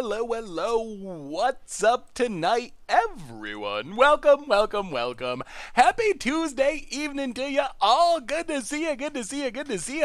hello. What's up tonight, everyone? Welcome. Happy Tuesday evening to ya. All good to see ya.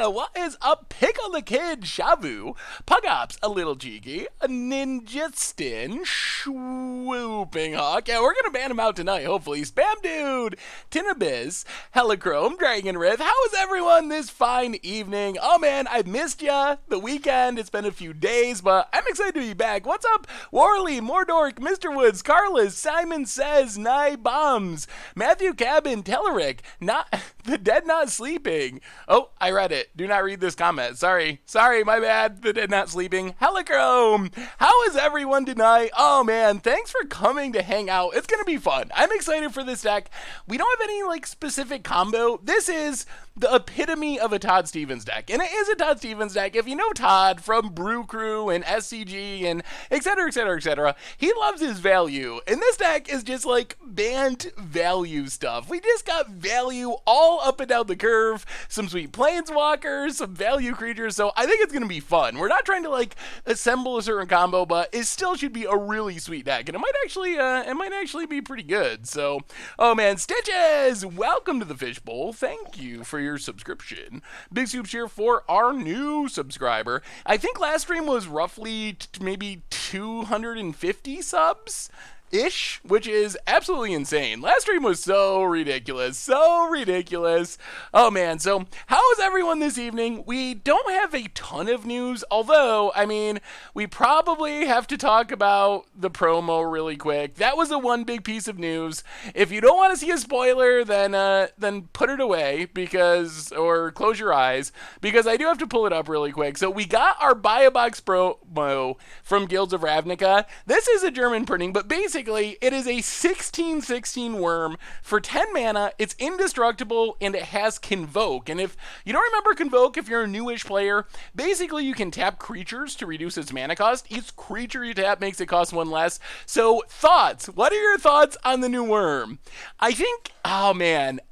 What is up? Pickle the Kid, Shavu, Pugops, a little cheeky, a Ninja Stin, Swooping Hawk. Yeah, we're gonna ban him out tonight, hopefully. Spam Dude, Tinabiz, Helichrome, Dragon Rith. How is everyone this fine evening? Oh man, I've missed ya. The weekend, it's been a few days, but I'm excited to be back. What's up? Warley, Mordork, Mr. Woods, Carlos, Simon Says, Nye Bombs, Matthew Cabin, Tellerick, The Dead Not Sleeping. Oh, I read it. Do not read this comment. Sorry, my bad. The Dead Not Sleeping. Helichrome. How is everyone tonight? Oh man, thanks for coming to hang out. It's gonna be fun. I'm excited for this deck. We don't have any specific combo. This is the epitome of a Todd Stevens deck. And it is a Todd Stevens deck. If you know Todd from Brew Crew and SCG and etc., he loves his value. And this deck is just Bant value stuff. We just got value all up and down the curve. Some sweet planeswalkers, some value creatures. So I think it's going to be fun. We're not trying to assemble a certain combo, but it still should be a really sweet deck. And it might actually be pretty good. So, oh man, Stitches, welcome to the Fishbowl. Thank you for your subscription. Big soups here for our new subscriber. I think last stream was roughly maybe 250 subs ish, which is absolutely insane. Last stream was so ridiculous. Oh man, so how is everyone this evening? We don't have a ton of news, although, we probably have to talk about the promo really quick. That was the one big piece of news. If you don't want to see a spoiler, then put it away, or close your eyes, because I do have to pull it up really quick. So we got our Buy a Box promo from Guilds of Ravnica. This is a German printing, but basically, it is a 16/16 worm for 10 mana. It's indestructible and it has Convoke. And if you don't remember Convoke, if you're a newish player, basically you can tap creatures to reduce its mana cost. Each creature you tap makes it cost one less. So thoughts? What are your thoughts on the new worm? I think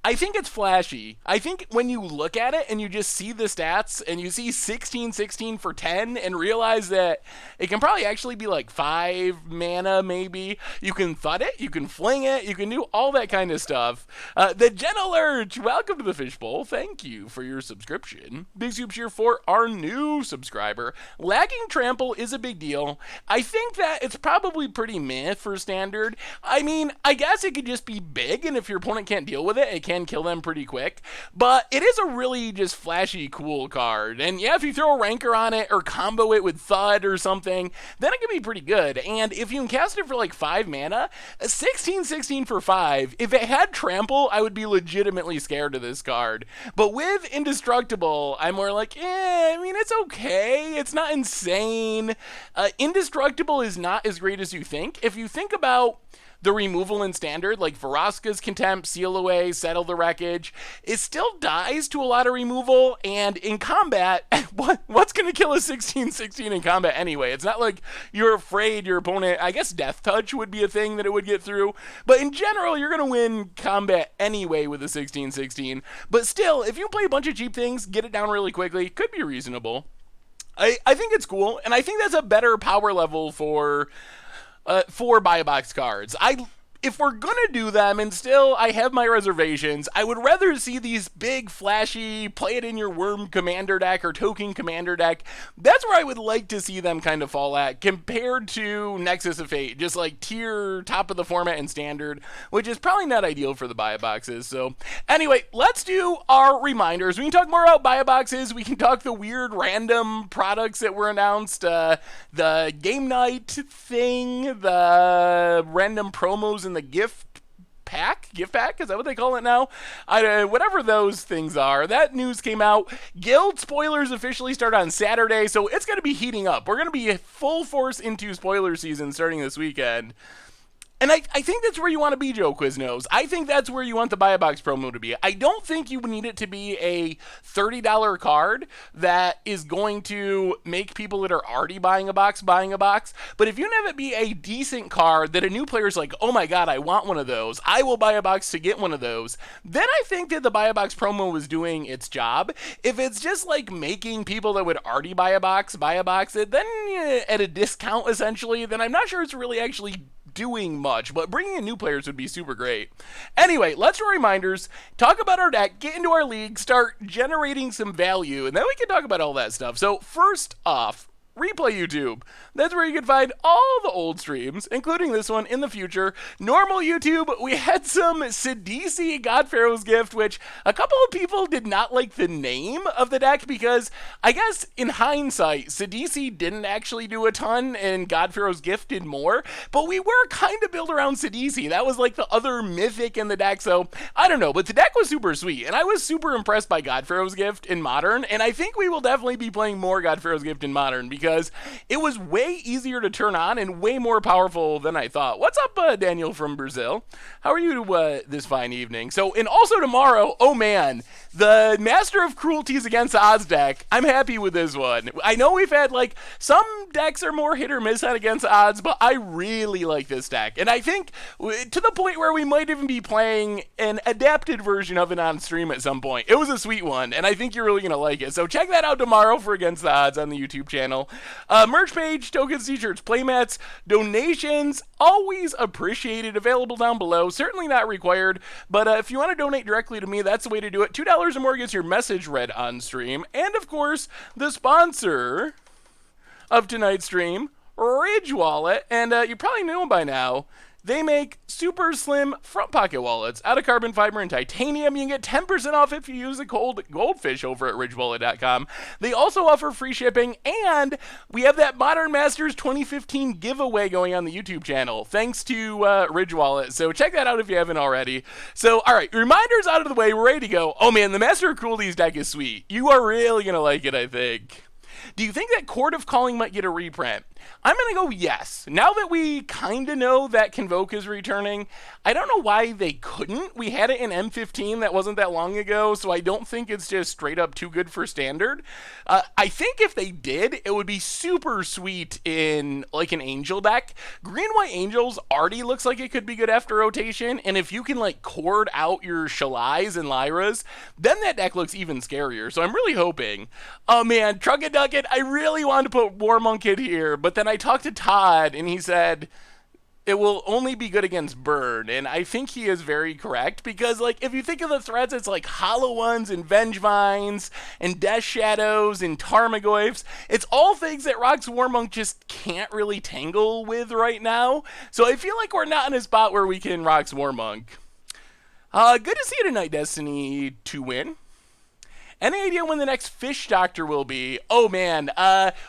it's flashy. I think when you look at it and you just see the stats and you see 16/16 for 10 and realize that it can probably actually be 5 mana maybe. You can thud it, you can fling it, you can do all that kind of stuff. The Gentle Lurch, welcome to the Fishbowl. Thank you for your subscription. Big soups here for our new subscriber. Lagging Trample is a big deal. I think that it's probably pretty meh for standard. I guess it could just be big, and if your opponent can't deal with it, it can kill them pretty quick. But it is a really just flashy, cool card. And yeah, if you throw a Rancor on it or combo it with Thud or something, then it can be pretty good. And if you can cast it for 5 mana, 16/16 for 5. If it had Trample, I would be legitimately scared of this card. But with Indestructible, I'm more it's okay. It's not insane. Indestructible is not as great as you think. If you think about the removal in standard, like Vraska's Contempt, Seal Away, Settle the Wreckage, it still dies to a lot of removal, and in combat, what's going to kill a 16/16 in combat anyway? It's not like you're afraid your opponent, I guess Death Touch would be a thing that it would get through, but in general, you're going to win combat anyway with a 16/16, but still, if you play a bunch of cheap things, get it down really quickly, could be reasonable. I think it's cool, and I think that's a better power level for buy a box cards. If we're gonna do them, and still I have my reservations, I would rather see these big, flashy, play it in your worm commander deck or token commander deck. That's where I would like to see them kind of fall at, compared to Nexus of Fate, just tier top of the format and standard, which is probably not ideal for the buy a boxes. So anyway, let's do our reminders. We can talk more about buy a boxes. We can talk the weird random products that were announced, the game night thing, the random promos in the gift pack, is that what they call it now? Whatever those things are. That news came out. Guild spoilers officially start on Saturday, so it's going to be heating up. We're going to be full force into spoiler season starting this weekend. And I think that's where you want to be, Joe Quiznos. I think that's where you want the buy a box promo to be. I don't think you need it to be a $30 card that is going to make people that are already buying a box. But if you have it be a decent card that a new player's like, oh my god, I want one of those, I will buy a box to get one of those, then I think that the buy a box promo was doing its job. If it's just like making people that would already buy a box, then at a discount essentially, then I'm not sure it's really actually doing much, but bringing in new players would be super great. Anyway, let's do reminders, talk about our deck, get into our league, start generating some value, and then we can talk about all that stuff. So first off, Replay YouTube. That's where you can find all the old streams, including this one in the future. Normal YouTube, we had some Sidisi God Pharaoh's Gift, which a couple of people did not like the name of the deck because I guess in hindsight, Sidisi didn't actually do a ton and God Pharaoh's Gift did more, but we were kind of built around Sidisi. That was like the other mythic in the deck, so I don't know, but the deck was super sweet, and I was super impressed by God Pharaoh's Gift in Modern, and I think we will definitely be playing more God Pharaoh's Gift in Modern because it was way easier to turn on and way more powerful than I thought. What's up, Daniel from Brazil? How are you this fine evening? So, and also tomorrow, oh man, the Master of Cruelties Against Odds deck, I'm happy with this one. I know we've had, like, some decks are more hit or miss on Against Odds, but I really like this deck. And I think to the point where we might even be playing an adapted version of it on stream at some point. It was a sweet one, and I think you're really going to like it. So check that out tomorrow for Against the Odds on the YouTube channel. Merch page, tokens, t-shirts, playmats, donations, always appreciated, available down below. Certainly not required, but if you want to donate directly to me, that's the way to do it. $2 or more gets your message read on stream. And of course, the sponsor of tonight's stream, Ridge Wallet, and you probably know them by now. They make super slim front pocket wallets out of carbon fiber and titanium. You can get 10% off if you use the code Goldfish over at ridgewallet.com. They also offer free shipping, and we have that Modern Masters 2015 giveaway going on the YouTube channel, thanks to Ridge Wallet. So check that out if you haven't already. So, all right, reminders out of the way. We're ready to go. Oh, man, the Master of Cruelties deck is sweet. You are really going to like it, I think. Do you think that Court of Calling might get a reprint? I'm going to go yes. Now that we kind of know that Convoke is returning, I don't know why they couldn't. We had it in M15 that wasn't that long ago, so I don't think it's just straight up too good for Standard. I think if they did, it would be super sweet in like an Angel deck. Green-White Angels already looks like it could be good after rotation, and if you can like chord out your Shalais and Lyras, then that deck looks even scarier, so I'm really hoping. Oh man, Truckaducket, I really wanted to put Warmonkid here, but then I talked to Todd, and he said it will only be good against Burn, and I think he is very correct, because, like, if you think of the threats, it's like Hollow Ones and Vengevines and Death Shadows and Tarmogoyfs. It's all things that Rock's Warmonk just can't really tangle with right now, so I feel like we're not in a spot where we can Rock's Warmonk. Good to see you tonight, Destiny to win. Any idea when the next Fish Doctor will be? Oh man,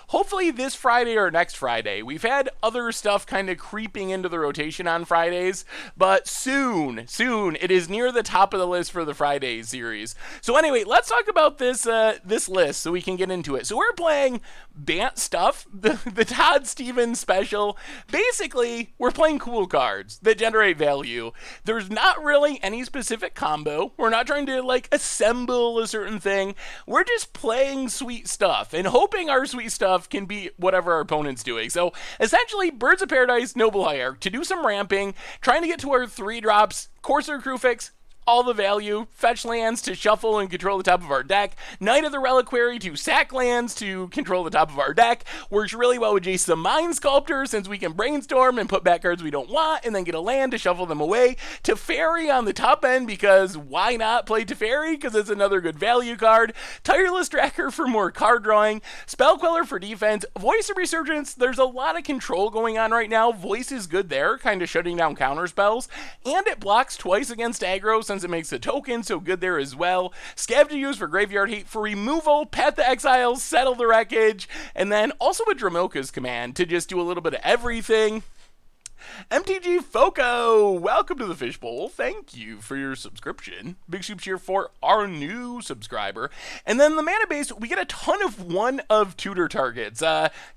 hopefully this Friday or next Friday. We've had other stuff kind of creeping into the rotation on Fridays, but soon, it is near the top of the list for the Friday series. So anyway, let's talk about this this list so we can get into it. So we're playing Bant stuff, the Todd Stevens special. Basically, we're playing cool cards that generate value. There's not really any specific combo. We're not trying to like assemble a certain thing. We're just playing sweet stuff and hoping our sweet stuff can beat whatever our opponent's doing. So essentially, Birds of Paradise, Noble Hierarch to do some ramping, trying to get to our 3-drops, Courser Crufix, all the value, fetch lands to shuffle and control the top of our deck, Knight of the Reliquary to sack lands to control the top of our deck, works really well with Jace the Mind Sculptor since we can brainstorm and put back cards we don't want and then get a land to shuffle them away, Teferi on the top end because why not play Teferi because it's another good value card, Tireless Tracker for more card drawing, Spell Queller for defense, Voice of Resurgence, there's a lot of control going on right now, Voice is good there, kind of shutting down counter spells, and it blocks twice against aggro since it makes a token, so good there as well. Scav to use for Graveyard Hate for removal, Path to Exile, Settle the Wreckage, and then also a Dramoka's Command to just do a little bit of everything. MTG MTG Foco, welcome to the Fishbowl. Thank you for your subscription. Big soups here for our new subscriber. And then the mana base, we get a ton of one of tutor targets.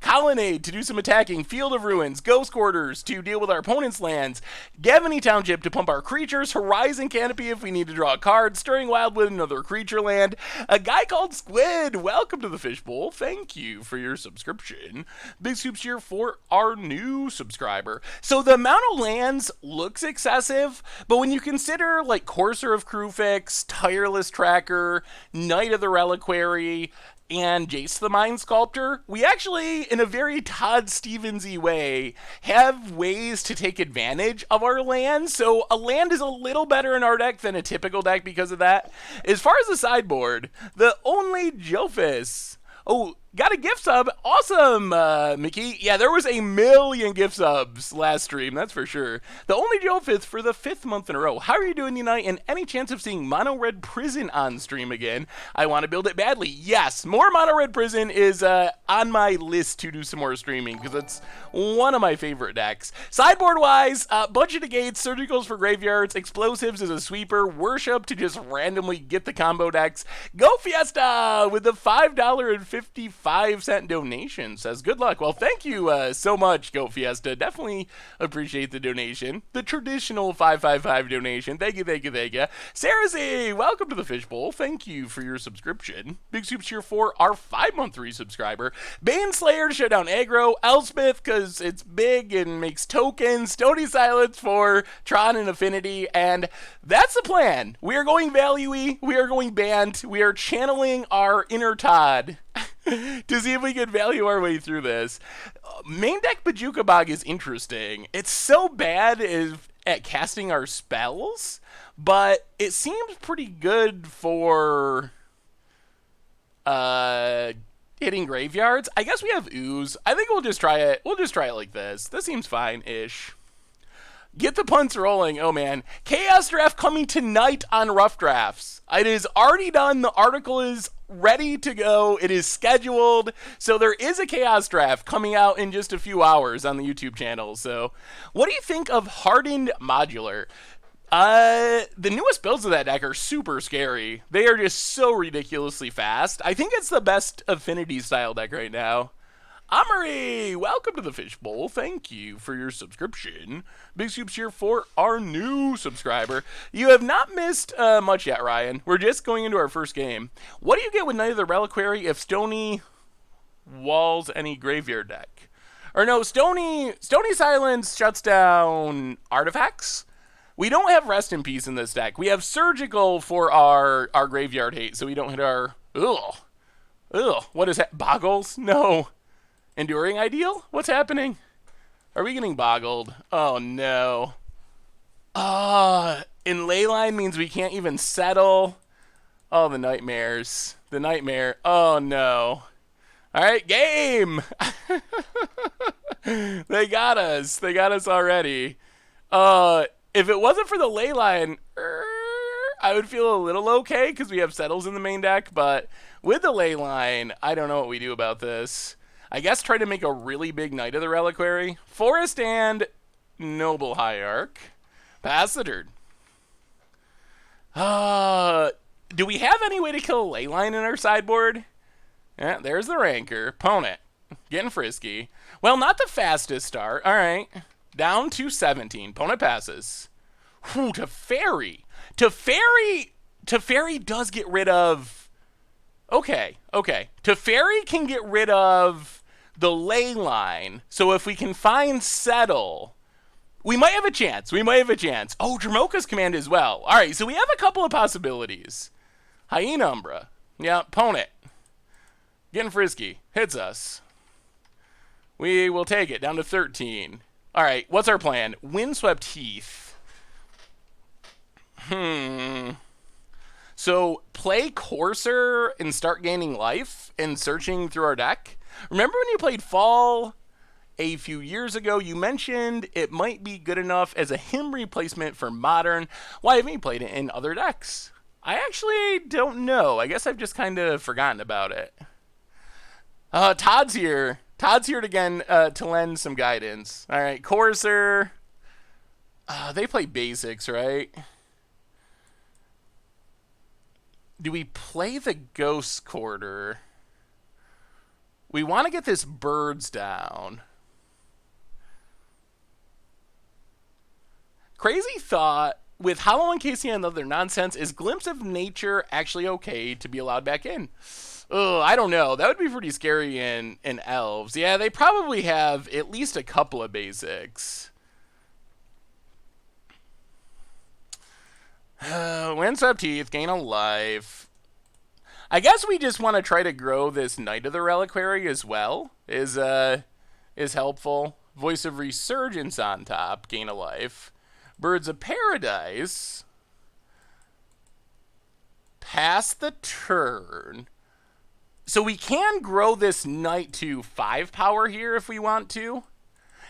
Colonnade to do some attacking, Field of Ruins, Ghost Quarters to deal with our opponent's lands, Gavany Township to pump our creatures, Horizon Canopy if we need to draw a card, Stirring Wild with another creature land, a guy called Squid, welcome to the Fishbowl. Thank you for your subscription. Big soups here for our new subscriber. So the amount of lands looks excessive, but when you consider like Courser of Krufix, Tireless Tracker, Knight of the Reliquary, and Jace the Mind Sculptor, we actually, in a very Todd Stevens-y way, have ways to take advantage of our lands. So a land is a little better in our deck than a typical deck because of that. As far as the sideboard, the only Jofus. Oh, got a gift sub. Awesome, Mickey. Yeah, there was 1 million gift subs last stream, that's for sure. The only Joe Fifth for the 5th month in a row. How are you doing tonight? And any chance of seeing Mono Red Prison on stream again? I want to build it badly. Yes, more Mono Red Prison is on my list to do some more streaming because it's one of my favorite decks. Sideboard-wise, bunch of negates, surgicals for graveyards, explosives as a sweeper, worship to just randomly get the combo decks. Go Fiesta with the $5.55 donation. Says good luck. Well, thank you so much, Go Fiesta. Definitely appreciate the donation. The traditional 555 donation. Thank you, thank you, thank you. Sarah Z, welcome to the Fishbowl. Thank you for your subscription. Big soups here for our 5-month resubscriber. Baneslayer to shut down aggro. Elspeth, because it's big and makes tokens. Stony Silence for Tron and Affinity. And that's the plan. We are going value-y. We are going Bant. We are channeling our inner Todd to see if we can value our way through this. Main deck Bajuka Bog is interesting. It's so bad at casting our spells, but it seems pretty good for hitting graveyards. I guess we have Ooze. I think we'll just try it. We'll just try it like this. This seems fine-ish. Get the punts rolling. Oh, man. Chaos Draft coming tonight on Rough Drafts. It is already done. The article is ready to go. It is scheduled. So there is a Chaos Draft coming out in just a few hours on the YouTube channel. So what do you think of Hardened Modular? The newest builds of that deck are super scary. They are just so ridiculously fast. I think it's the best Affinity style deck right now. Amory, welcome to the Fishbowl. Thank you for your subscription. Big soups here for our new subscriber. You have not missed much yet, Ryan. We're just going into our first game. What do you get with Knight of the Reliquary if Stony walls any graveyard deck? Or no, Stony Silence shuts down artifacts. We don't have Rest in Peace in this deck. We have Surgical for our graveyard hate, so we don't hit our... Ugh. What is that? Boggles? No. Enduring Ideal? What's happening? Are we getting boggled? Oh, no. In Leyline means we can't even settle. Oh, the nightmares. The nightmare. Oh, no. All right, game! They got us. They got us already. If it wasn't for the Leyline, I would feel a little okay because we have settles in the main deck, but with the Leyline, I don't know what we do about this. I guess try to make a really big Knight of the Reliquary. Forest and Noble Hierarch. Pass the turn. Do we have any way to kill a Leyline in our sideboard? Yeah, there's the Rancor. Opponent. Getting frisky. Well, not the fastest start. All right. Down to 17. Opponent passes. Whew, Teferi. Teferi does get rid of... Okay. Teferi can get rid of the Leyline. So if we can find Settle, we might have a chance. Oh, Dramoka's command as well. All right, so we have a couple of possibilities. Hyena Umbra. Yeah, opponent. Getting frisky. Hits us. We will take it. Down to 13. All right, what's our plan? Windswept Heath. So play Courser and start gaining life and searching through our deck. Remember when you played Fall a few years ago, you mentioned it might be good enough as a hymn replacement for Modern. Why haven't you played it in other decks? I actually don't know. I guess I've just kind of forgotten about it. Todd's here. Todd's here again to lend some guidance. All right, Courser. They play basics, right? Do we play the Ghost Quarter? We want to get this birds down. Crazy thought. With Hollow and Casey and other nonsense, is Glimpse of Nature actually okay to be allowed back in? Oh, I don't know. That would be pretty scary in elves. Yeah, they probably have at least a couple of basics. Windswept Teeth, gain a life. I guess we just want to try to grow this Knight of the Reliquary as well. Is helpful. Voice of Resurgence on top, gain a life. Birds of Paradise. Pass the turn. So we can grow this Knight to 5 power here if we want to.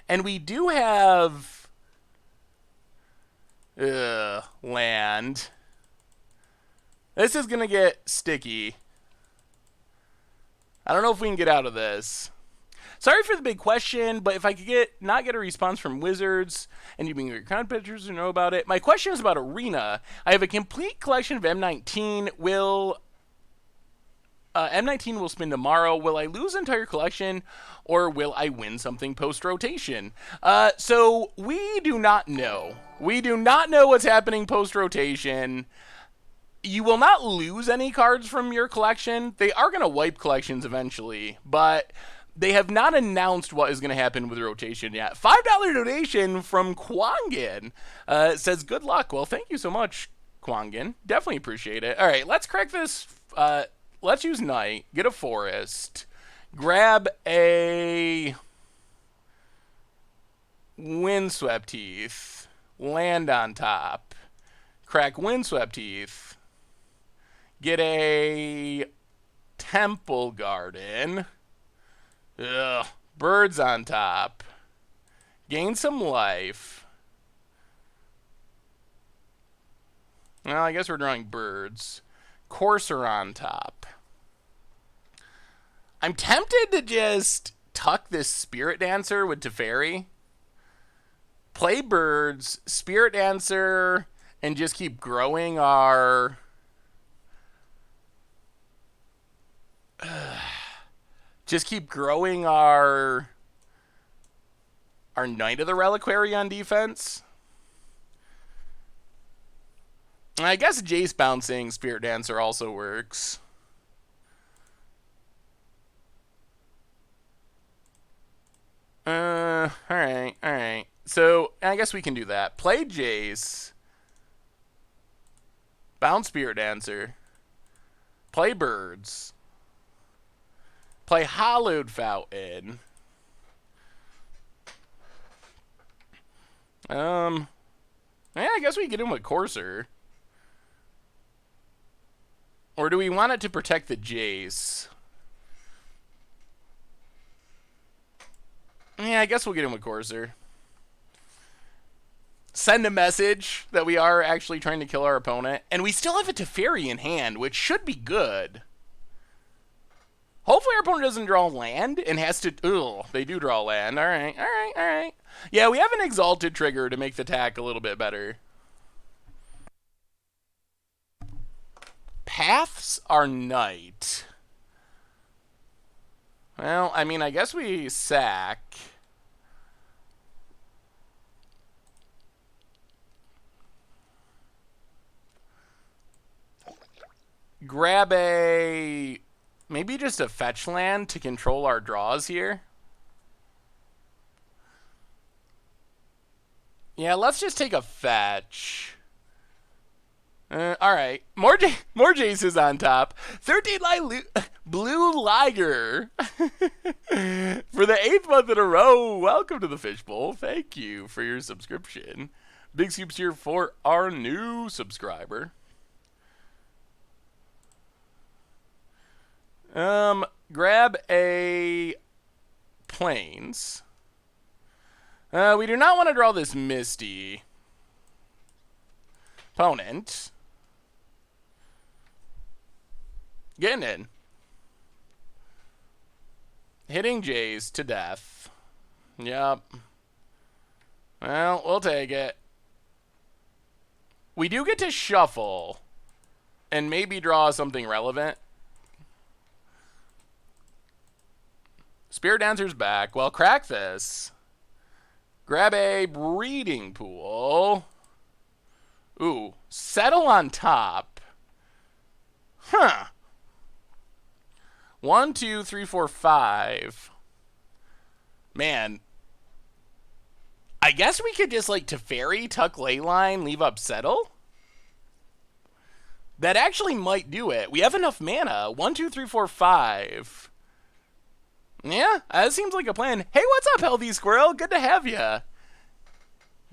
And we do have land. This is going to get sticky. I don't know if we can get out of this. Sorry for the big question, but if I could not get a response from Wizards, and you being your competitors to know about it. My question is about Arena. I have a complete collection of M19. M19 will spin tomorrow. Will I lose entire collection, or will I win something post-rotation? So we do not know. We do not know what's happening post-rotation. You will not lose any cards from your collection. They are going to wipe collections eventually, but they have not announced what is going to happen with rotation yet. $5 donation from Kwangin says, good luck. Well, thank you so much, Kwangin. Definitely appreciate it. All right, let's crack this. Let's use Knight, get a Forest, grab a Windswept Teeth, land on top, crack Windswept Teeth, get a Temple Garden, birds on top, gain some life. Well, I guess we're drawing birds. Courser on top. I'm tempted to just tuck this Spirit Dancer with Teferi. Play birds, Spirit Dancer, and just keep growing our... just keep growing our Knight of the Reliquary on defense. I guess Jace bouncing Spirit Dancer also works. Alright. So, I guess we can do that. Play Jace. Bounce Spirit Dancer. Play birds. Play Hallowed Fountain. Yeah, I guess we get him with Courser. Or do we want it to protect the Jace? Yeah, I guess we'll get him with Courser. Send a message that we are actually trying to kill our opponent. And we still have a Teferi in hand, which should be good. Hopefully our opponent doesn't draw land and has to... Ugh, they do draw land. Alright. Yeah, we have an Exalted trigger to make the attack a little bit better. Paths are Knight. Well, I mean, I guess we sack. Grab a... maybe just a fetch land to control our draws here. Yeah, let's just take a fetch. Alright. More Jaces on top. 13 Blue Liger. For the 8th month in a row. Welcome to the Fishbowl. Thank you for your subscription. Big scoops here for our new subscriber. Grab a Plains. We do not want to draw this Misty. Opponent. Getting in. Hitting Jays to death. Yep. Well, we'll take it. We do get to shuffle and maybe draw something relevant. Spirit Dancer's back. Well, crack this. Grab a breeding pool. Ooh, settle on top. Huh. 1, 2, 3, 4, 5. Man. I guess we could just like Teferi, tuck Leyline, leave up settle. That actually might do it. We have enough mana. 1, 2, 3, 4, 5. Yeah, that seems like a plan. Hey, what's up, Healthy Squirrel? Good to have ya.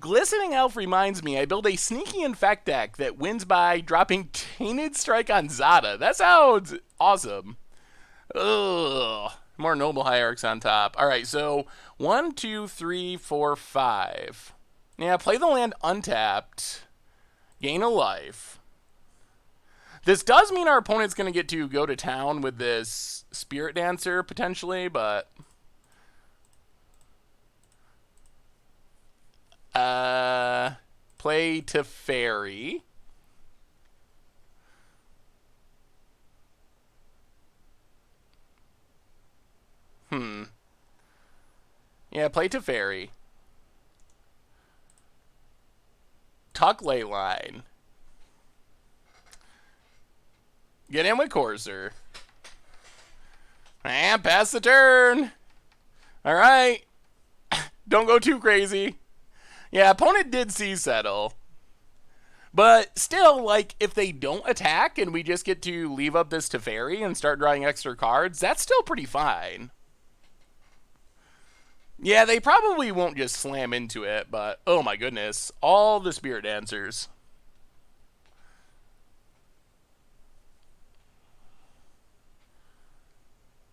Glistening Elf reminds me, I build a sneaky infect deck that wins by dropping Tainted Strike on Zada. That sounds awesome. Ugh. More Noble Hierarchs on top. All right, so 1, 2, 3, 4, 5. Yeah, play the land untapped. Gain a life. This does mean our opponent's going to get to go to town with this Spirit Dancer, potentially, but... play Teferi. Yeah, play Teferi. Tuck Leyline. Get in with Courser. And pass the turn. All right. Don't go too crazy. Yeah, opponent did see settle. But still, like, if they don't attack and we just get to leave up this Teferi and start drawing extra cards, that's still pretty fine. Yeah, they probably won't just slam into it, but oh my goodness. All the Spirit Dancers.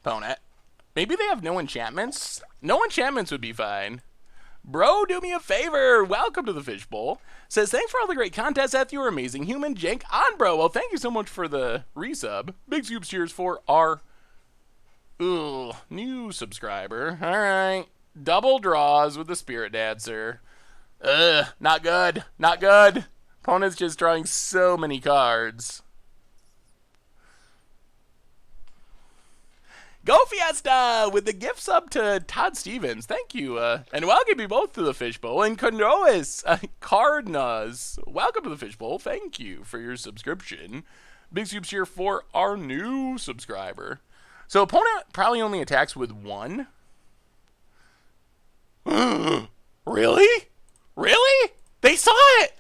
Opponent. Maybe they have no enchantments? No enchantments would be fine. Bro, do me a favor. Welcome to the Fishbowl. Says, thanks for all the great contests, Seth. You are amazing human. Jank on, bro. Well, thank you so much for the resub. Big scoops cheers for our new subscriber. All right. Double draws with the Spirit Dancer. Not good. Not good. Opponent's just drawing so many cards. Go Fiesta with the gift sub to Todd Stevens. Thank you. And welcome you both to the Fishbowl. And Conrois, Cardnas, welcome to the Fishbowl. Thank you for your subscription. Big soups here for our new subscriber. So opponent probably only attacks with 1. Really? Really? They saw it.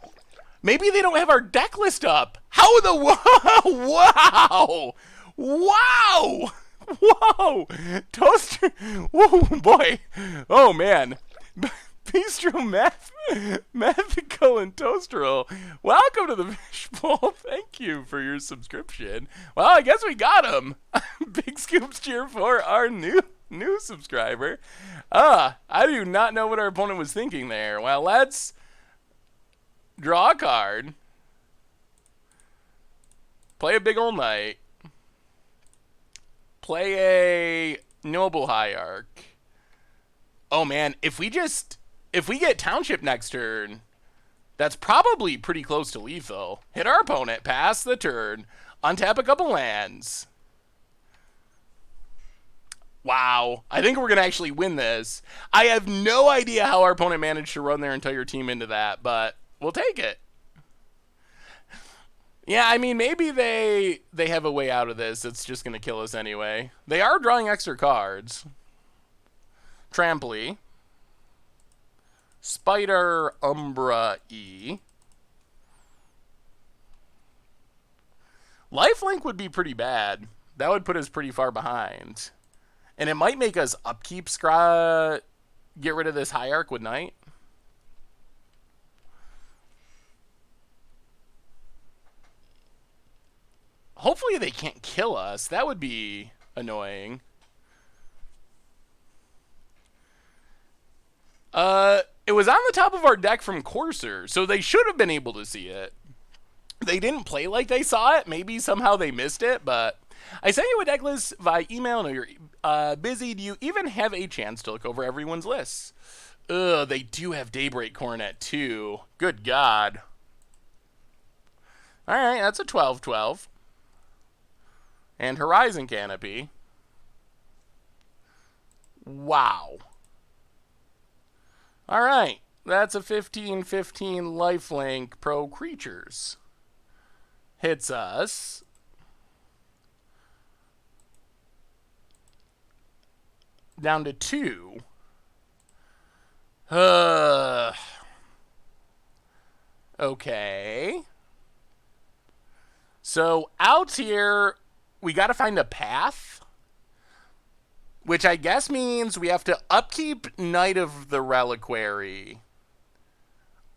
Maybe they don't have our deck list up. How in the wow? Wow! Whoa! Toaster! Whoa, boy! Oh, man. Bistro Mathical and Toasterol. Welcome to the Fishbowl. Thank you for your subscription. Well, I guess we got him. Big scoops cheer for our new subscriber. I do not know what our opponent was thinking there. Well, let's draw a card. Play a big old knight. Play a Noble Hierarch. Oh man, if we get Township next turn, that's probably pretty close to lethal. Hit our opponent, pass the turn, untap a couple lands. Wow, I think we're going to actually win this. I have no idea how our opponent managed to run their entire team into that, but we'll take it. Yeah, I mean, maybe they have a way out of this. It's just going to kill us anyway. They are drawing extra cards. Trampley. Spider Umbra E. Lifelink would be pretty bad. That would put us pretty far behind. And it might make us upkeep get rid of this Hierarch with Knight. Hopefully they can't kill us. That would be annoying. It was on the top of our deck from Courser, so they should have been able to see it. They didn't play like they saw it. Maybe somehow they missed it, but I sent you a deck list via email. I know you're busy. Do you even have a chance to look over everyone's lists? Ugh, they do have Daybreak Coronet too. Good God. Alright, that's a 12-12. And Horizon Canopy. Wow. Alright, that's a 15-15 lifelink pro creatures. Hits us. Down to 2. Okay. So out here, we got to find a path, which I guess means we have to upkeep Knight of the Reliquary.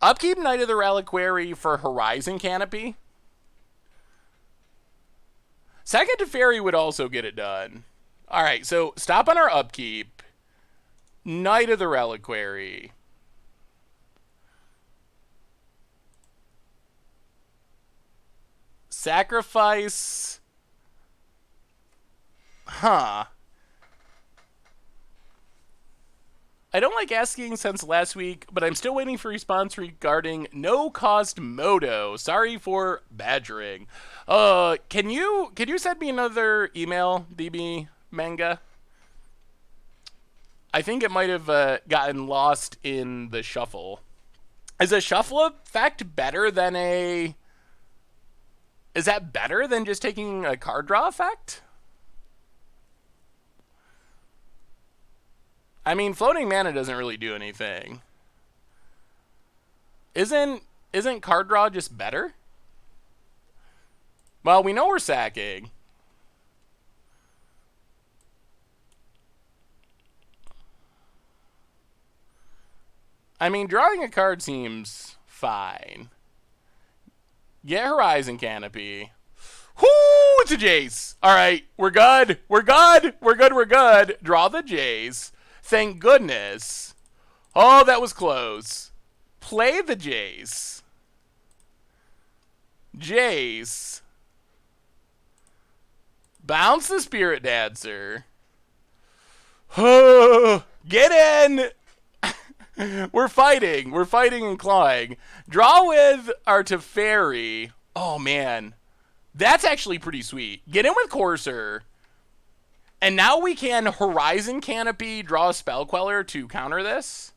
Upkeep Knight of the Reliquary for Horizon Canopy. Second to Fairy would also get it done. Alright, so stop on our upkeep. Knight of the Reliquary. Sacrifice. Huh. I don't like asking since last week, but I'm still waiting for response regarding no-cost Moto. Sorry for badgering. Can you send me another email, DB Manga? I think it might have gotten lost in the shuffle. Is a shuffle effect better than a... Is that better than just taking a card draw effect? I mean, floating mana doesn't really do anything. Isn't card draw just better? Well, we know we're sacking. I mean, drawing a card seems fine. Get Horizon Canopy. Whoo! It's a Jace. All right, we're good. We're good. We're good. We're good. Draw the Jace. Thank goodness. Oh, that was close. Play the Jace. Jace. Bounce the Spirit Dancer. Get in. We're fighting. We're fighting and clawing. Draw with our Teferi. Oh, man. That's actually pretty sweet. Get in with Courser. And now we can Horizon Canopy, draw a Spell Queller to counter this.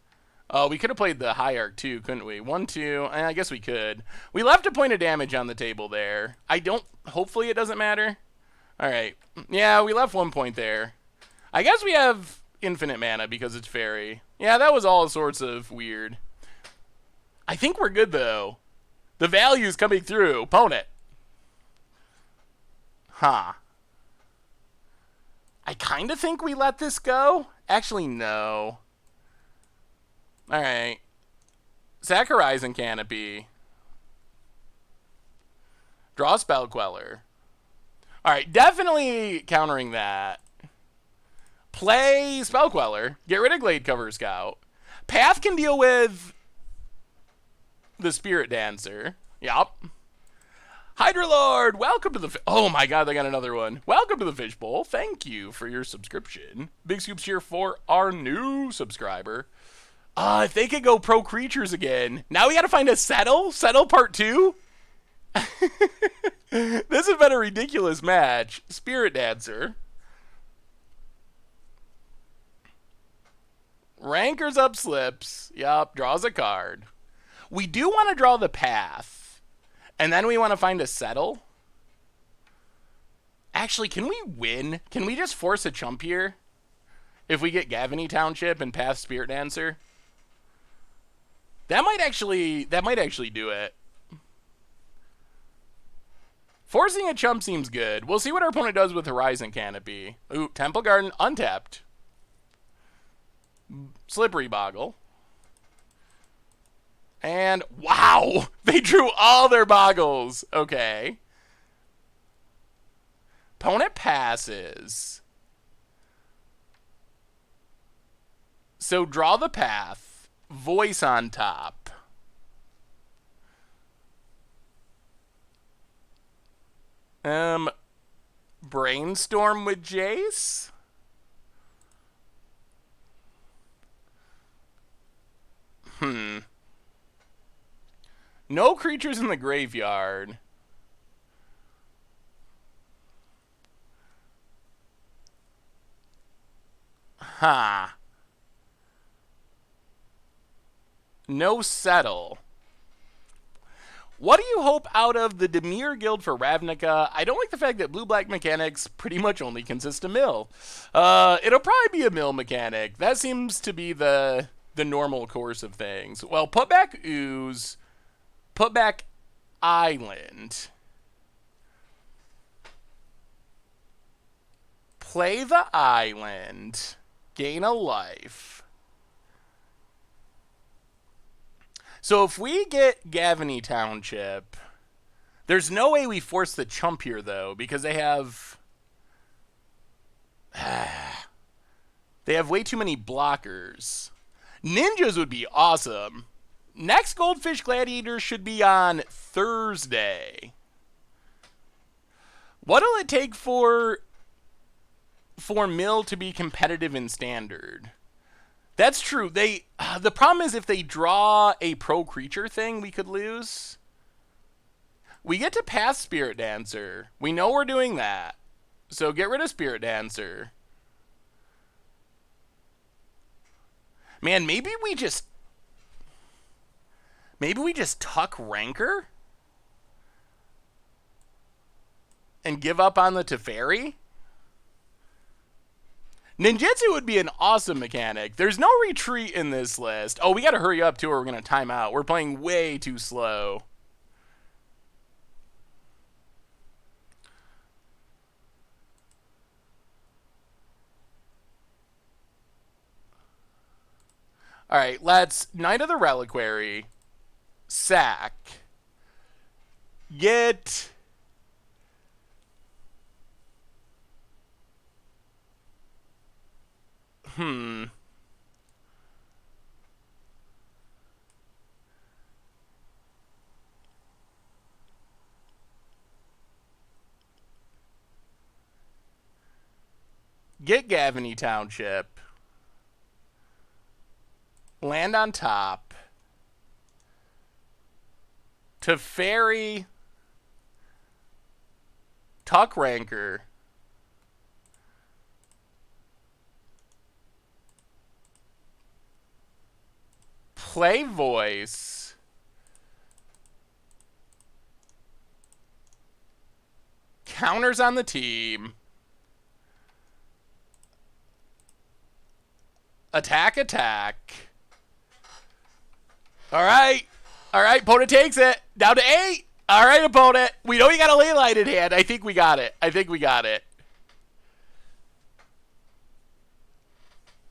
Oh, we could have played the Hierarch too, couldn't we? 1-2. I guess we could. We left a point of damage on the table there. Hopefully it doesn't matter. All right. Yeah, we left 1 point there. I guess we have infinite mana because it's fairy. Yeah, that was all sorts of weird. I think we're good, though. The value's coming through. Opponent. Huh. I kind of think we let this go. Actually, no. All right. Sack Horizon Canopy. Draw Spell Queller. All right, definitely countering that. Play Spell Queller. Get rid of Glade Cover Scout. Path can deal with the Spirit Dancer. Yup. Hydra Lord, welcome to the... Oh my god, they got another one. Welcome to the Fishbowl. Thank you for your subscription. Big scoops here for our new subscriber. If they could go pro creatures again. Now we gotta find a Settle? Settle part 2? This has been a ridiculous match. Spirit Dancer. Rankers up slips. Yup, draws a card. We do want to draw the path. And then we want to find a Settle. Actually, can we win? Can we just force a chump here? If we get Gavany Township and path Spirit Dancer? That might actually do it. Forcing a chump seems good. We'll see what our opponent does with Horizon Canopy. Ooh, Temple Garden untapped. Slippery Boggle. And wow, they drew all their boggles. Okay. Opponent passes. So draw the path. Voice on top. Brainstorm with Jace. No creatures in the graveyard. Huh. No settle. What do you hope out of the Demir Guild for Ravnica? I don't like the fact that blue-black mechanics pretty much only consist of mill. It'll probably be a mill mechanic. That seems to be the normal course of things. Well, put back ooze, put back island. Play the island. Gain a life. So if we get Gavany Township, there's no way we force the chump here, though, because they have way too many blockers. Ninjas would be awesome. Next Goldfish Gladiator should be on Thursday. What'll it take for Mill to be competitive in Standard? That's true. The problem is if they draw a pro creature thing, we could lose. We get to pass Spirit Dancer. We know we're doing that. So get rid of Spirit Dancer. Man, maybe we just tuck Rancor and give up on the Teferi. Ninjutsu would be an awesome mechanic. There's no retreat in this list. Oh, we got to hurry up, too, or we're going to time out. We're playing way too slow. All right, let's Knight of the Reliquary, sack, get... Get Gavany Township. Land on top. Teferi. Tuck Rancor. Play voice. Counters on the team. Attack, attack. All right. All right, opponent takes it. Down to 8. All right, opponent. We know you got a ley line in hand. I think we got it. I think we got it.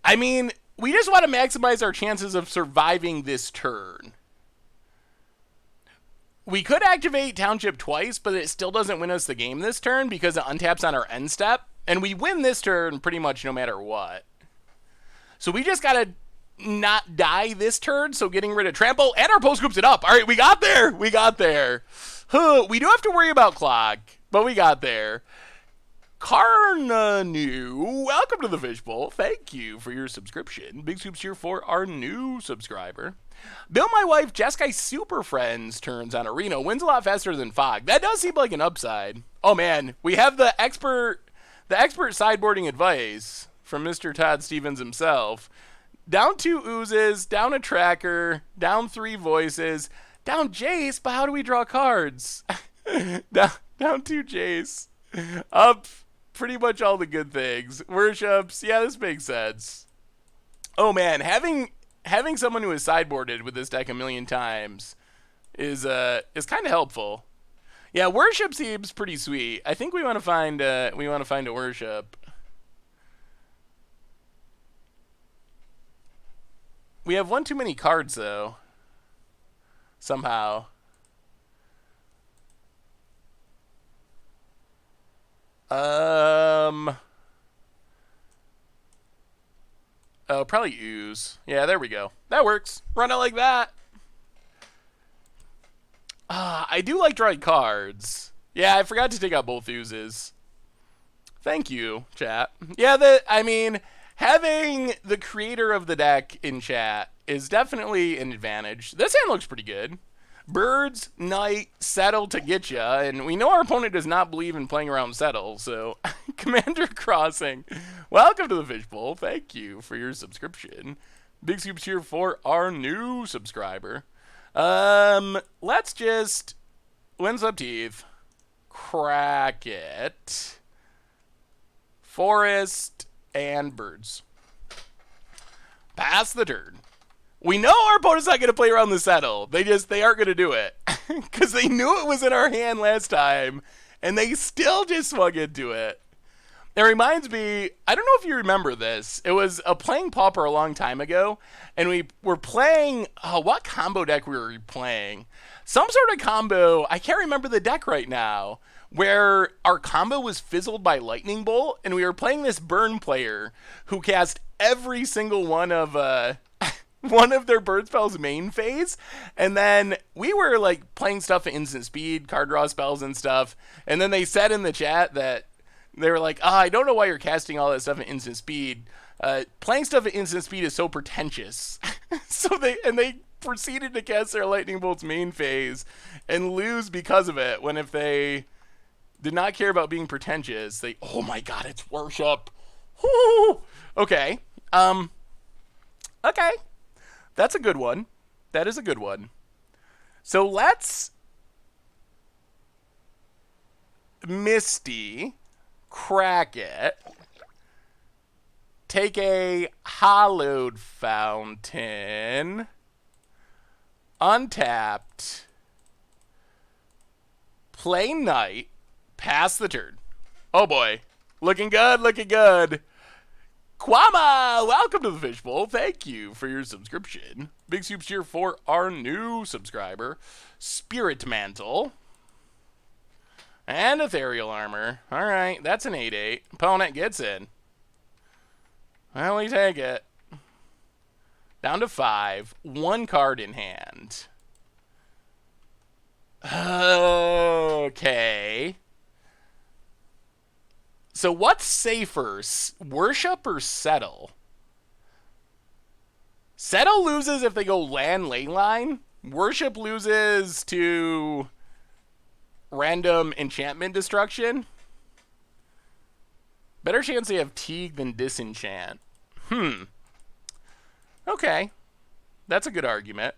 I mean, we just want to maximize our chances of surviving this turn. We could activate Township twice, but it still doesn't win us the game this turn because it untaps on our end step. And we win this turn pretty much no matter what. So we just got to not die this turn, so getting rid of Trample, and our post groups it up. All right, we got there. We got there. We do have to worry about Clock, but we got there. Carnanu, welcome to the Fishbowl. Thank you for your subscription. Big soups here for our new subscriber. Bill, my wife, Jeskai Super Friends turns on Arena. Wins a lot faster than Fog. That does seem like an upside. Oh, man. We have the expert sideboarding advice from Mr. Todd Stevens himself. Down 2 oozes, down a tracker, down 3 voices, down Jace, but how do we draw cards? down 2 Jace. Up pretty much all the good things. Worships, yeah, this makes sense. Oh man, having someone who is sideboarded with this deck a million times is kind of helpful. Yeah, worship seems pretty sweet. I think we want to find a worship. We have one too many cards, though. Somehow. Oh, probably ooze. Yeah, there we go. That works. Run it like that. I do like drawing cards. Yeah, I forgot to take out both oozes. Thank you, chat. Yeah, I mean, having the creator of the deck in chat is definitely an advantage. This hand looks pretty good. Birds, Knight, Settle to get ya, and we know our opponent does not believe in playing around Settle, so Commander Crossing, welcome to the Fishbowl. Thank you for your subscription. Big scoops here for our new subscriber. Let's just Winds Up Teeth, crack it, Forest, and Birds. Pass the turn. We know our opponent's not going to play around the Settle. They aren't going to do it. Because they knew it was in our hand last time, and they still just swung into it. It reminds me, I don't know if you remember this. It was a playing Pauper a long time ago, and we were playing, what combo deck we were playing? Some sort of combo, I can't remember the deck right now, where our combo was fizzled by Lightning Bolt, and we were playing this Burn player who cast every single one of their bird spells main phase, and then we were like playing stuff at instant speed, card draw spells and stuff, and then they said in the chat that they were like, I don't know why you're casting all that stuff at instant speed. Playing stuff at instant speed is so pretentious. So they proceeded to cast their Lightning Bolt's main phase and lose because of it, when if they did not care about being pretentious, oh my god, it's Worship. Woo! Okay. Okay. That's a good one. That is a good one. So let's Misty, crack it, take a Hallowed Fountain, untapped, play Knight, pass the turn. Oh boy. Looking good, looking good. Kwama, welcome to the Fishbowl. Thank you for your subscription. Big soups here for our new subscriber. Spirit Mantle. And Ethereal Armor. Alright, that's an 8-8. Opponent gets in. Well, we take it. Down to 5. 1 card in hand. Okay. So what's safer, Worship or Settle? Settle loses if they go land Leyline. Worship loses to random enchantment destruction. Better chance they have Teague than Disenchant. Okay. That's a good argument.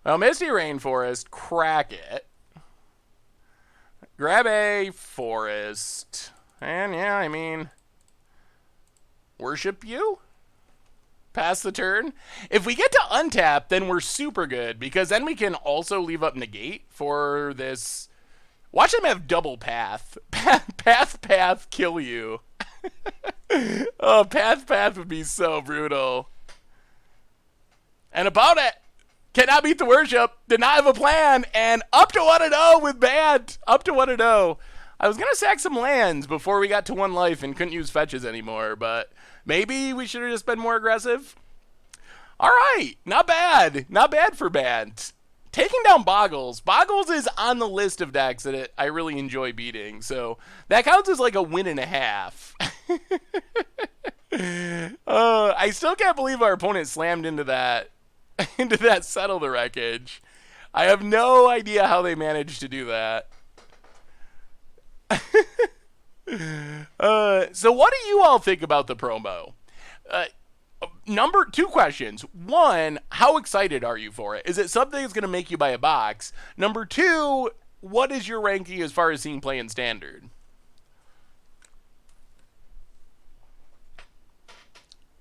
Well, Misty Rainforest, crack it. Grab a Forest. And yeah, I mean, Worship you? Pass the turn. If we get to untap, then we're super good, because then we can also leave up Negate for this. Watch them have double Path. Path, kill you. Oh, Path would be so brutal. And about it. Cannot beat the Worship. Did not have a plan. And up to 1-0 with Bant. Up to 1-0. I was going to sack some lands before we got to 1 life and couldn't use fetches anymore. But maybe we should have just been more aggressive. All right. Not bad. Not bad for Bant. Taking down Boggles. Boggles is on the list of decks that I really enjoy beating. So that counts as like a win and a half. I still can't believe our opponent slammed into that Settle the Wreckage. I have no idea how they managed to do that. So what do you all think about the promo? Two questions. 1, how excited are you for it? Is it something that's going to make you buy a box? Number 2, what is your ranking as far as seeing play in Standard?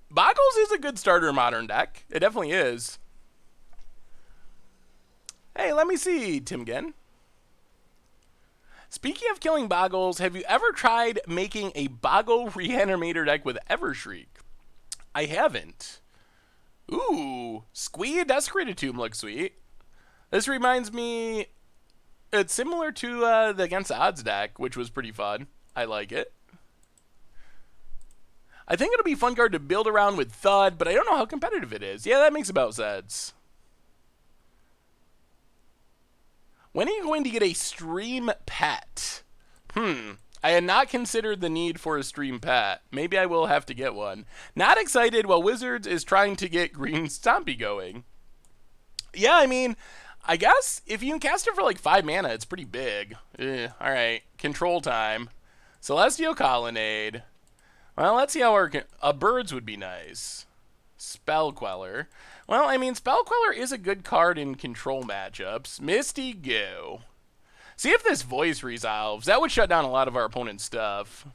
Boggles is a good starter Modern deck. It definitely is. Hey, let me see, Timgen. Speaking of killing Boggles, have you ever tried making a Boggle Reanimator deck with Evershriek? I haven't. Ooh, Squee Desecrated Tomb looks sweet. This reminds me, it's similar to the Against the Odds deck, which was pretty fun. I like it. I think it'll be a fun card to build around with Thud, but I don't know how competitive it is. Yeah, that makes about sense. When are you going to get a stream pet? I had not considered the need for a stream pet. Maybe I will have to get one. Not excited while Wizards is trying to get Green Stompy going. Yeah, I mean, I guess if you can cast it for like 5 mana, it's pretty big. Alright, control time. Celestial Colonnade. Well, let's see how our... birds would be nice. Spell Queller. Well, I mean, Spell Queller is a good card in control matchups. Misty Go. See if this voice resolves. That would shut down a lot of our opponent's stuff.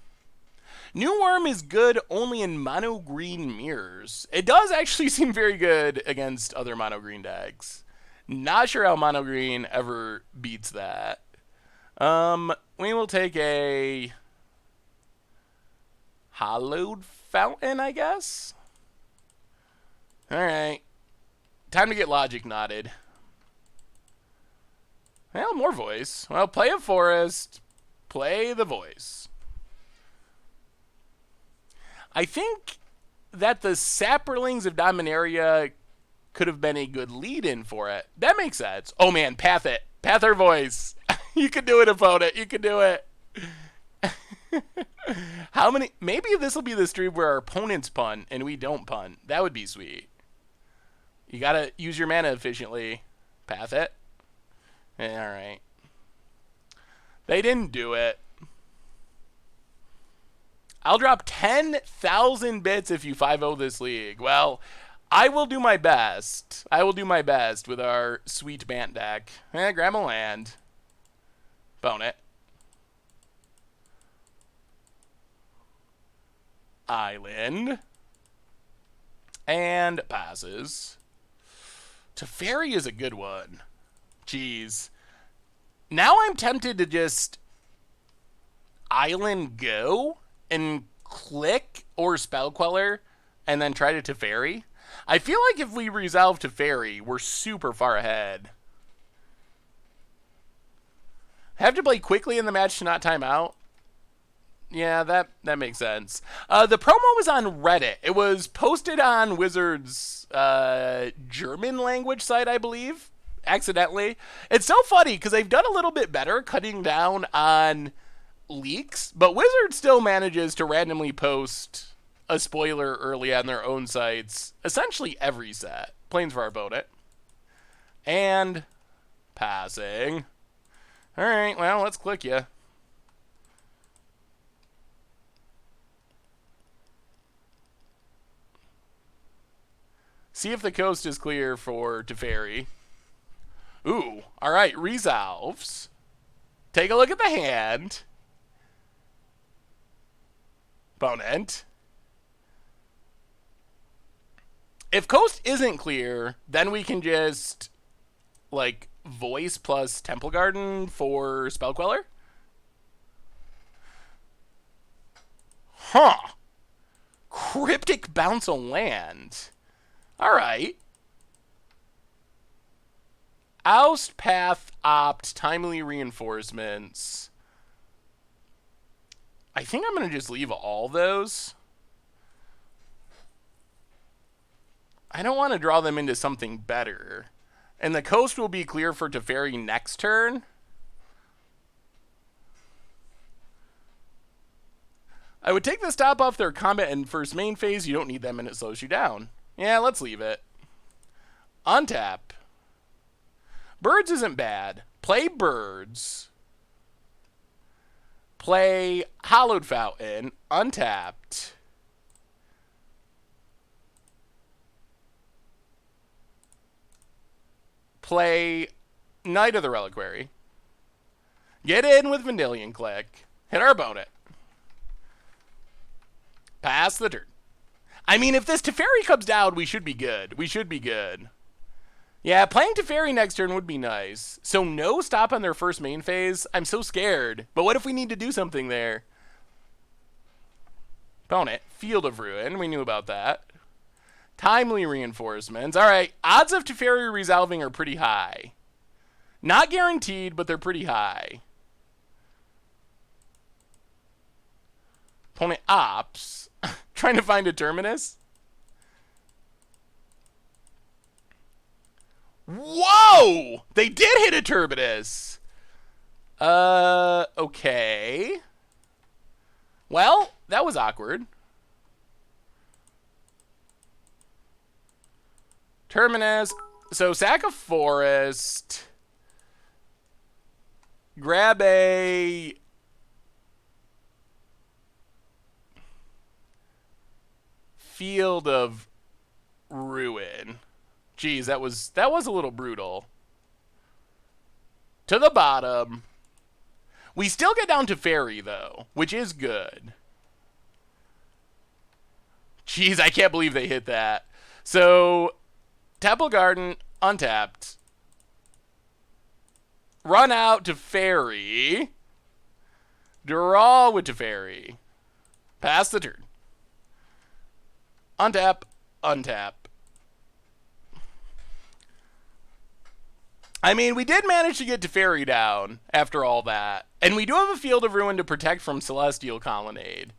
New Worm is good only in mono green mirrors. It does actually seem very good against other mono green decks. Not sure how mono green ever beats that. We will take a Hallowed Fountain, I guess. All right. Time to get Logic knotted. Well, more voice. Well, play a forest. Play the voice. I think that the Saprolings of Dominaria could have been a good lead-in for it. That makes sense. Oh, man, path it. Path our voice. You can do it, opponent. You can do it. How many... Maybe this will be the stream where our opponents punt and we don't punt. That would be sweet. You gotta use your mana efficiently. Path it. Alright. They didn't do it. I'll drop 10,000 bits if you 5-0 this league. Well, I will do my best. I will do my best with our sweet Bant deck. Grab a land. Bone it. Island. And passes. Teferi is a good one. Jeez. Now I'm tempted to just Island Go and click or Spell Queller and then try to Teferi. I feel like if we resolve Teferi, we're super far ahead. Have to play quickly in the match to not time out. Yeah, that makes sense. The promo was on Reddit. It was posted on Wizards' German language site, I believe, accidentally. It's so funny because they've done a little bit better cutting down on leaks, but Wizards still manages to randomly post a spoiler early on their own sites, essentially every set. Plains for our opponent. And passing. Alright, well, let's click you. See if the coast is clear for Teferi. Ooh, alright, resolves. Take a look at the hand. Opponent. If coast isn't clear, then we can just, like, voice plus Temple Garden for Spell Queller. Huh. Cryptic bounce a land. Alright. Oust, path, opt, timely reinforcements. I think I'm going to just leave all those. I don't want to draw them into something better. And the coast will be clear for Teferi next turn. I would take the stop off their combat in first main phase. You don't need them and it slows you down. Yeah, let's leave it. Untap. Birds isn't bad. Play birds. Play Hallowed Fountain. Untapped. Play Knight of the Reliquary. Get in with Vendilion Click. Hit our opponent. Pass the turn. I mean, if this Teferi comes down, we should be good. We should be good. Yeah, playing Teferi next turn would be nice. So no stop on their first main phase. I'm so scared. But what if we need to do something there? Opponent. Field of Ruin. We knew about that. Timely reinforcements. All right. Odds of Teferi resolving are pretty high. Not guaranteed, but they're pretty high. Opponent opts. Trying to find a terminus. Whoa! They did hit a terminus. Okay. Well, that was awkward. Terminus. So sack a forest. Grab a field of ruin. Geez, that was a little brutal. To the bottom. We still get down to fairy though, which is good. Jeez, I can't believe they hit that. So, Temple Garden, untapped. Run out to fairy. Draw with Teferi. Pass the turn. Untap, untap. I mean, we did manage to get Teferi down after all that. And we do have a Field of Ruin to protect from Celestial Colonnade.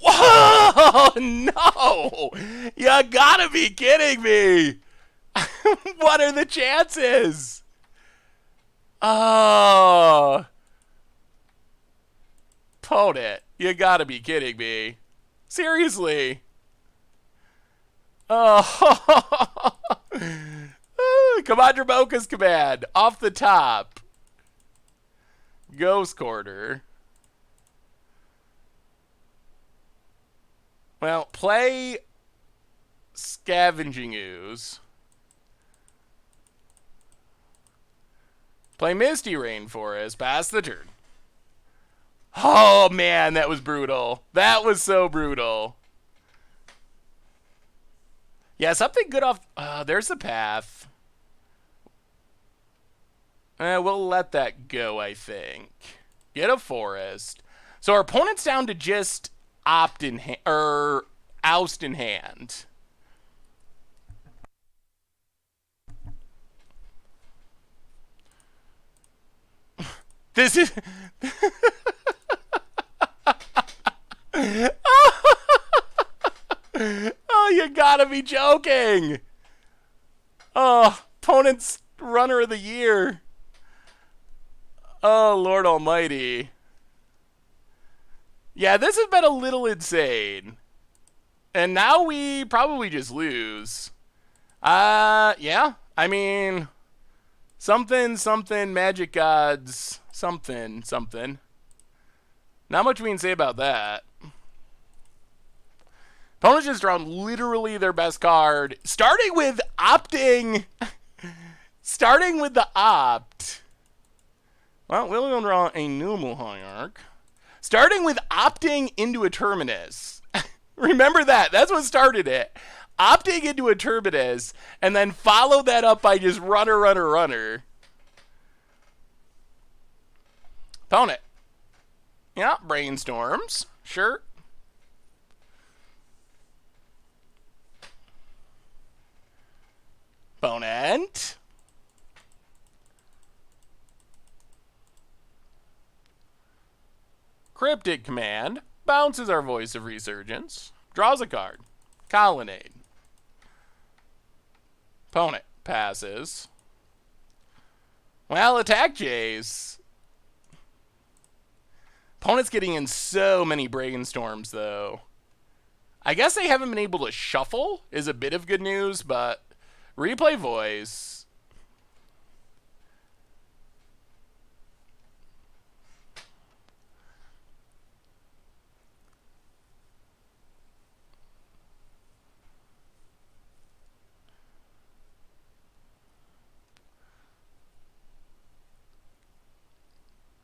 Whoa! No! You gotta be kidding me! What are the chances? Oh. Opponent, you gotta be kidding me. Seriously. Oh. Commander Mocha's command. Off the top. Ghost Quarter. Well, play Scavenging Ooze. Play Misty Rainforest. Pass the turn. Oh, man, that was brutal. That was so brutal. Yeah, something good off... there's the path. We'll let that go, I think. Get a forest. So our opponent's down to just opt in hand... oust in hand. This is... Oh, you gotta be joking. Oh, opponent's runner of the year. Oh, Lord Almighty. Yeah, this has been a little insane. And now we probably just lose. Yeah. I mean, something, magic gods, something. Not much we can say about that. Opponents just drawn literally their best card. Starting with opting. Starting with the opt. Well, we're going to draw a Numal Hierarch. Starting with opting into a Terminus. Remember that. That's what started it. Opting into a Terminus. And then follow that up by just runner. Opponent. Yeah, brainstorms. Sure. Opponent. Cryptic Command. Bounces our Voice of Resurgence. Draws a card. Colonnade. Opponent passes. Well, attack Jays. Opponent's getting in so many brainstorms, though. I guess they haven't been able to shuffle, is a bit of good news, but replay Voice.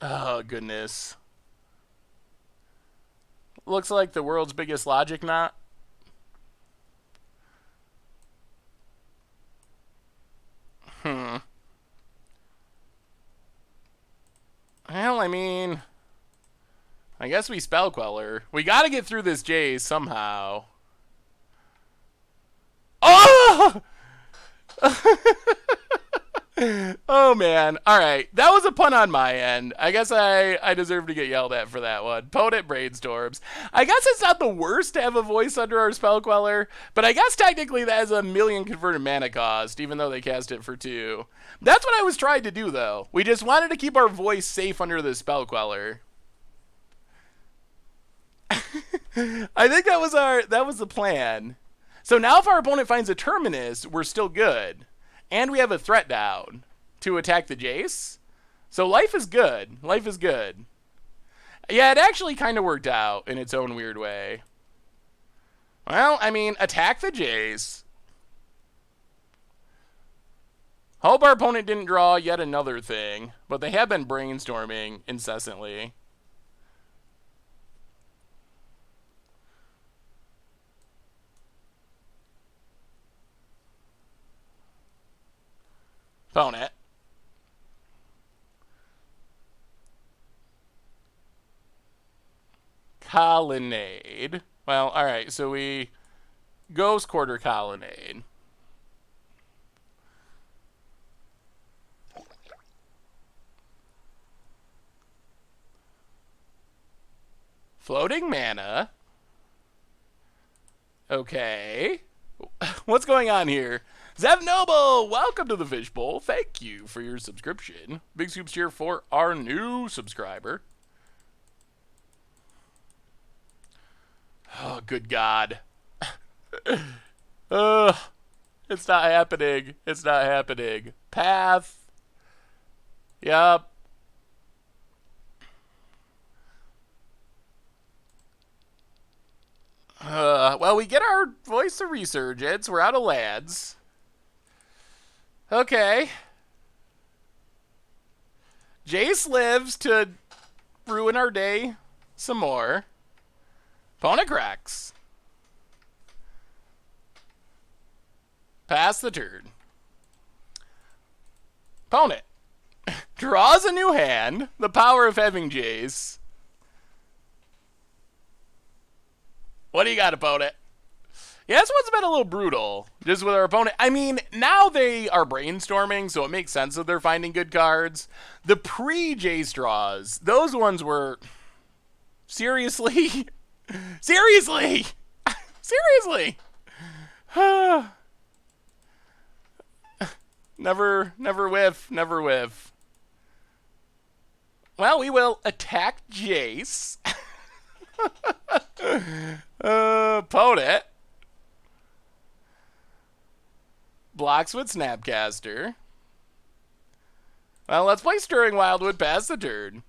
Oh, goodness. Looks like the world's biggest logic knot. Well, I mean, I guess we Spell Queller. We gotta get through this J somehow. Oh! Oh, man. All right. That was a pun on my end. I guess I deserve to get yelled at for that one. Potent Brainstorms. I guess it's not the worst to have a voice under our Spell Queller, but I guess technically that has a 1,000,000 converted mana cost, even though they cast it for 2. That's what I was trying to do, though. We just wanted to keep our voice safe under the Spell Queller. I think that was the plan. So now if our opponent finds a Terminus, we're still good. And we have a threat down to attack the Jace. So life is good. Life is good. Yeah, it actually kind of worked out in its own weird way. Well, I mean, attack the Jace. Hope our opponent didn't draw yet another thing, but they have been brainstorming incessantly. Opponent. Colonnade. Well, alright, so we Ghost Quarter Colonnade. Floating mana. Okay. What's going on here? Zev Noble, welcome to the Fishbowl. Thank you for your subscription. Big scoops here for our new subscriber. Oh, good God. It's not happening. It's not happening. Path. Yup. Well, we get our Voice of Resurgence. We're out of lands. Okay. Jace lives to ruin our day some more. Opponent cracks. Pass the turn. Opponent draws a new hand. The power of having Jace. What do you got, opponent? Yeah, this one's been a little brutal, just with our opponent. I mean, now they are brainstorming, so it makes sense that they're finding good cards. The pre-Jace draws, those ones were... Seriously? Seriously? Seriously? Never whiff, never whiff. Well, we will attack Jace. Opponent blocks with Snapcaster. Well, let's play Stirring Wildwood past the turn.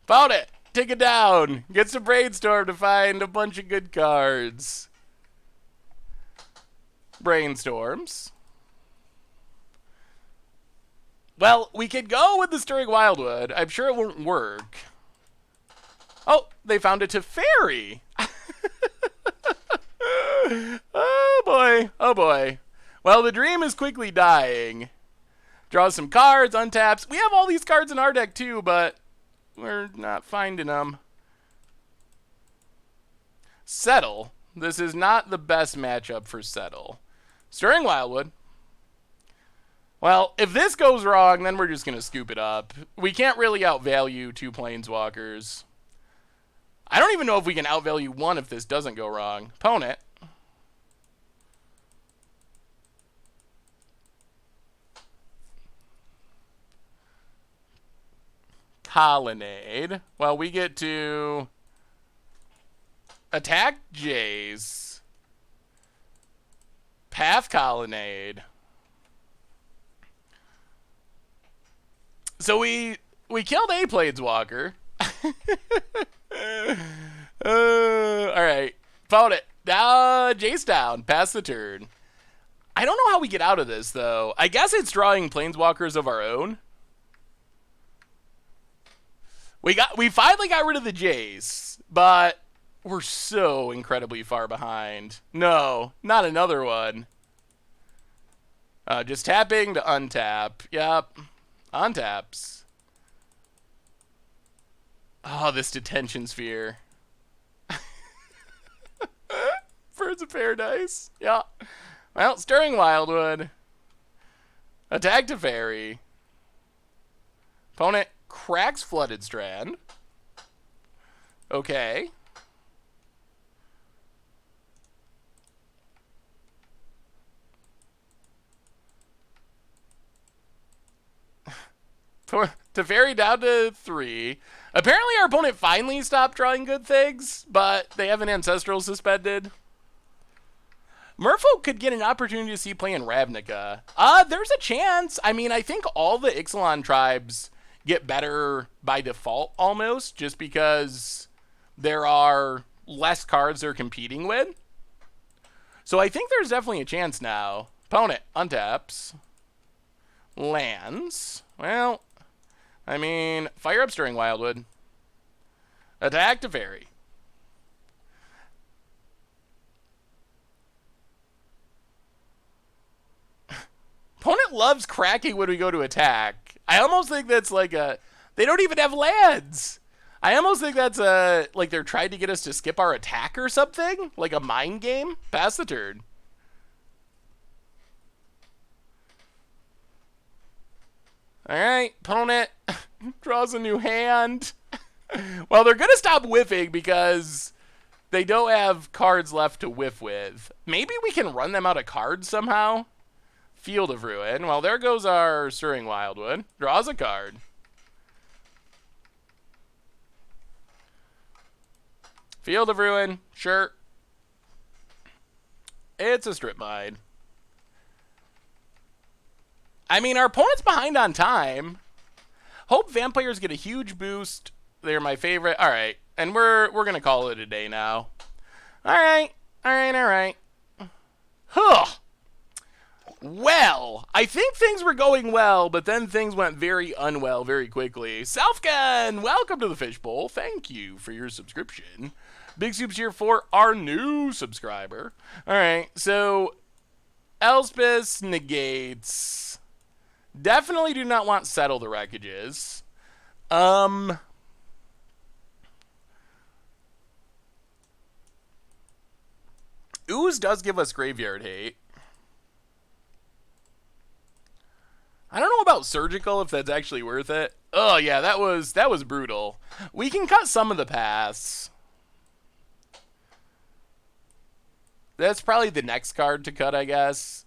Opponent, take it down. Gets to Brainstorm to find a bunch of good cards. Brainstorms. Well, we could go with the Stirring Wildwood. I'm sure it won't work. Oh, they found a Teferi. Oh, boy. Oh, boy. Well, the dream is quickly dying. Draws some cards, untaps. We have all these cards in our deck, too, but we're not finding them. Settle. This is not the best matchup for Settle. Stirring Wildwood. Well, if this goes wrong, then we're just going to scoop it up. We can't really outvalue two Planeswalkers. I don't even know if we can outvalue one if this doesn't go wrong. Opponent. Colonnade. Well, we get to attack Jace. Path Colonnade. So we killed a Planeswalker. Alright. Found it. Jace down. Pass the turn. I don't know how we get out of this, though. I guess it's drawing Planeswalkers of our own. We finally got rid of the Jace, but we're so incredibly far behind. No, not another one. Just tapping to untap. Yep. Untaps. Oh, this Detention Sphere. Birds of Paradise. Yeah. Well, Stirring Wildwood. Attack Teferi. Opponent cracks Flooded Strand. Okay. Teferi down to 3. Apparently our opponent finally stopped drawing good things, but they have an Ancestral suspended. Merfolk could get an opportunity to see play in Ravnica. There's a chance. I mean, I think all the Ixalan tribes get better by default almost, just because there are less cards they're competing with. So I think there's definitely a chance now. Opponent untaps. Lands. Well, I mean, fire up Stirring Wildwood. Attack to Fairy. Opponent loves cracking when we go to attack. I almost think that's like a... They don't even have lands. I almost think that's a... Like they're trying to get us to skip our attack or something. Like a mind game. Pass the turn. Alright, opponent draws a new hand. Well, they're going to stop whiffing because they don't have cards left to whiff with. Maybe we can run them out of cards somehow. Field of Ruin. Well, there goes our Stirring Wildwood. Draws a card. Field of Ruin. Sure. It's a strip mine. I mean, our opponent's behind on time. Hope vampires get a huge boost. They're my favorite. All right. And we're going to call it a day now. All right. All right. All right. Huh. Well, I think things were going well, but then things went very unwell very quickly. Selfgun, welcome to the Fishbowl. Thank you for your subscription. Big Soup's here for our new subscriber. All right, so Elspeth negates. Definitely do not want Settle the Wreckages. Ooze does give us Graveyard Hate. I don't know about Surgical, if that's actually worth it. Oh, yeah, that was brutal. We can cut some of the paths. That's probably the next card to cut, I guess.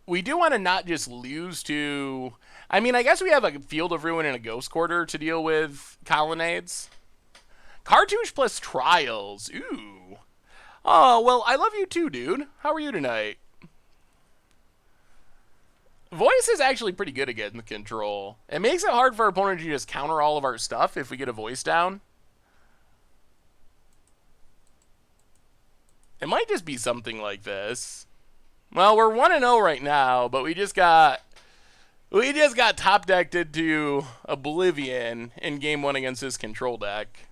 We do want to not just lose to... I mean, I guess we have a Field of Ruin and a Ghost Quarter to deal with Colonnades. Cartouche plus Trials. Ooh. Oh, well, I love you too, dude. How are you tonight? Voice is actually pretty good against control. It makes it hard for our opponent to just counter all of our stuff if we get a voice down. It might just be something like this. Well, we're 1-0 right now, but we just got top decked into oblivion in game 1 against this control deck.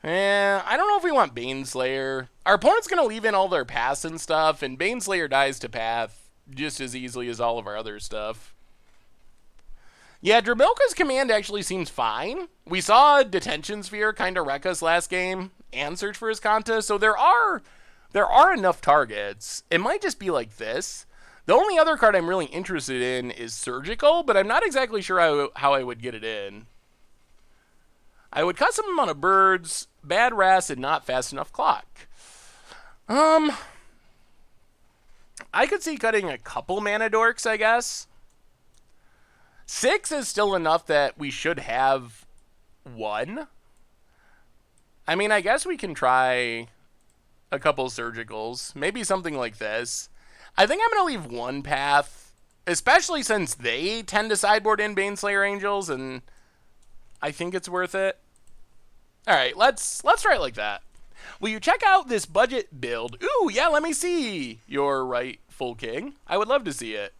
I don't know if we want Baneslayer. Our opponent's going to leave in all their paths and stuff, and Baneslayer dies to path just as easily as all of our other stuff. Yeah, Dramilka's command actually seems fine. We saw Detention Sphere kind of wreck us last game and Search for Azcanta, so there are enough targets. It might just be like this. The only other card I'm really interested in is Surgical, but I'm not exactly sure how I would get it in. I would cut some amount of birds, bad Ras, and not fast enough clock. I could see cutting a couple mana dorks, I guess. 6 is still enough that we should have 1. I mean, I guess we can try a couple Surgicals. Maybe something like this. I think I'm going to leave 1 path, especially since they tend to sideboard in Baneslayer Angels, and I think it's worth it. All right, let's try it like that. Will you check out this budget build? Ooh, yeah, let me see your Rightful King. I would love to see it.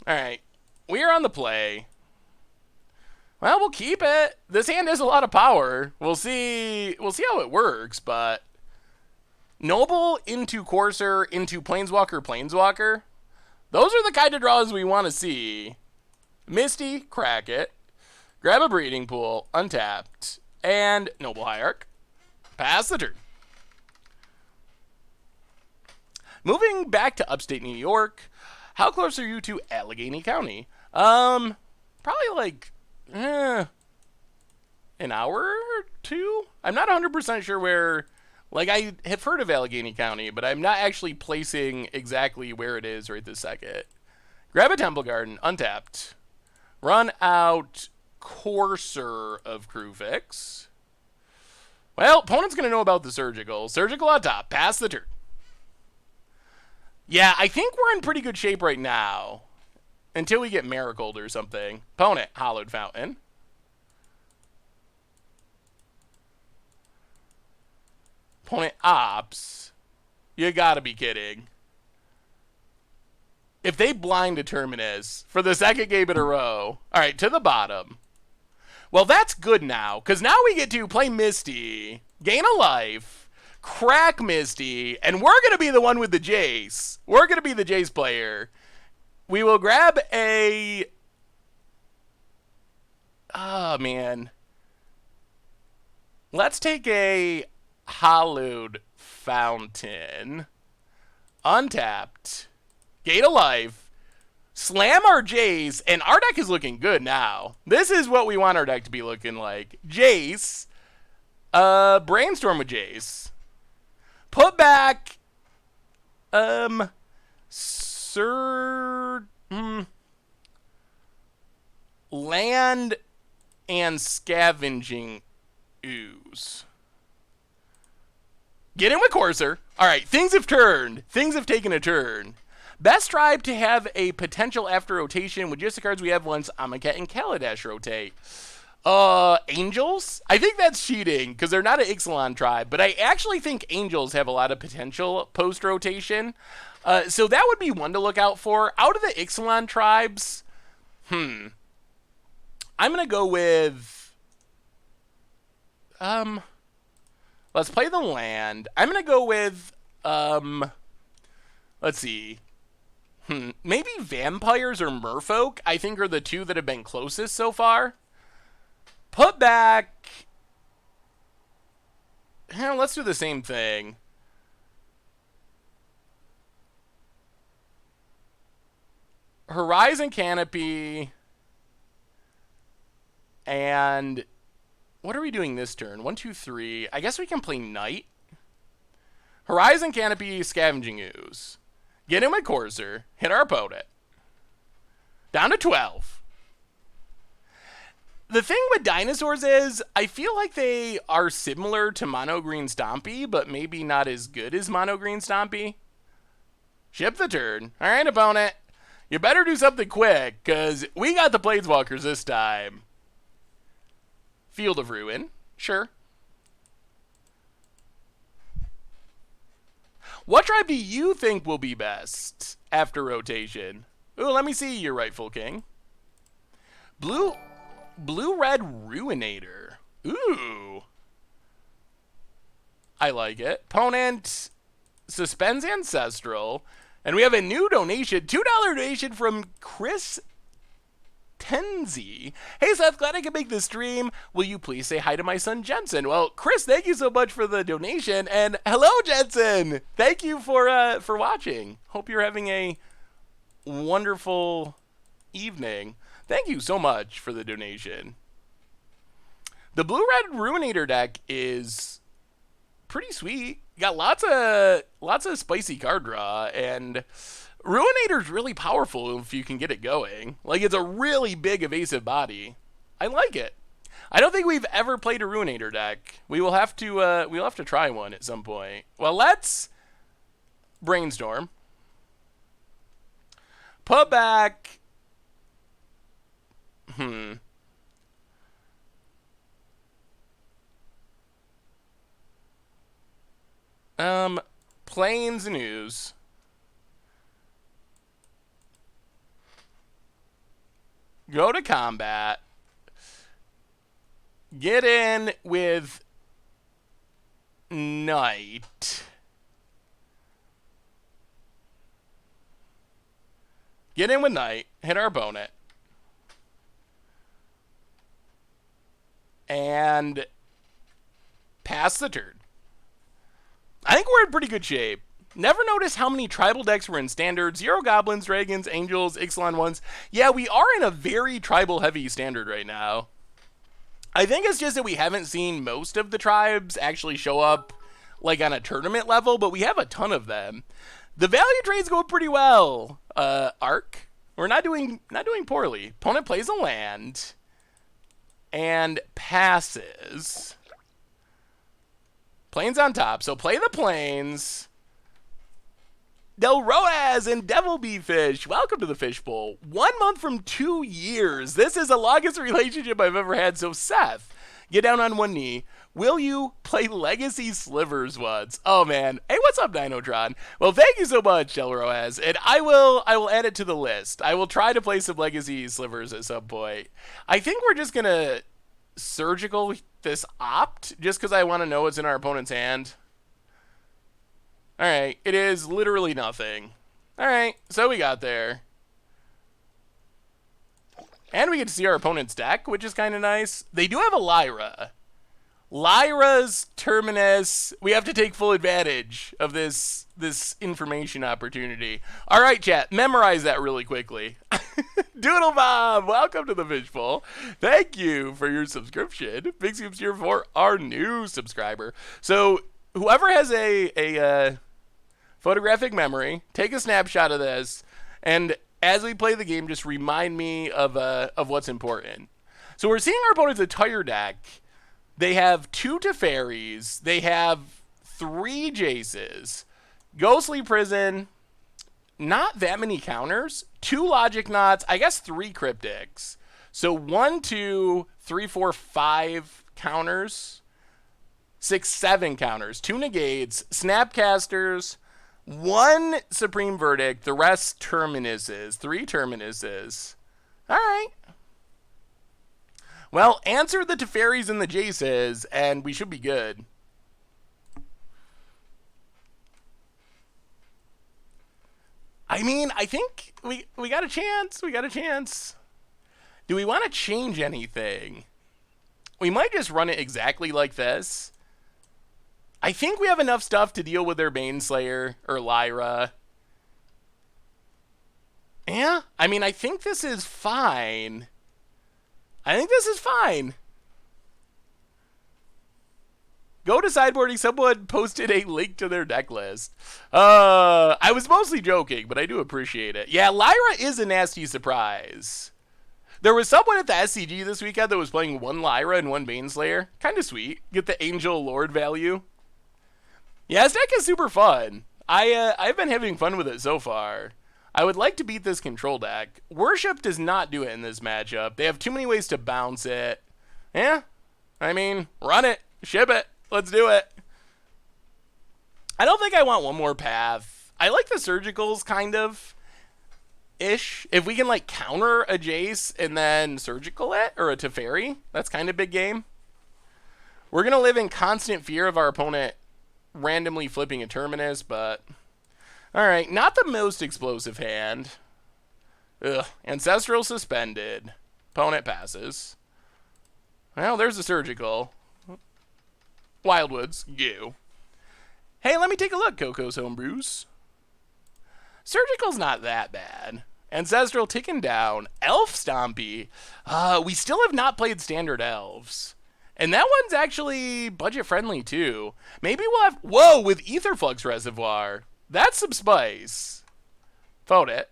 All right, we are on the play. Well, we'll keep it. This hand has a lot of power. We'll see how it works, but Noble into Courser into Planeswalker. Those are the kind of draws we want to see. Misty, crack it. Grab a Breeding Pool, untapped. And Noble Hierarch. Pass the turn. Moving back to upstate New York. How close are you to Allegheny County? Probably like an hour or 2? I'm not 100% sure where... Like, I have heard of Allegheny County, but I'm not actually placing exactly where it is right this second. Grab a Temple Garden, untapped. Run out Courser of Crewfix. Well, opponent's going to know about the surgical. Surgical on top. Pass the turn. Yeah, I think we're in pretty good shape right now. Until we get miracled or something. Opponent, Hollowed Fountain. Opponent, Ops. You gotta be kidding. If they blind a Terminus for the second game in a row. Alright, to the bottom. Well, that's good now, because now we get to play Misty, gain a life, crack Misty, and we're going to be the one with the Jace. We're going to be the Jace player. We will grab a... Oh, man. Let's take a Hallowed Fountain. Untapped. Gain a life. Slam our Jace, and our deck is looking good now. This is what we want our deck to be looking like. Jace. Brainstorm with Jace. Put back... Land and Scavenging Ooze. Get in with Courser. Alright, things have turned. Things have taken a turn. Best tribe to have a potential after rotation with just the cards we have once Amonkhet and Kaladesh rotate. Angels? I think that's cheating because they're not an Ixalan tribe, but I actually think Angels have a lot of potential post-rotation. So that would be one to look out for. Out of the Ixalan tribes, I'm going to go with... let's play the land. I'm going to go with... let's see... Maybe Vampires or Merfolk, I think, are the two that have been closest so far. Put back... let's do the same thing. Horizon Canopy. And... what are we doing this turn? 1, 2, 3. I guess we can play Knight. Horizon Canopy, Scavenging Ooze. Get in with Courser. Hit our opponent. Down to 12. The thing with dinosaurs is, I feel like they are similar to Mono Green Stompy, but maybe not as good as Mono Green Stompy. Ship the turn. Alright, opponent. You better do something quick, because we got the Planeswalkers this time. Field of Ruin. Sure. What tribe do you think will be best after rotation? Ooh, let me see your rightful king. Blue-red Ruinator. Ooh. I like it. Opponent suspends Ancestral. And we have a new donation, $2 donation from Chris Tenzi. Hey Seth, glad I could make this stream. Will you please say hi to my son Jensen? Well, Chris, thank you so much for the donation, and hello Jensen. Thank you for watching. Hope you're having a wonderful evening. Thank you so much for the donation. The blue-red Ruinator deck is pretty sweet. You got lots of spicy card draw, and Ruinator's really powerful if you can get it going. Like, it's a really big evasive body. I like it. I don't think we've ever played a Ruinator deck. We'll have to try one at some point. Well, let's brainstorm. Put back. Plains News. Go to combat. Get in with Knight. Get in with Knight. Hit our opponent. And pass the turn. I think we're in pretty good shape. Never noticed how many tribal decks were in standard. 0 goblins, dragons, angels, Ixalan ones. Yeah, we are in a very tribal heavy standard right now. I think it's just that we haven't seen most of the tribes actually show up like on a tournament level, but we have a ton of them. The value trades go pretty well. Arc. We're not doing poorly. Opponent plays a land and passes. Plains on top. So play the plains. Del Roaz and Devil Bee Fish, welcome to the Fishbowl. 1 month from 2 years. This is the longest relationship I've ever had. So Seth, get down on one knee. Will you play Legacy Slivers once? Oh man. Hey, what's up, Dinotron? Well, thank you so much, Del Roaz. And I will add it to the list. I will try to play some Legacy Slivers at some point. I think we're just gonna surgical this opt just because I want to know what's in our opponent's hand. Alright, it is literally nothing. Alright, so we got there. And we get to see our opponent's deck, which is kind of nice. They do have a Lyra. Lyra's Terminus. We have to take full advantage of this information opportunity. Alright, chat, memorize that really quickly. Doodle Bob, welcome to the Fishbowl. Thank you for your subscription. Big Scoops here for our new subscriber. So, whoever has a photographic memory, take a snapshot of this, and as we play the game, just remind me of what's important. So we're seeing our opponent's entire deck. They have 2 Teferis. They have 3 Jaces. Ghostly Prison. Not that many counters. 2 Logic Knots. I guess 3 Cryptics. So 1, 2, 3, 4, 5 counters. 6, 7 counters. 2 Negates. Snapcasters. 1 Supreme Verdict. The rest Terminuses. 3 Terminuses. Alright. Well, answer the Teferis and the Jaces, and we should be good. I mean, I think we got a chance. We got a chance. Do we want to change anything? We might just run it exactly like this. I think we have enough stuff to deal with their Baneslayer or Lyra. Yeah, I mean, I think this is fine. I think this is fine. Go to Sideboarding. Someone posted a link to their deck list. I was mostly joking, but I do appreciate it. Yeah, Lyra is a nasty surprise. There was someone at the SCG this weekend that was playing 1 Lyra and 1 Baneslayer. Kind of sweet. Get the Angel Lord value. Yeah, this deck is super fun. I've been having fun with it so far. I would like to beat this control deck. Worship does not do it in this matchup. They have too many ways to bounce it. Yeah, I mean, run it. Ship it. Let's do it. I don't think I want one more path. I like the Surgicals, kind of. Ish. If we can, like, counter a Jace and then Surgical it, or a Teferi, that's kind of big game. We're going to live in constant fear of our opponent randomly flipping a Terminus, but... Alright, not the most explosive hand. Ugh. Ancestral suspended. Opponent passes. Well, there's the Surgical. Wildwoods. Go. Hey, let me take a look, Coco's Homebrews. Surgical's not that bad. Ancestral ticking down. Elf Stompy. We still have not played Standard Elves. And that one's actually budget-friendly, too. Maybe we'll have... Whoa, with Aetherflux Reservoir. That's some spice. Vote it.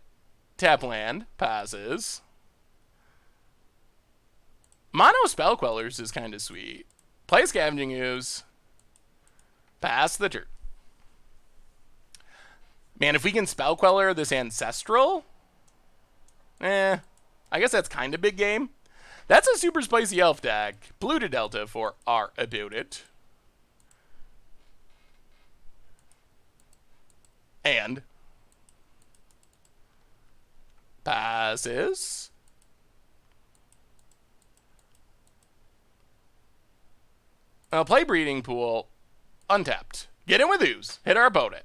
Tap land. Passes. Mono Spell Quellers is kind of sweet. Play Scavenging Ooze. Pass the turn. Man, if we can Spell Queller this Ancestral... I guess that's kind of big game. That's a super spicy elf deck. Blue to Delta for our opponent. And passes. Play Breeding Pool. Untapped. Get in with Ooze. Hit our opponent.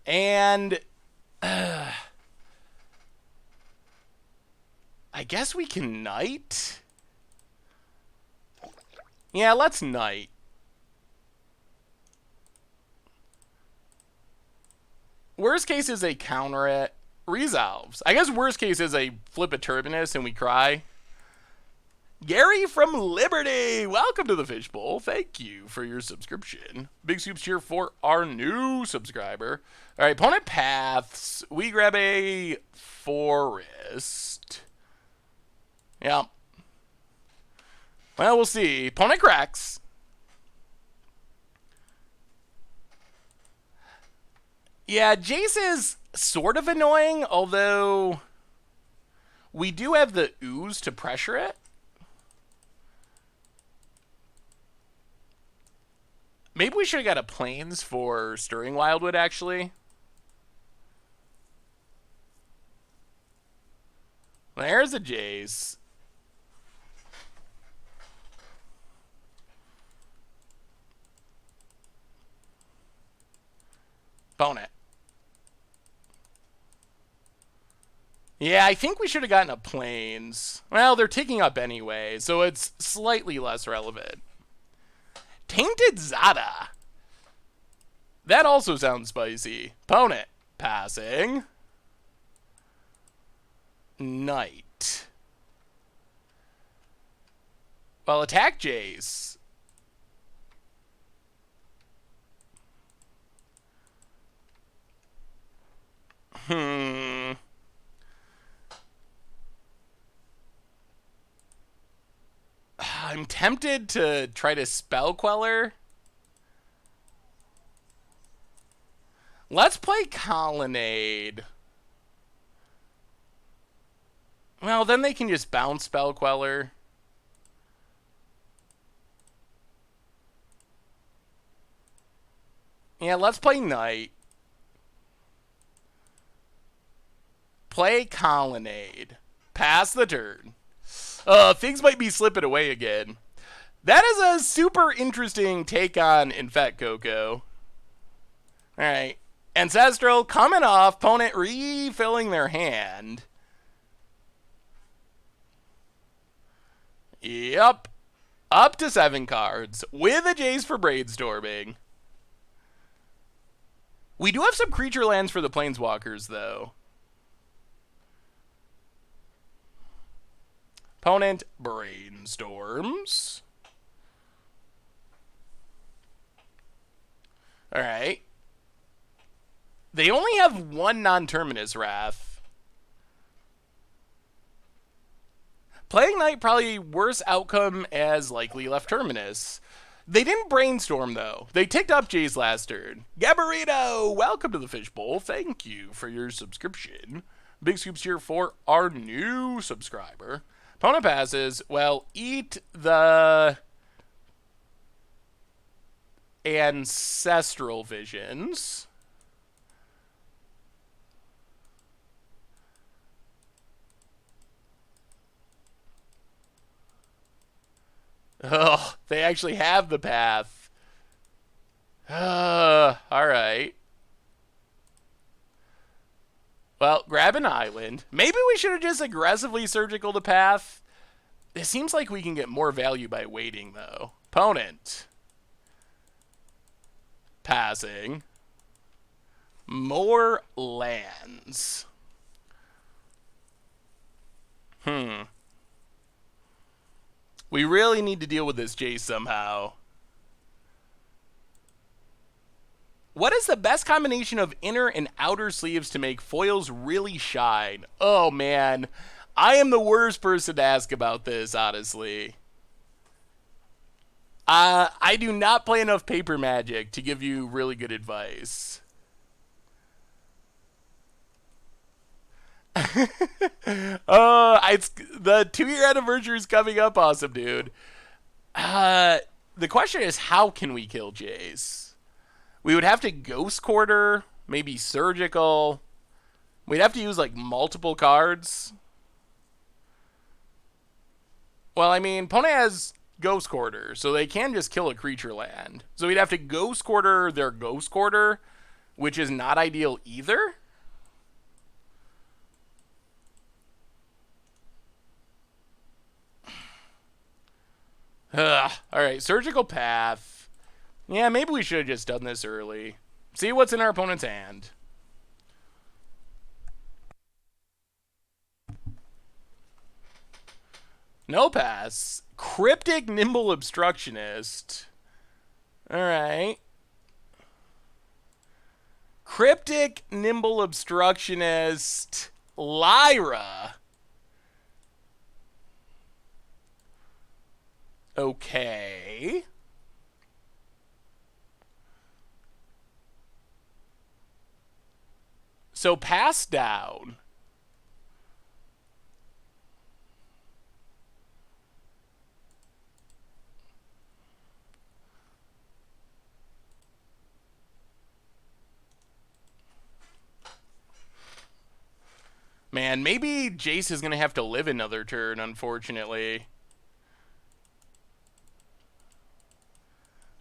And I guess we can Knight. Yeah, let's Knight. Worst case is they counter it. Resolves. I guess worst case is they flip a Turbinus and we cry. Gary from Liberty, welcome to the Fishbowl. Thank you for your subscription. Big Scoops here for our new subscriber. All right, opponent paths. We grab a Forest. Yeah. Well, we'll see. Opponent cracks. Yeah, Jace is sort of annoying, although we do have the ooze to pressure it. Maybe we should have got a Plains for Stirring Wildwood, actually. There's a Jace. Opponent. Yeah, I think we should have gotten a Plains. Well, they're ticking up anyway, so it's slightly less relevant. Tainted Zada. That also sounds spicy. Opponent. Passing. Knight. Well, attack Jace. I'm tempted to try to Spell Queller. Let's play Colonnade. Well, then they can just bounce Spell Queller. Yeah, let's play Knight. Play Colonnade. Pass the turn. Things might be slipping away again. That is a super interesting take on Infect Coco. Alright. Ancestral coming off. Opponent refilling their hand. Yep. Up to 7 cards. With a Jace for Brainstorming. We do have some creature lands for the Planeswalkers, though. Opponent brainstorms. Alright. They only have one non-terminus Wrath. Playing Knight probably worse outcome as likely left terminus. They didn't brainstorm, though. They ticked up Jay's last turn. Gabarito, welcome to the Fishbowl. Thank you for your subscription. Big scoops here for our new subscriber. Opponent passes. Well, eat the Ancestral Visions. Oh, they actually have the path. Alright. Well, grab an island. Maybe we should have just aggressively surgical the path. It seems like we can get more value by waiting, though. Opponent. Passing. More lands. We really need to deal with this Jace somehow. What is the best combination of inner and outer sleeves to make foils really shine? Oh, man. I am the worst person to ask about this, honestly. I do not play enough paper Magic to give you really good advice. It's the 2-year anniversary is coming up. Awesome, dude. The question is, how can we kill Jace? We would have to Ghost Quarter, maybe Surgical. We'd have to use like multiple cards. Well, I mean, opponent has Ghost Quarter, so they can just kill a creature land. So we'd have to Ghost Quarter their Ghost Quarter, which is not ideal either. Alright, Surgical Path. Yeah, maybe we should have just done this early. See what's in our opponent's hand. No pass. Cryptic Nimble Obstructionist. Alright. Cryptic Nimble Obstructionist. Lyra. Okay. So pass down. Man, maybe Jace is going to have to live another turn, unfortunately.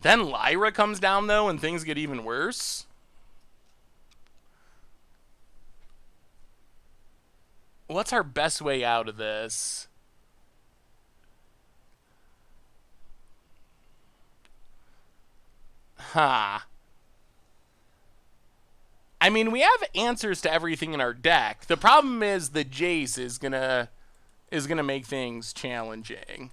Then Lyra comes down, though, and things get even worse. What's our best way out of this? Huh. I mean, we have answers to everything in our deck. The problem is the Jace is gonna make things challenging.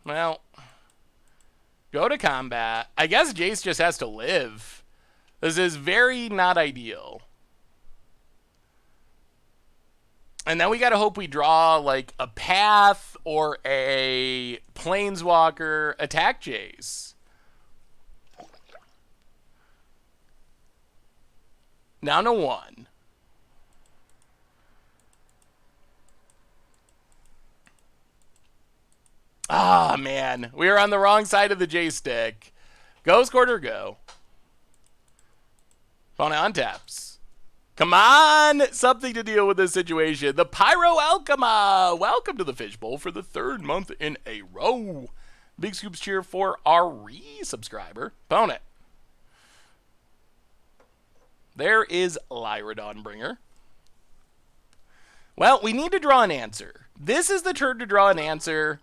Well, go to combat. I guess Jace just has to live. This is very not ideal. And then we gotta hope we draw like a path or a planeswalker attack Jace. Down to 1. Ah, man. We were on the wrong side of the J stick. Ghost Quarter, go. Opponent untaps. Come on! Something to deal with this situation. The Pyro Alchema! Welcome to the Fishbowl for the 3rd month in a row. Big scoops cheer for our re-subscriber. Opponent. There is Lyra Dawnbringer. Well, we need to draw an answer. This is the turn to draw an answer.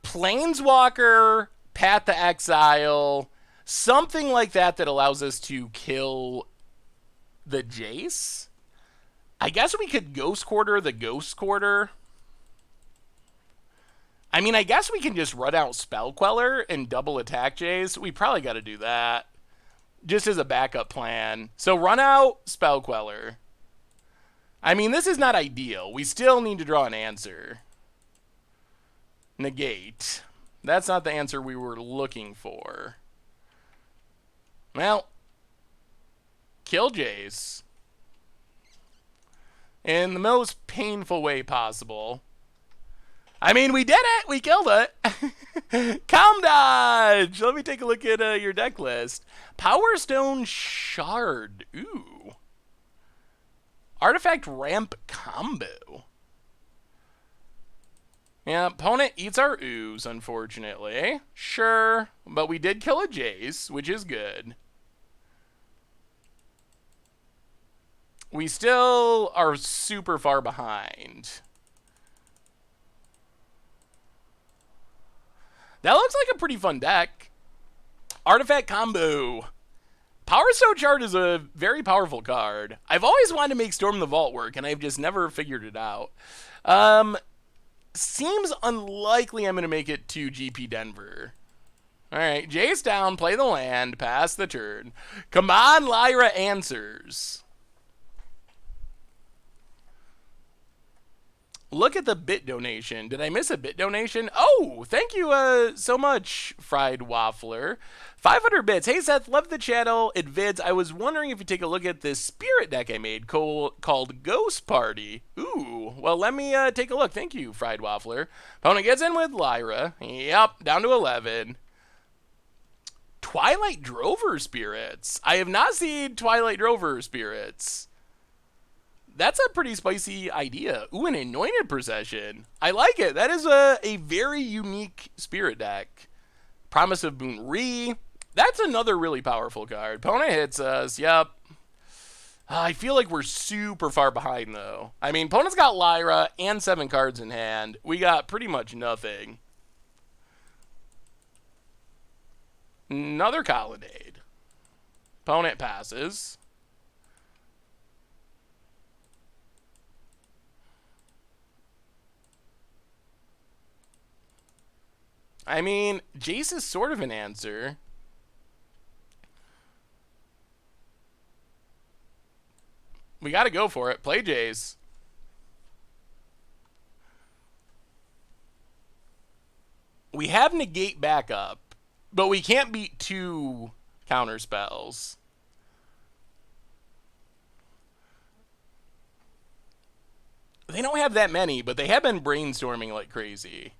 Planeswalker, Path to Exile, something like that that allows us to kill the Jace. I guess we could Ghost Quarter the Ghost Quarter. I mean, I guess we can just run out Spell Queller and double attack Jace. We probably got to do that. Just as a backup plan. So run out Spell Queller. I mean, this is not ideal. We still need to draw an answer. Negate. That's not the answer we were looking for. Well, kill Jace. In the most painful way possible. I mean, we did it! We killed it! Calm Dodge! Let me take a look at your deck list. Power Stone Shard. Ooh. Artifact Ramp combo. Yeah, opponent eats our ooze, unfortunately. Sure, but we did kill a Jace, which is good. We still are super far behind. That looks like a pretty fun deck. Artifact combo. Power Stone Shard is a very powerful card. I've always wanted to make Storm the Vault work, and I've just never figured it out. Seems unlikely I'm going to make it to GP Denver. Alright, Jace down, play the land, pass the turn. Come on, Lyra answers. Look at the bit donation. Did I miss a bit donation? Oh, thank you so much, Fried Waffler. 500 bits. Hey, Seth, love the channel. It vids. I was wondering if you take a look at this spirit deck I made called Ghost Party. Ooh, well, let me take a look. Thank you, Fried Waffler. Opponent gets in with Lyra. Yep, down to 11. Twilight Drover Spirits. I have not seen Twilight Drover Spirits. That's a pretty spicy idea. Ooh, an Anointed Procession. I like it. That is a very unique spirit deck. Promise of Boon Re. That's another really powerful card. Opponent hits us. Yep. I feel like we're super far behind, though. I mean, opponent's got Lyra and 7 cards in hand. We got pretty much nothing. Another Colonnade. Opponent passes. I mean, Jace is sort of an answer. We got to go for it. Play Jays. We have negate back up, but we can't beat 2 counter spells. They don't have that many, but they have been brainstorming like crazy.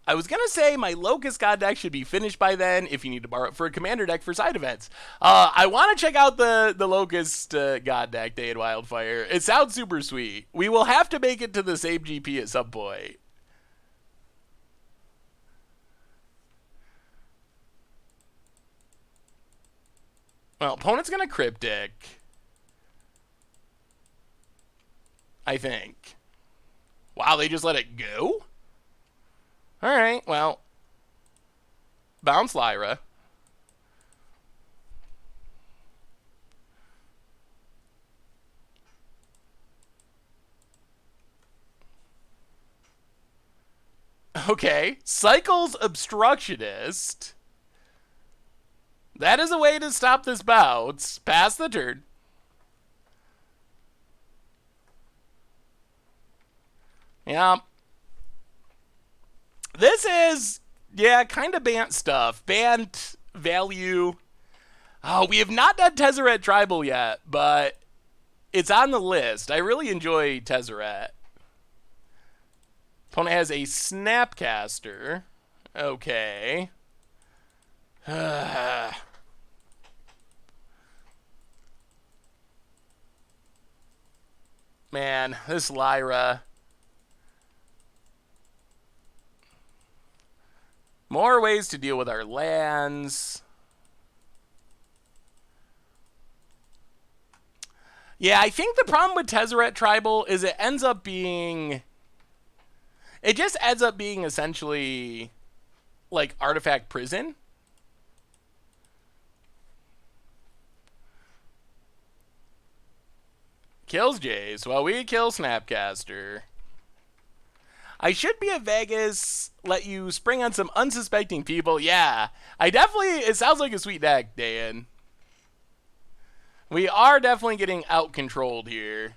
I was going to say my Locust God deck should be finished by then if you need to borrow it for a commander deck for side events. I want to check out the Locust God deck, Day and Wildfire. It sounds super sweet. We will have to make it to the same GP at some point. Well, opponent's going to Cryptic. I think. Wow, they just let it go? Alright, well. Bounce Lyra. Okay, Cycle's Obstructionist. That is a way to stop this bounce. Pass the turn. Yeah. This is, yeah, kind of Bant stuff. Bant value. Oh, we have not done Tezzeret Tribal yet, but it's on the list. I really enjoy Tezzeret. Opponent has a Snapcaster. Okay. Man, this Lyra. More ways to deal with our lands. Yeah, I think the problem with Tezzeret Tribal is it ends up being... It just ends up being essentially like Artifact Prison. Kills Jace. Well, we kill Snapcaster. I should be at Vegas, let you spring on some unsuspecting people. Yeah, I definitely, it sounds like a sweet deck, Dan. We are definitely getting out-controlled here.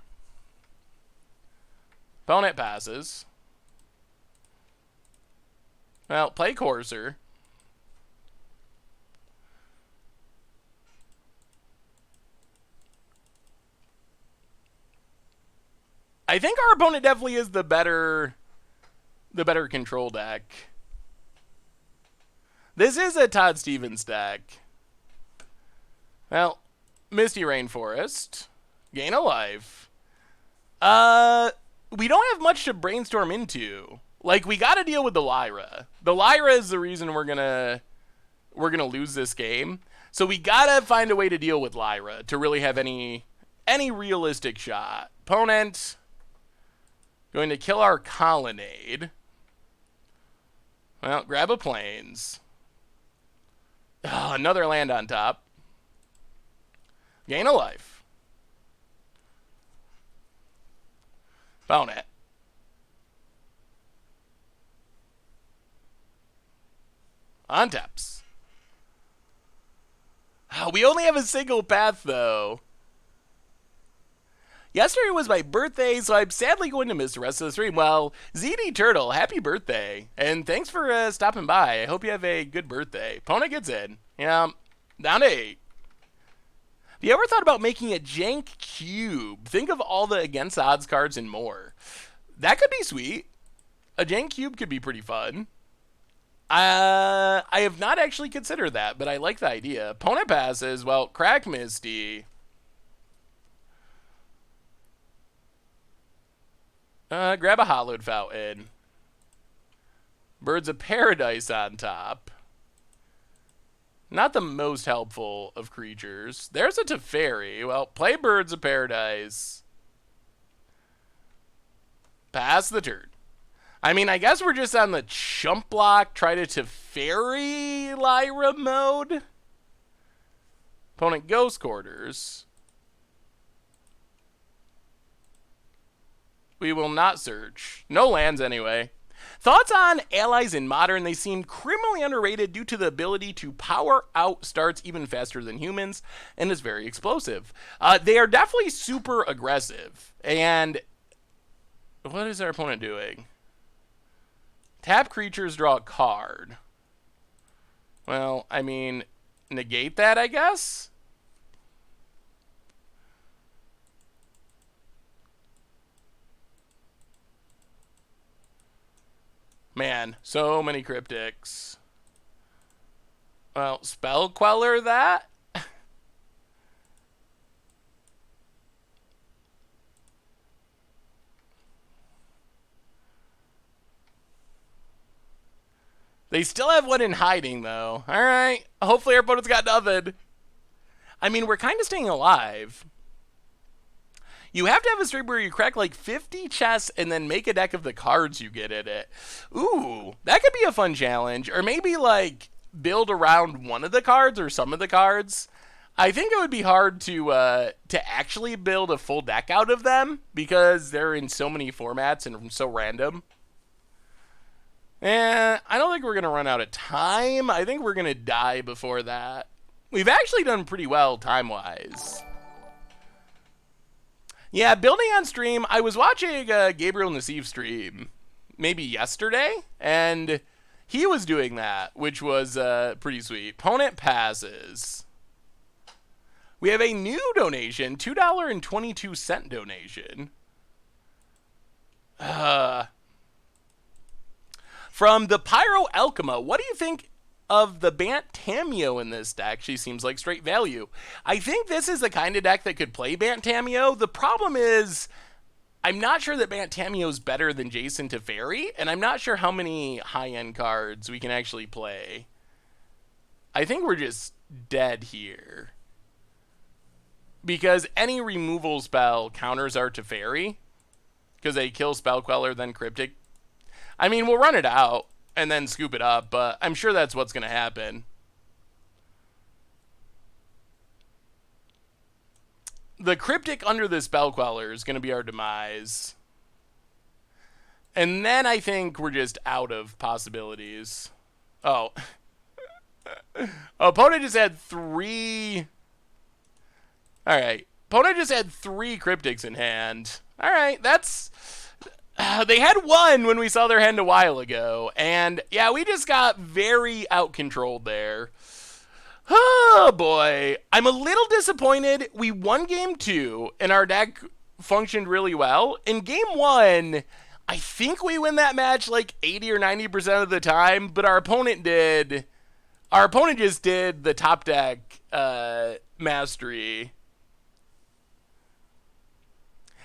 Opponent passes. Well, play Courser. I think our opponent definitely is the better control deck. This is a Todd Stevens deck. Well, Misty Rainforest. Gain a life. We don't have much to brainstorm into. Like, we gotta deal with the Lyra. The Lyra is the reason we're gonna lose this game. So we gotta find a way to deal with Lyra to really have any realistic shot. Opponent going to kill our Colonnade. Well, grab a Plains. Oh, another land on top. Gain a life. Opponent. Untaps. Oh, we only have a single path, though. Yesterday was my birthday, so I'm sadly going to miss the rest of the stream. Well, ZD Turtle, happy birthday. And thanks for stopping by. I hope you have a good birthday. Opponent gets in. Yeah, down to 8. Have you ever thought about making a jank cube? Think of all the against odds cards and more. That could be sweet. A jank cube could be pretty fun. I have not actually considered that, but I like the idea. Opponent passes. Well, crack Misty. Grab a Hollowed Fountain. Birds of Paradise on top. Not the most helpful of creatures. There's a Teferi. Well, play Birds of Paradise. Pass the turn. I mean, I guess we're just on the chump block, try to Teferi Lyra mode. Opponent Ghost Quarters. We will not search. No lands anyway. Thoughts on allies in Modern? They seem criminally underrated due to the ability to power out starts even faster than humans, and is very explosive. They are definitely super aggressive. And what is our opponent doing? Tap creatures, draw a card. Well, I mean, negate that, I guess? Man, so many cryptics. Well, spell queller that? They still have one in hiding, though. All right. Hopefully our opponent's got nothing. I mean, we're kind of staying alive. You have to have a stream where you crack like 50 chests and then make a deck of the cards you get in it. Ooh, that could be a fun challenge. Or maybe like build around one of the cards or some of the cards. I think it would be hard to actually build a full deck out of them because they're in so many formats and so random. I don't think we're going to run out of time. I think we're going to die before that. We've actually done pretty well time-wise. Yeah, building on stream. I was watching Gabriel Nassif stream maybe yesterday, and he was doing that, which was pretty sweet. Opponent passes. We have a new donation, $2.22 donation. From the Pyro Alchema, what do you think of the Bant Tameo in this deck? She seems like straight value. I think this is the kind of deck that could play Bant Tameo. The problem is, I'm not sure that Bant Tameo is better than Jason Teferi, and I'm not sure how many high-end cards we can actually play. I think we're just dead here. Because any removal spell counters our Teferi, because they kill Spell Queller, then Cryptic. I mean, we'll run it out and then scoop it up, but I'm sure that's what's going to happen. The Cryptic under the Spell Queller is going to be our demise. And then I think we're just out of possibilities. Oh. Opponent just had 3... Alright. Opponent just had 3 Cryptics in hand. Alright, that's... they had 1 when we saw their hand a while ago. And, yeah, we just got very out-controlled there. Oh, boy. I'm a little disappointed. We won game 2, and our deck functioned really well. In game 1, I think we win that match like 80 or 90% of the time, but our opponent did... Our opponent just did the top deck mastery.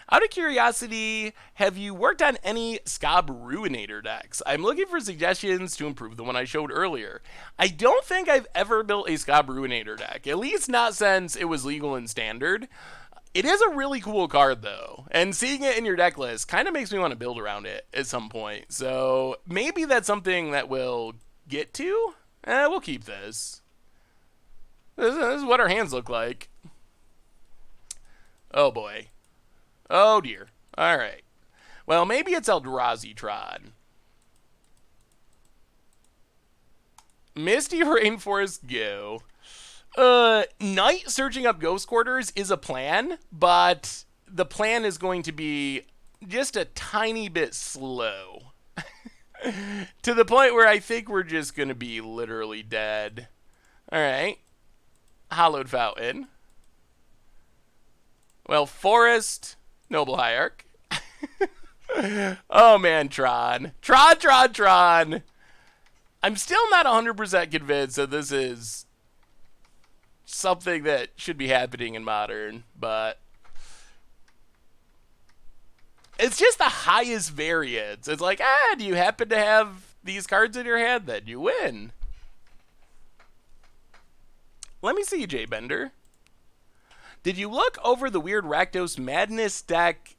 Out of curiosity, have you worked on any Scob Ruinator decks? I'm looking for suggestions to improve the one I showed earlier. I don't think I've ever built a Scob Ruinator deck, at least not since it was legal in Standard. It is a really cool card, though, and seeing it in your deck list kind of makes me want to build around it at some point. So maybe that's something that we'll get to. We'll keep this. This is what our hands look like. Oh, boy. Oh, dear. All right. Well, maybe it's Eldrazi Tron. Misty Rainforest Go. Night searching up ghost quarters is a plan, but the plan is going to be just a tiny bit slow. To the point where I think we're just going to be literally dead. All right. Hallowed Fountain. Well, Forest... Noble Hierarch. Oh, man, Tron. Tron. I'm still not 100% convinced that this is something that should be happening in Modern, but it's just the highest variance. It's like, do you happen to have these cards in your hand? Then you win. Let me see, Jay Bender. Did you look over the weird Rakdos Madness deck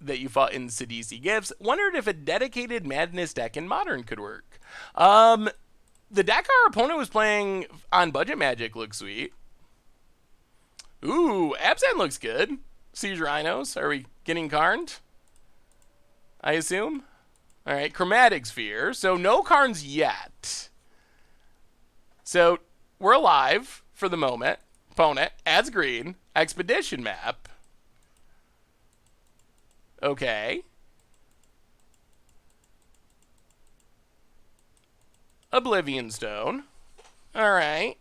that you fought in Sidisi Gifts? Wondered if a dedicated Madness deck in Modern could work. The deck our opponent was playing on Budget Magic looks sweet. Ooh, Abzan looks good. Siege Rhinos. Are we getting Karned? I assume. All right, Chromatic Sphere. So no Karns yet. So we're alive for the moment. Opponent adds green. Expedition map. Okay. Oblivion Stone. All right.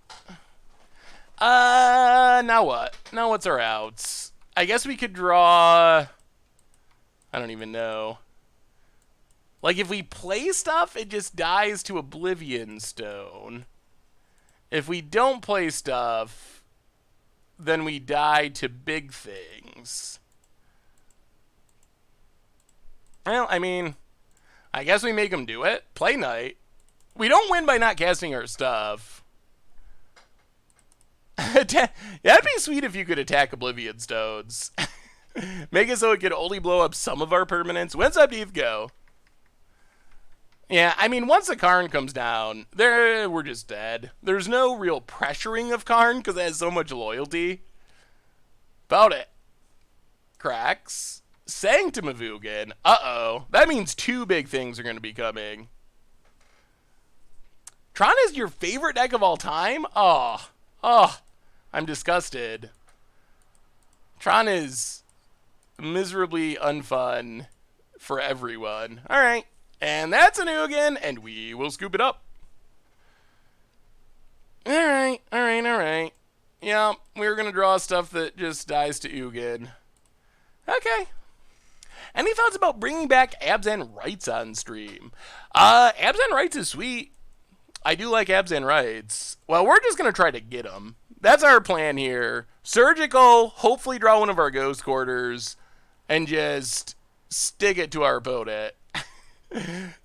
Now what? Now what's our outs? I guess we could draw... I don't even know. Like, if we play stuff, it just dies to Oblivion Stone. If we don't play stuff, then we die to big things. Well, I mean, I guess we make them do it. Play Night. We don't win by not casting our stuff. That'd be sweet if you could attack Oblivion Stones. Make it so it could only blow up some of our permanents. When's up Eve go? Yeah, I mean, once the Karn comes down, we're just dead. There's no real pressuring of Karn because it has so much loyalty. About it. Cracks. Sanctum of Ugin. Uh-oh. That means two big things are going to be coming. Tron is your favorite deck of all time? Oh. I'm disgusted. Tron is miserably unfun for everyone. All right. And that's an Ugin, and we will scoop it up. All right. Yeah, we're going to draw stuff that just dies to Ugin. Okay. Any thoughts about bringing back Abs and Rights on stream? Abs and Rights is sweet. I do like Abs and Rights. Well, we're just going to try to get them. That's our plan here. Surgical, hopefully draw one of our Ghost Quarters, and just stick it to our opponent.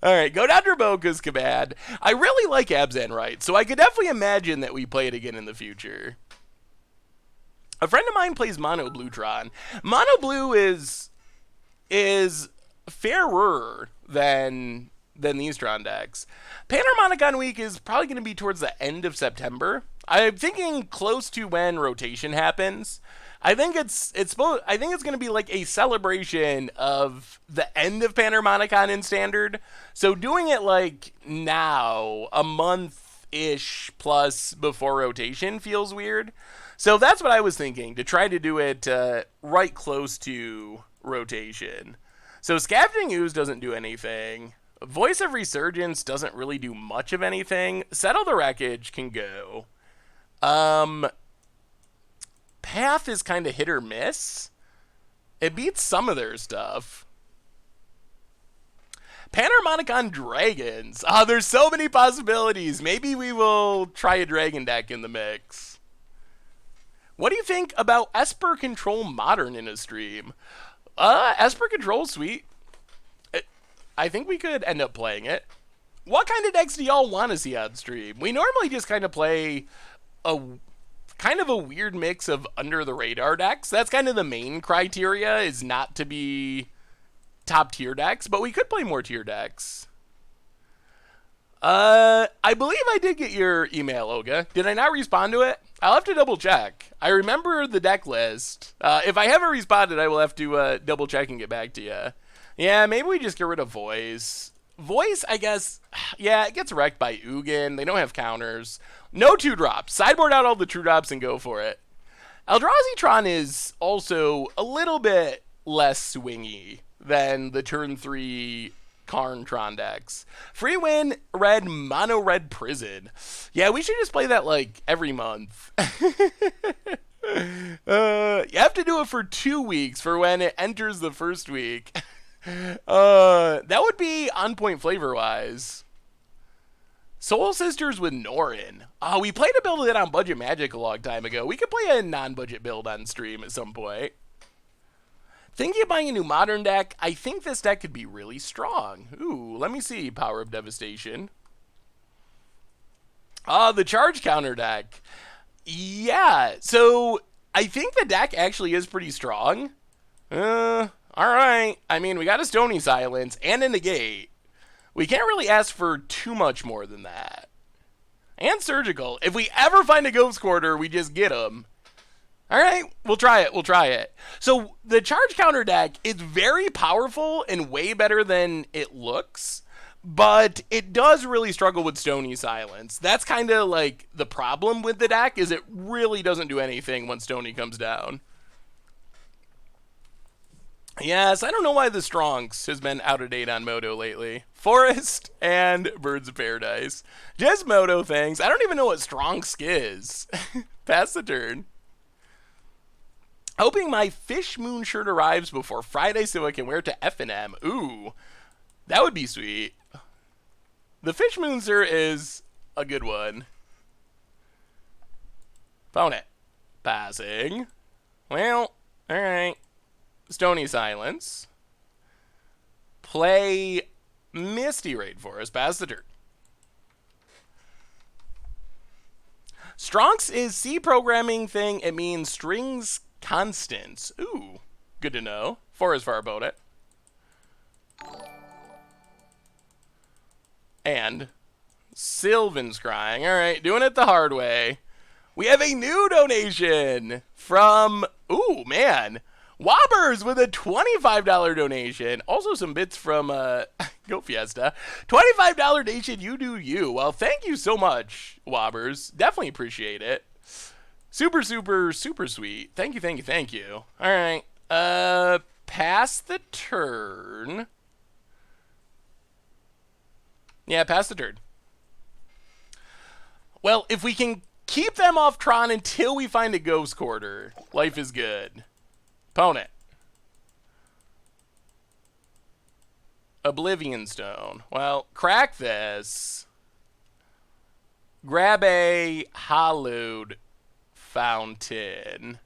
Alright, go down to Boca's Command. I really like Abs and Rights, so I could definitely imagine that we play it again in the future. A friend of mine plays Mono Blue Tron. Mono Blue is fairer than these Tron decks. Panharmonicon Week is probably going to be towards the end of September. I'm thinking close to when rotation happens. I think it's going to be like a celebration of the end of Panharmonicon in Standard. So doing it like now, a month-ish plus before rotation feels weird. So that's what I was thinking, to try to do it right close to rotation. So Scavenging Ooze doesn't do anything. Voice of Resurgence doesn't really do much of anything. Settle the Wreckage can go. Path is kind of hit or miss. It beats some of their stuff. Panharmonicon Dragons. There's so many possibilities. Maybe we will try a dragon deck in the mix. What do you think about Esper Control Modern in a stream? Esper Control, sweet. I think we could end up playing it. What kind of decks do y'all want to see on stream? We normally just kind of play a weird mix of under the radar decks. That's kind of the main criteria, is not to be top tier decks, but we could play more tier decks. I believe I did get your email, Olga. Did I not respond to it? I'll have to double check. I remember the deck list. If I haven't responded, I will have to double check and get back to you. Yeah, maybe we just get rid of Voice. Voice, I guess, yeah, it gets wrecked by Ugin. They don't have counters. No 2-drops. Sideboard out all the 2-drops and go for it. Eldrazi Tron is also a little bit less swingy than the turn 3 Karn Tron decks. Free win, red, mono red prison. Yeah, we should just play that like every month. You have to do it for 2 weeks for when it enters the first week. That would be on point flavor wise. Soul Sisters with Norin. We played a build of that on Budget Magic a long time ago. We could play a non-budget build on stream at some point. Thinking of buying a new modern deck. I think this deck could be really strong. Ooh, let me see. Power of Devastation. The charge counter deck. Yeah, so I think the deck actually is pretty strong. Alright. I mean, we got a Stony Silence and a Negate. We can't really ask for too much more than that. And Surgical. If we ever find a Ghost Quarter, we just get them. All right, we'll try it. We'll try it. So the charge counter deck is very powerful and way better than it looks, but it does really struggle with Stony Silence. That's kind of like the problem with the deck, is it really doesn't do anything when Stony comes down. Yes, I don't know why the Strongs has been out of date on Moto lately. Forest and Birds of Paradise. Just Moto things. I don't even know what Strongsk is. Pass the turn. Hoping my Fish Moon shirt arrives before Friday so I can wear it to F&M. Ooh, that would be sweet. The Fish Moon shirt is a good one. Opponent. Passing. Well, alright. Stony Silence. Play Misty Raid for us. Pass the turn. Strongs is C programming thing. It means strings constants. Ooh, good to know. Forest Far about it. And Sylvan Scrying. All right, doing it the hard way. We have a new donation from, ooh, man, Wobbers with a $25 donation. Also some bits from Go Fiesta. $25 donation, you do you. Well, thank you so much, Wobbers. Definitely appreciate it. Super, super, super sweet. Thank you, thank you, thank you. All right. Pass the turn. Yeah, pass the turn. Well, if we can keep them off Tron until we find a Ghost Quarter, life is good. Opponent. Oblivion Stone. Well, crack this. Grab a Hallowed Fountain.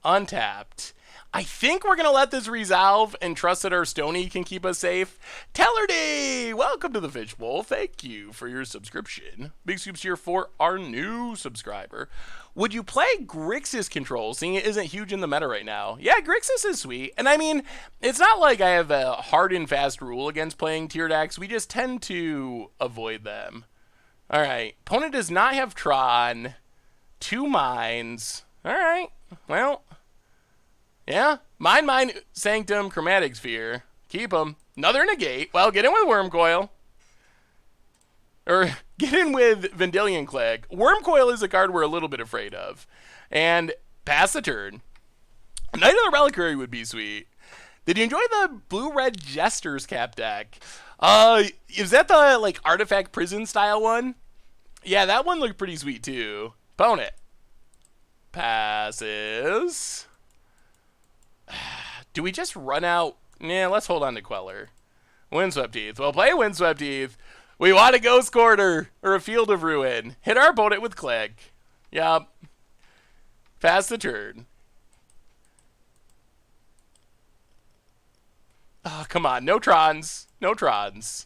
Untapped. I think we're going to let this resolve and trust that our Stony can keep us safe. Tellerdy, welcome to the Fishbowl. Thank you for your subscription. Big scoops here for our new subscriber. Would you play Grixis Control, seeing it isn't huge in the meta right now? Yeah, Grixis is sweet. And I mean, it's not like I have a hard and fast rule against playing tier decks. We just tend to avoid them. All right. Opponent does not have Tron. 2 mines. All right. Well, yeah. Mine, Sanctum, Chromatic Sphere. Keep them. Another negate. Well, get in with Wormcoil. Or get in with Vendilion Clegg. Wormcoil is a card we're a little bit afraid of. And pass the turn. Knight of the Reliquary would be sweet. Did you enjoy the blue-red Jester's Cap deck? Is that the, like, Artifact Prison style one? Yeah, that one looked pretty sweet, too. Opponent. Passes. Do we just run out? Nah, let's hold on to Queller. Windswept Heath. Well, play Windswept Heath. We want a Ghost Quarter or a Field of Ruin. Hit our opponent with Clegg. Yup. Pass the turn. Oh, come on. No Trons. No Trons.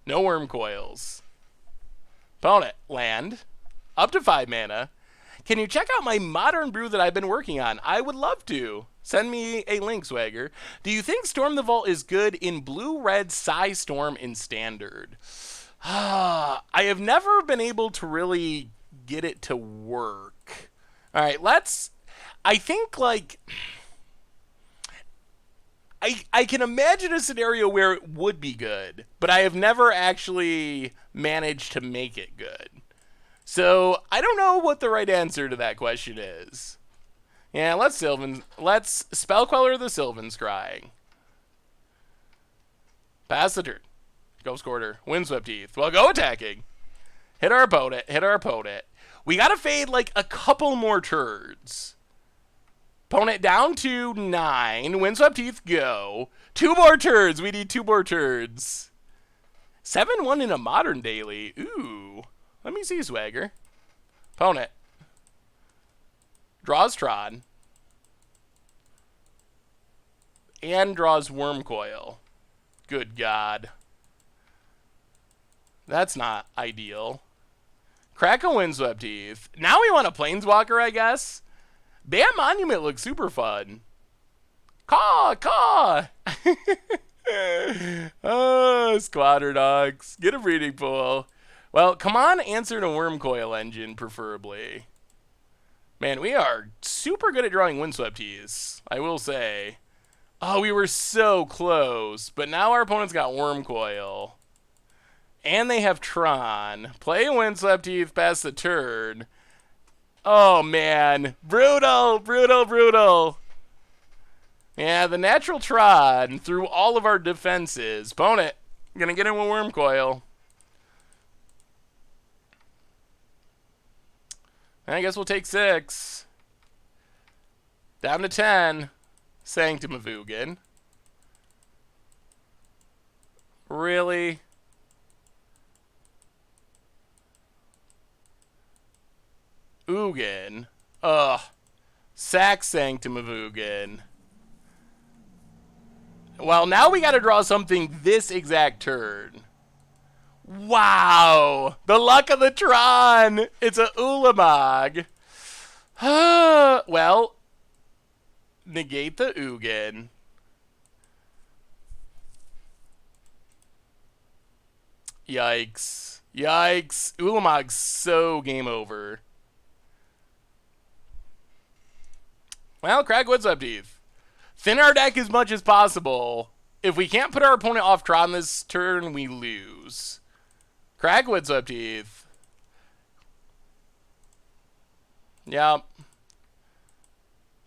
No Wormcoils. Opponent. Land. Up to 5 mana. Can you check out my modern brew that I've been working on? I would love to. Send me a link, Swagger. Do you think Storm the Vault is good in blue-red Psy Storm in Standard? I have never been able to really get it to work. All right, let's... I think, like... I can imagine a scenario where it would be good, but I have never actually managed to make it good. So, I don't know what the right answer to that question is. Yeah, let's Spell Queller the Sylvan Scrying. Pass the turn. Ghost Quarter. Windswept Heath. Well, go attacking. Hit our opponent. Hit our opponent. We gotta fade like a couple more turns. Opponent down to 9. Windswept Heath, go. 2 more turns. We need 2 more turns. 7-1 in a modern daily. Ooh. Let me see, Swagger. Opponent. Draws Tron. And draws Wormcoil. Good God. That's not ideal. Crack a Windswept Heath. Now we want a Planeswalker, I guess. Bant Monument looks super fun. Caw, caw. Oh, Squatter Dogs. Get a breeding pool. Well, come on, answer to Wormcoil Engine, preferably. Man, we are super good at drawing Windswept Tees, I will say. Oh, we were so close, but now our opponent's got Wormcoil. And they have Tron. Play Windswept Teeth past the turn. Oh, man. Brutal, brutal, brutal. Yeah, the natural Tron through all of our defenses. Opponent, gonna get in with Wormcoil. I guess we'll take 6. Down to 10. Sanctum of Ugin. Really? Ugin. Ugh. Sack Sanctum of Ugin. Well, now we gotta draw something this exact turn. Wow! The luck of the Tron! It's a Ulamog. Well, negate the Ugin. Yikes. Yikes. Ulamog's so game over. Well, crack Windswept Teeth. Thin our deck as much as possible. If we can't put our opponent off Tron this turn, we lose. Crack Windswept Teeth. Yep.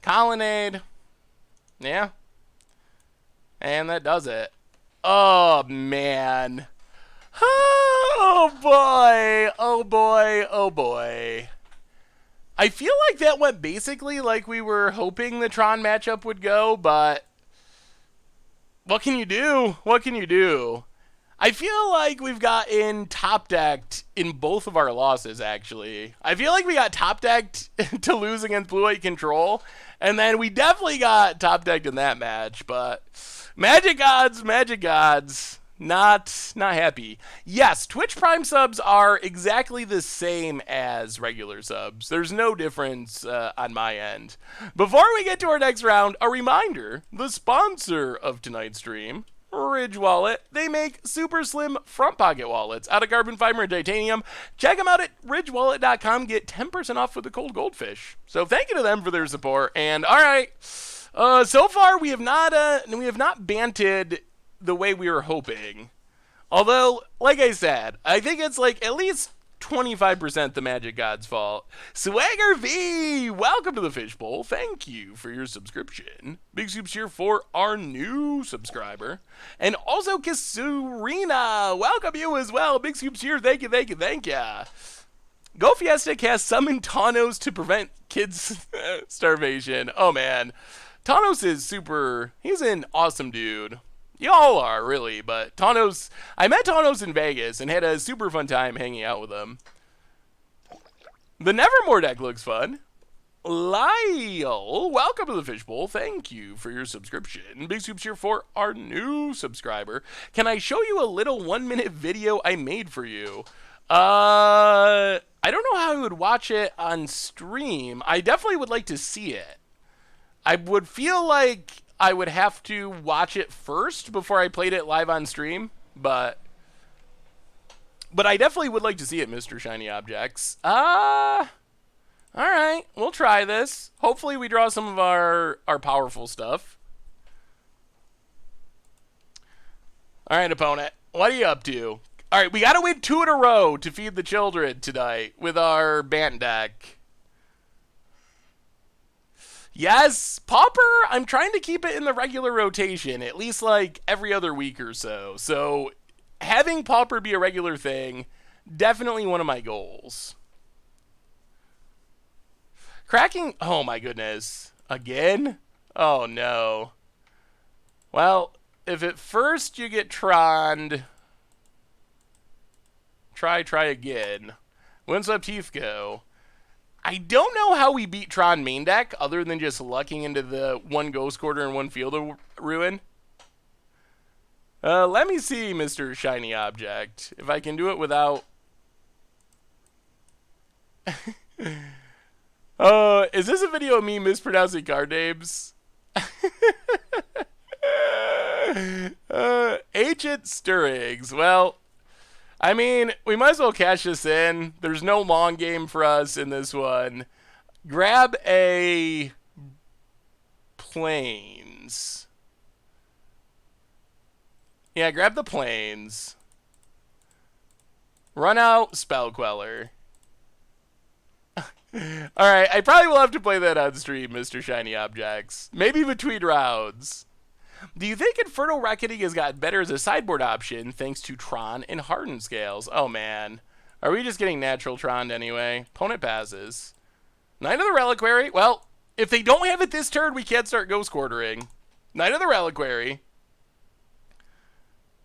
Colonnade. Yeah. And that does it. Oh, man. Oh, boy. Oh, boy. Oh, boy. I feel like that went basically like we were hoping the Tron matchup would go, but what can you do? What can you do? I feel like we've gotten top-decked in both of our losses, actually. I feel like we got top-decked to lose against Blue-White Control, and then we definitely got top-decked in that match, but Magic Gods, not happy. Yes, Twitch Prime subs are exactly the same as regular subs. There's no difference on my end. Before we get to our next round, a reminder, the sponsor of tonight's stream, Ridge Wallet. They make super slim front pocket wallets out of carbon fiber and titanium. Check them out at ridgewallet.com. Get 10% off with the cold goldfish. So thank you to them for their support. And all right, so far we have not banted the way we were hoping. Although, like I said, I think it's like at least 25% the Magic God's fault. Swagger V, welcome to the Fishbowl. Thank you for your subscription. Big soups here for our new subscriber. And also Kasurina, welcome you as well. Big soups here. Thank you, thank you, thank you. Go Fiesta cast summon Tawnos to prevent kids starvation. Oh man, Tawnos is super, he's an awesome dude. Y'all are, really, but Tawnos, I met Tawnos in Vegas and had a super fun time hanging out with him. The Nevermore deck looks fun. Lyle, welcome to the Fishbowl. Thank you for your subscription. Big soups here for our new subscriber. Can I show you a little 1-minute video I made for you? I don't know how I would watch it on stream. I definitely would like to see it. I would feel like I would have to watch it first before I played it live on stream, but I definitely would like to see it, Mr. Shiny Objects. All right, we'll try this. Hopefully we draw some of our powerful stuff. All right, opponent, what are you up to? All right, we got to win 2 in a row to feed the children tonight with our Bant deck. Yes, Pauper, I'm trying to keep it in the regular rotation, at least like every other week or so. So having Pauper be a regular thing, definitely one of my goals. Cracking, oh my goodness, again? Oh no. Well, if at first you get Trond, try again. Windswept Teeth go. I don't know how we beat Tron main deck other than just lucking into the 1 Ghost Quarter and 1 Field of Ruin. Let me see, Mr. Shiny Object, if I can do it without... is this a video of me mispronouncing card names? Ancient Stirrings. Well, I mean, we might as well cash this in. There's no long game for us in this one. Grab a plains. Yeah, grab the plains. Run out Spell Queller. Alright, I probably will have to play that on stream, Mr. Shiny Objects. Maybe between rounds. Do you think Inferno Reckoning has gotten better as a sideboard option thanks to Tron and Hardened Scales? Oh man. Are we just getting natural Tron anyway? Opponent passes. Knight of the Reliquary. Well, if they don't have it this turn, we can't start Ghost Quartering. Knight of the Reliquary.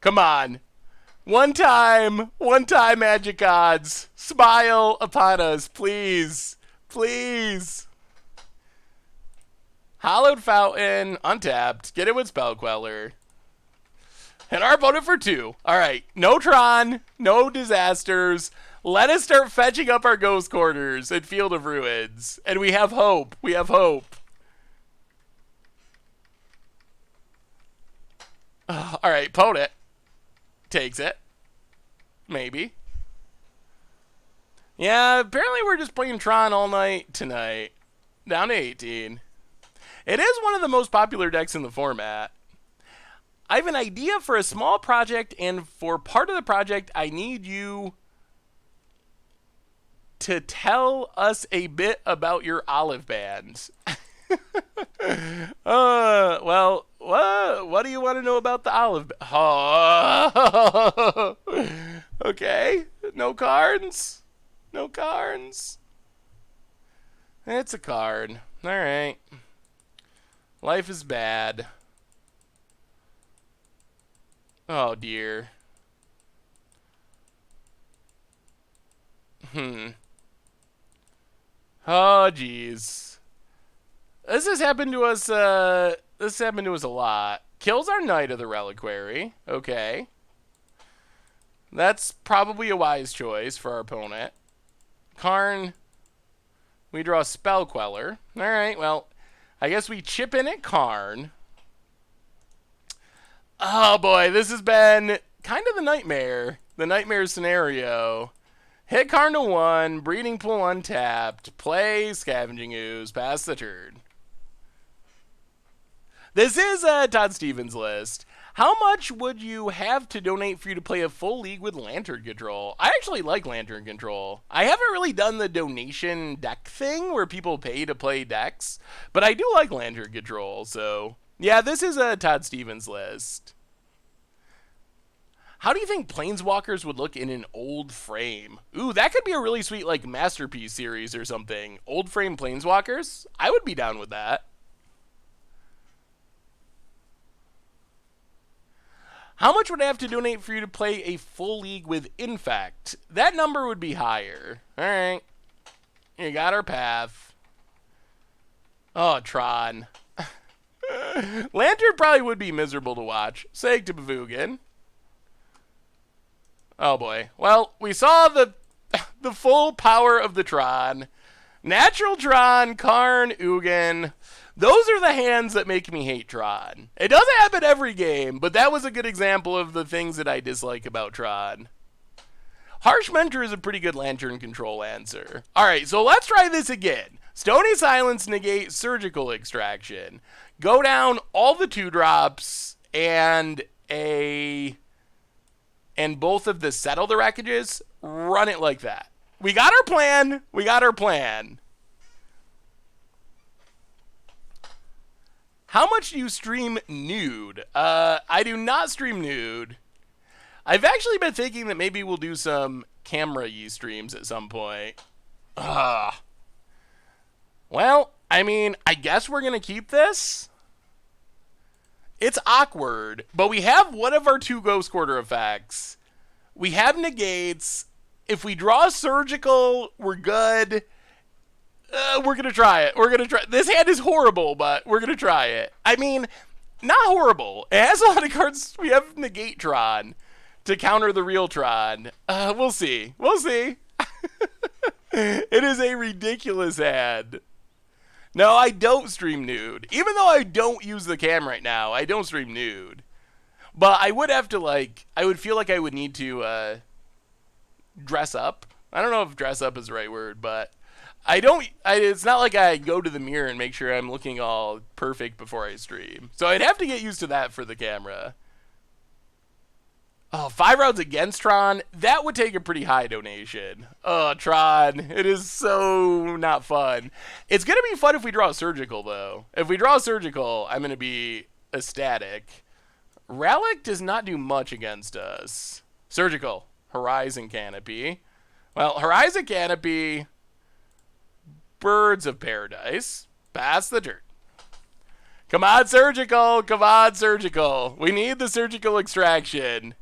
Come on. One time, Magic Gods. Smile upon us, please. Please. Hallowed Fountain, untapped. Get it with Spell Queller. And our opponent for 2. Alright, no Tron, no disasters. Let us start fetching up our Ghost Quarters at Field of Ruins. And we have hope. We have hope. Alright, opponent takes it. Maybe. Yeah, apparently we're just playing Tron all night tonight. Down to 18. It is one of the most popular decks in the format. I have an idea for a small project, and for part of the project, I need you to tell us a bit about your olive band. Well, what do you want to know about the olive band? Oh. Okay, no cards. No cards. It's a card. All right. Life is bad. Oh dear. Oh geez. This has happened to us. This happened to us a lot. Kills our Knight of the Reliquary. Okay. That's probably a wise choice for our opponent. Karn. We draw Spell Queller. All right. Well, I guess we chip in at Karn. Oh boy, this has been kind of the nightmare. The nightmare scenario. Hit Karn to 1, Breeding Pool untapped, play Scavenging Ooze, pass the turn. This is Todd Stevens' list. How much would you have to donate for you to play a full league with Lantern Control? I actually like Lantern Control. I haven't really done the donation deck thing where people pay to play decks, but I do like Lantern Control, so yeah, this is Todd Stevens' list. How do you think Planeswalkers would look in an old frame? Ooh, that could be a really sweet, like, Masterpiece series or something. Old frame Planeswalkers? I would be down with that. How much would I have to donate for you to play a full league with Infect? That number would be higher. Alright. You got our path. Oh, Tron. Lantern probably would be miserable to watch. Sake to Bavugan. Oh boy. Well, we saw the full power of the Tron. Natural Tron, Karn, Ugin. Those are the hands that make me hate Tron. It doesn't happen every game, but that was a good example of the things that I dislike about Tron. Harsh Mentor is a pretty good Lantern Control answer. Alright, so let's try this again. Stony Silence negate Surgical Extraction. Go down all the 2-drops and both of the Settle the Wreckages. Run it like that. We got our plan. We got our plan. How much do you stream nude? I do not stream nude. I've actually been thinking that maybe we'll do some camera-y streams at some point. Well, I mean, I guess we're going to keep this. It's awkward, but we have one of our 2 Ghost Quarter effects. We have negates. If we draw Surgical, we're good. We're going to try it. We're going to try. This hand is horrible, but we're going to try it. I mean, not horrible. It has a lot of cards. We have Negate Tron to counter the real Tron. We'll see. We'll see. It is a ridiculous hand. No, I don't stream nude. Even though I don't use the cam right now, I don't stream nude. But I would have to, like, I would feel like I would need to dress up. I don't know if dress up is the right word, but it's not like I go to the mirror and make sure I'm looking all perfect before I stream. So I'd have to get used to that for the camera. Oh, 5 rounds against Tron? That would take a pretty high donation. Oh, Tron. It is so not fun. It's going to be fun if we draw Surgical, though. If we draw Surgical, I'm going to be ecstatic. Relic does not do much against us. Surgical. Horizon Canopy. Well, Horizon Canopy. Birds of Paradise. Pass the turn. Come on, Surgical. Come on, Surgical. We need the Surgical extraction.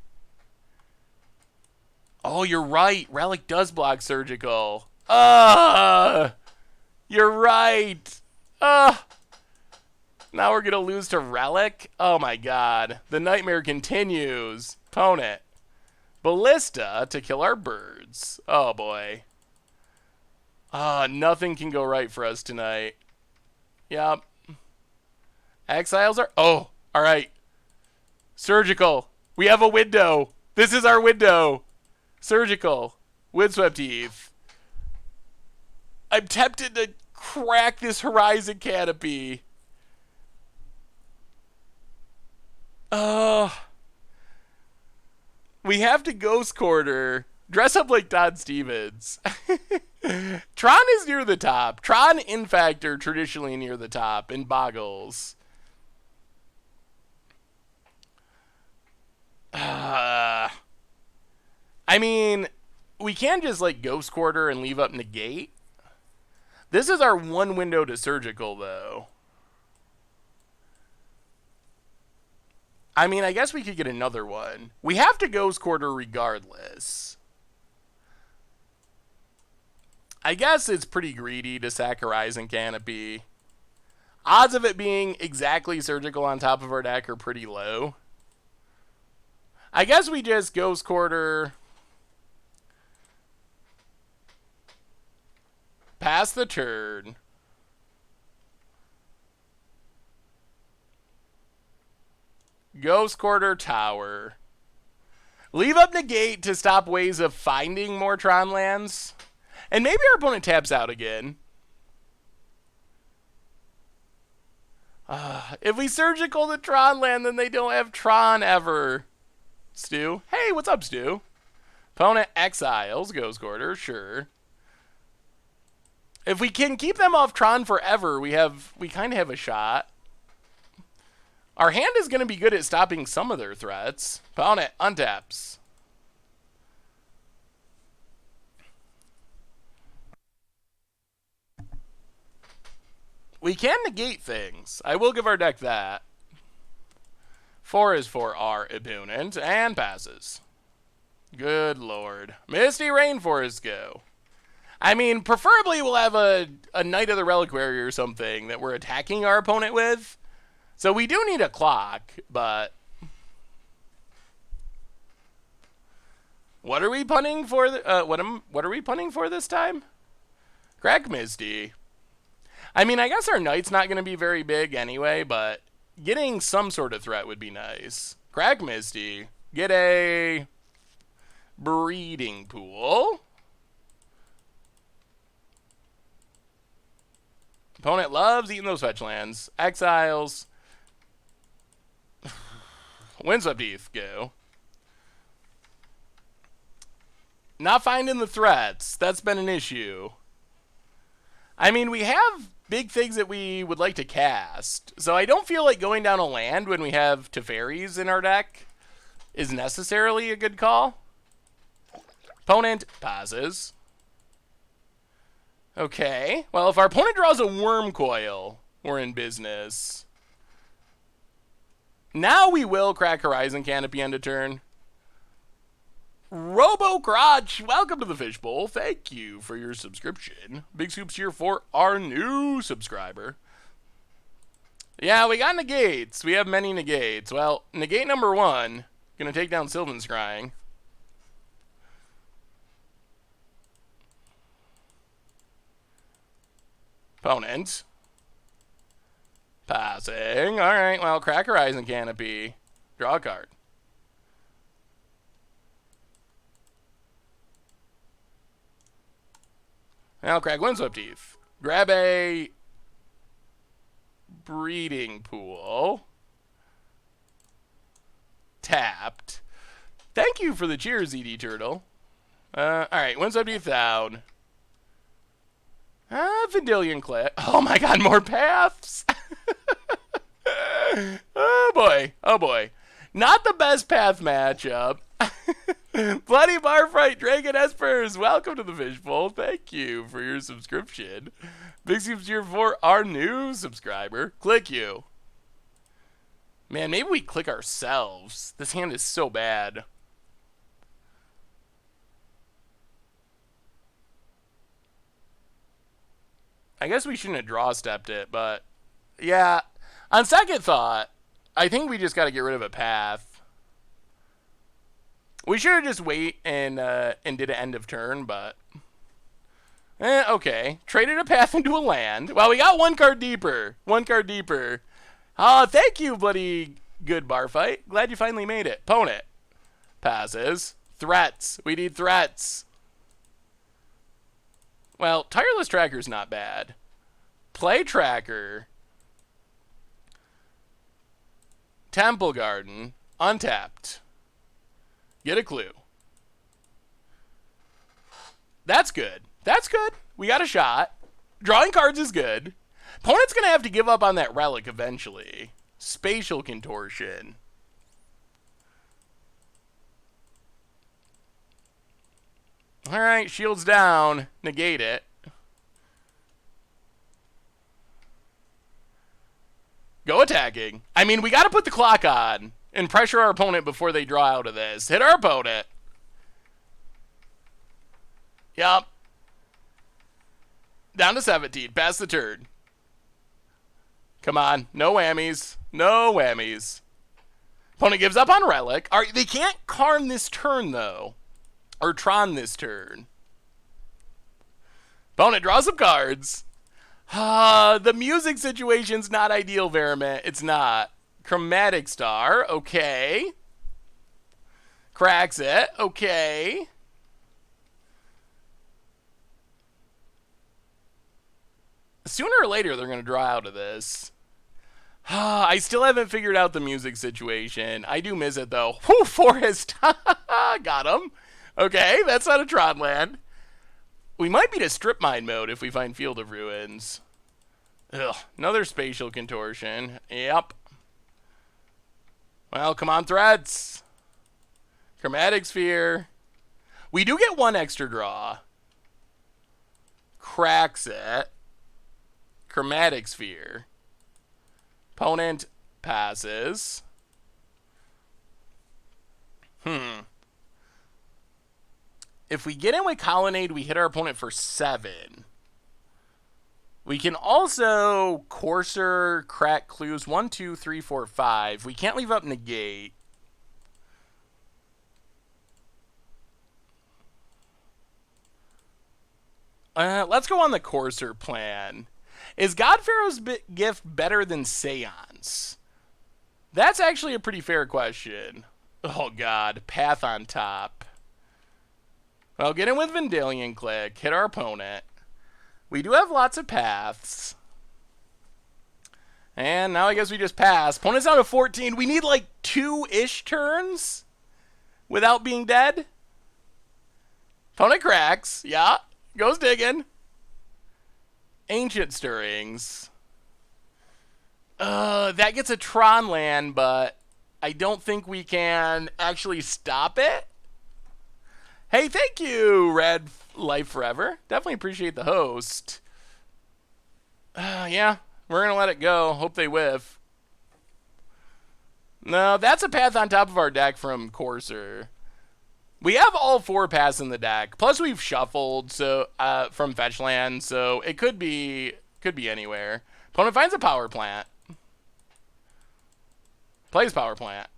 Oh, you're right. Relic does block Surgical. You're right. Now we're going to lose to Relic? Oh, my God. The nightmare continues. Opponent. Ballista to kill our birds. Oh, boy. Nothing can go right for us tonight. Yep. Exiles are... Oh, all right. Surgical. We have a window. This is our window. Surgical. Windswept Eve. I'm tempted to crack this Horizon Canopy. We have to Ghost Quarter. Dress up like Todd Stevens. Tron is near the top. Tron, in fact, are traditionally near the top in Boggles. I mean, we can just like Ghost Quarter and leave up Negate. This is our one window to Surgical, though. I mean, I guess we could get another one. We have to Ghost Quarter regardless. I guess it's pretty greedy to sack Horizon Canopy. Odds of it being exactly Surgical on top of our deck are pretty low. I guess we just Ghost Quarter. Pass the turn. Ghost Quarter Tower. Leave up Negate to stop ways of finding more Tron lands. And maybe our opponent taps out again. If we Surgical the Tron land, then they don't have Tron ever. Stu. Hey, what's up, Stu? Opponent exiles Ghost Quarter, sure. If we can keep them off Tron forever, we kind of have a shot. Our hand is going to be good at stopping some of their threats. Opponent untaps. We can negate things. I will give our deck that. 4 is for our opponent and passes. Good lord. Misty Rainforest go. I mean, preferably we'll have a Knight of the Reliquary or something that we're attacking our opponent with. So we do need a clock, but... What are we punning for? What are we punning for this time? Crack Misty. I mean, I guess our Knight's not going to be very big anyway, but getting some sort of threat would be nice. Crack Misty. Get a breeding pool. Opponent loves eating those fetch lands. Exiles. Windswept Eve, go. Not finding the threats. That's been an issue. I mean, we have big things that we would like to cast. So I don't feel like going down a land when we have Teferis in our deck is necessarily a good call. Opponent passes. Okay. Well, if our opponent draws a Worm Coil, we're in business. Now we will crack Horizon Canopy end of turn. Robo Crotch, welcome to the Fishbowl. Thank you for your subscription. Big Scoops here for our new subscriber. Yeah, we got negates. We have many negates. Well, negate number 1, gonna take down Sylvan Scrying. Opponent. Passing. Alright, well, crack Horizon Canopy. Draw a card. I'll crack Windswept Teeth. Grab a breeding pool. Tapped. Thank you for the cheers, ED Turtle. Alright, Windswept Teeth down. Vidillion Click. Oh my god, more paths! Oh boy, oh boy. Not the best path matchup. Bloody Barfight, Dragon Espers, welcome to the Fishbowl. Thank you for your subscription. Big Soups here for our new subscriber. Click you. Man, maybe we click ourselves. This hand is so bad. I guess we shouldn't have draw stepped it, but yeah. On second thought, I think we just got to get rid of a path. We should have just wait and did an end of turn, but okay. Traded a path into a land. Well, we got one card deeper. One card deeper. Thank you, bloody good bar fight. Glad you finally made it. Opponent passes. Threats. We need threats. Well, Tireless Tracker's not bad. Play Tracker. Temple Garden. Untapped. Get a clue. That's good. That's good. We got a shot. Drawing cards is good. Opponent's going to have to give up on that relic eventually. Spatial Contortion. Alright, shields down. Negate it. Go attacking. I mean, we got to put the clock on and pressure our opponent before they draw out of this. Hit our opponent. Yup. Down to 17. Pass the turn. Come on. No whammies. No whammies. Opponent gives up on relic. All right, they can't Karn this turn, though. Or Tron this turn. Opponent draws some cards. The music situation's not ideal, Veriment. It's not. Chromatic Star. Okay. Cracks it. Okay. Sooner or later, they're going to draw out of this. I still haven't figured out the music situation. I do miss it, though. Whew, Forest. Got him. Okay, that's not a Tron land. We might be to strip mine mode if we find Field of Ruins. Ugh, another Spatial Contortion. Yep. Well, come on, threats. Chromatic Sphere. We do get one extra draw. Cracks it. Chromatic Sphere. Opponent passes. If we get in with Colonnade, we hit our opponent for 7. We can also Courser, crack clues 1, 2, 3, 4, 5. We can't leave up negate. Let's go on the Courser plan. Is God Pharaoh's gift better than Seance? That's actually a pretty fair question. Oh god, path on top. Well, get in with Vidillion Click, hit our opponent. We do have lots of paths. And now I guess we just pass. Opponent's down to 14. We need like 2-ish turns without being dead. Opponent cracks. Yeah, goes digging. Ancient Stirrings. That gets a Tron land, but I don't think we can actually stop it. Hey, thank you, Red Life Forever. Definitely appreciate the host. Yeah, we're going to let it go. Hope they whiff. No, that's a path on top of our deck from Courser. We have all 4 paths in the deck. Plus, we've shuffled so from fetch land, so it could be anywhere. Opponent finds a power plant. Plays power plant.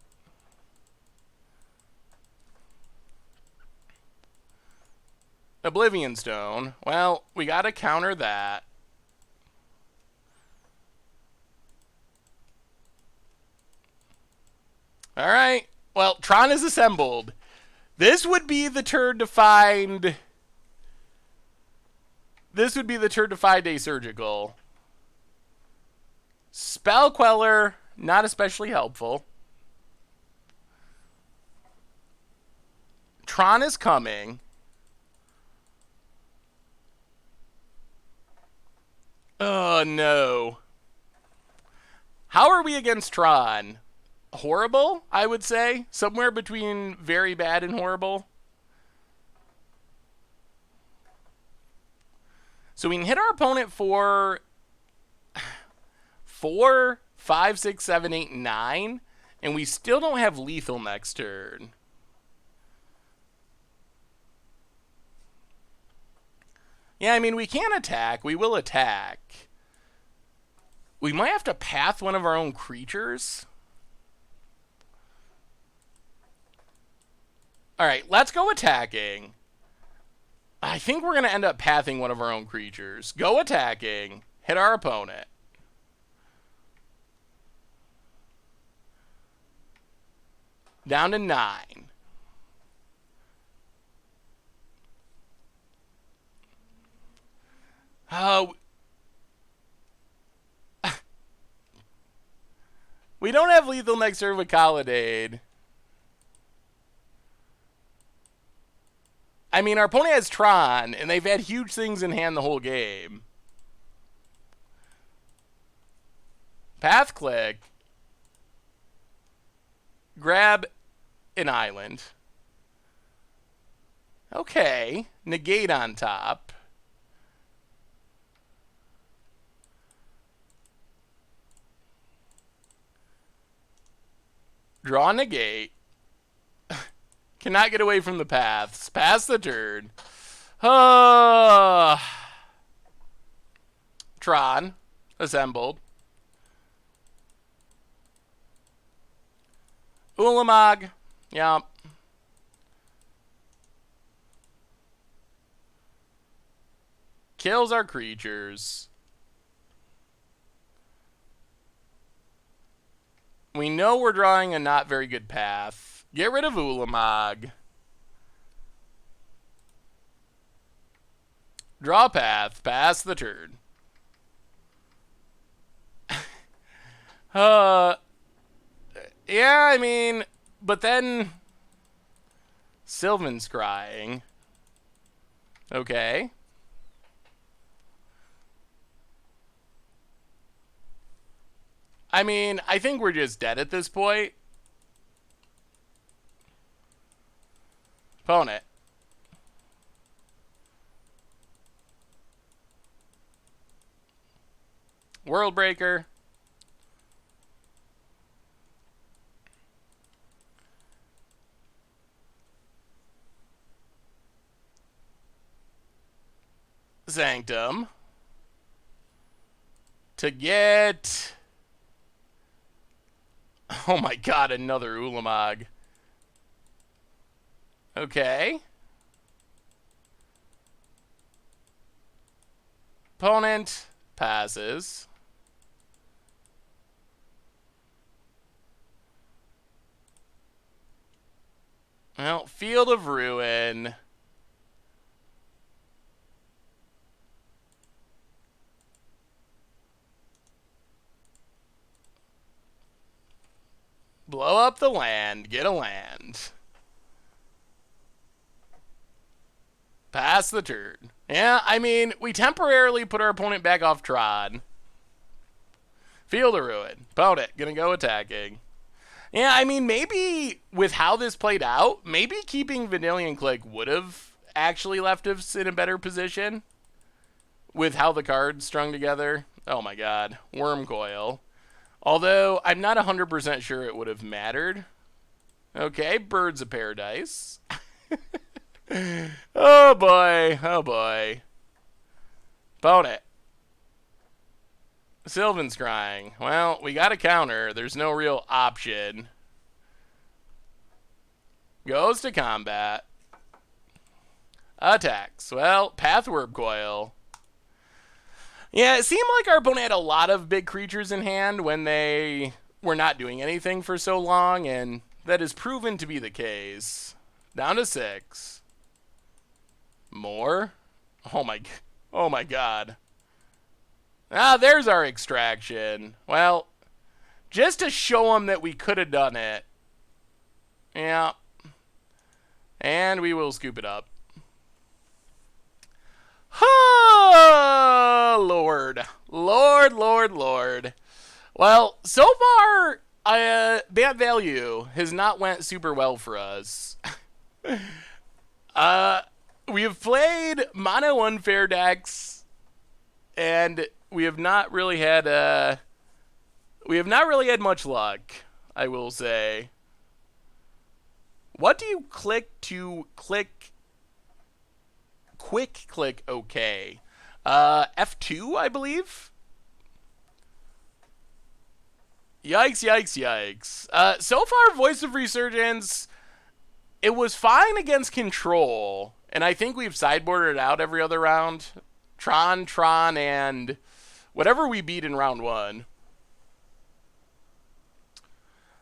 Oblivion Stone. Well, we got to counter that. All right. Well, Tron is assembled. This would be the turn to find This would be the turn to 5-day surgical. Spell Queller, not especially helpful. Tron is coming. Oh, no. How are we against Tron? Horrible, I would say. Somewhere between very bad and horrible. So we can hit our opponent for 4, 5, 6, 7, 8, 9, and we still don't have lethal next turn. Yeah, I mean, we can attack. We will attack. We might have to path one of our own creatures. All right, let's go attacking. I think we're going to end up pathing one of our own creatures. Go attacking. Hit our opponent. Down to 9. We don't have lethal next turn with Colonnade. I mean, our opponent has Tron, and they've had huge things in hand the whole game. Path click. Grab an island. Okay. Negate on top. Draw negate. Cannot get away from the paths. Pass the turn. Tron. Assembled. Ulamog. Yep. Kills our creatures. We know we're drawing a not very good path. Get rid of Ulamog. Draw a path. Pass the turn. Yeah, I mean, but then Sylvan Scrying. Okay. I mean, I think we're just dead at this point. Opponent. World Breaker. Sanctum. To get... Oh my god, another Ulamog. Okay. Opponent passes. Well, Field of Ruin. Blow up the land. Get a land. Pass the turn. Yeah, I mean, we temporarily put our opponent back off Tron. Field of Ruin. Opponent. Gonna go attacking. Yeah, I mean, maybe with how this played out, maybe keeping Vanillion Click would have actually left us in a better position. With how the cards strung together. Oh my god. Worm Coil. Although, I'm not 100% sure it would have mattered. Okay, Birds of Paradise. Oh boy, oh boy. Opponent. Sylvan Scrying. Well, we got a counter. There's no real option. Goes to combat. Attacks. Well, Pathworm Coil. Yeah, it seemed like our opponent had a lot of big creatures in hand when they were not doing anything for so long, and that has proven to be the case. Down to 6. More? Oh my... Oh my god. Ah, there's our extraction. Well, just to show them that we could have done it. Yeah. And we will scoop it up. Oh, Lord. Lord, Lord, Lord. Well, so far, Bant value has not went super well for us. We have played mono unfair decks, and we have not really had much luck, I will say. What do you click to click? Quick click OK. F2, I believe. Yikes, yikes, yikes. So far, Voice of Resurgence, it was fine against Control, and I think we've sideboarded it out every other round. Tron, and whatever we beat in round 1.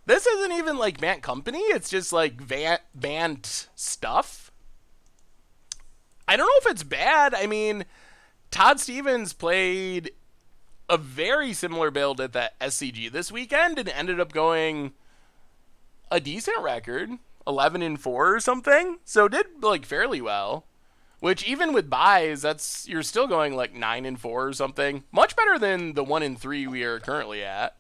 This isn't even like Bant Company, it's just like Bant stuff. I don't know if it's bad. I mean, Todd Stevens played a very similar build at the SCG this weekend and ended up going a decent record, 11-4 or something. So did like fairly well. Which even with buys, you're still going like 9-4 or something. Much better than the 1-3 we are currently at.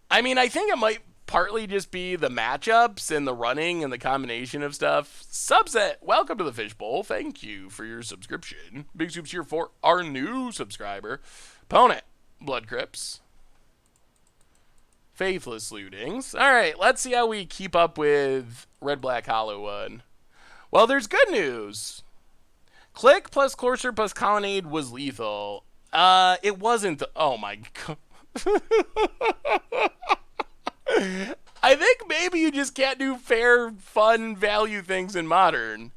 I mean, I think it might partly just be the matchups and the running and the combination of stuff. Subset, welcome to the Fishbowl. Thank you for your subscription. Big soups here for our new subscriber. Opponent, Blood Crypts. Faithless Lootings. All right, let's see how we keep up with Red Black Hollow one. Well, there's good news. Click plus Courser plus Colonnade was lethal. It wasn't. Oh my god. I think maybe you just can't do fair, fun, value things in Modern.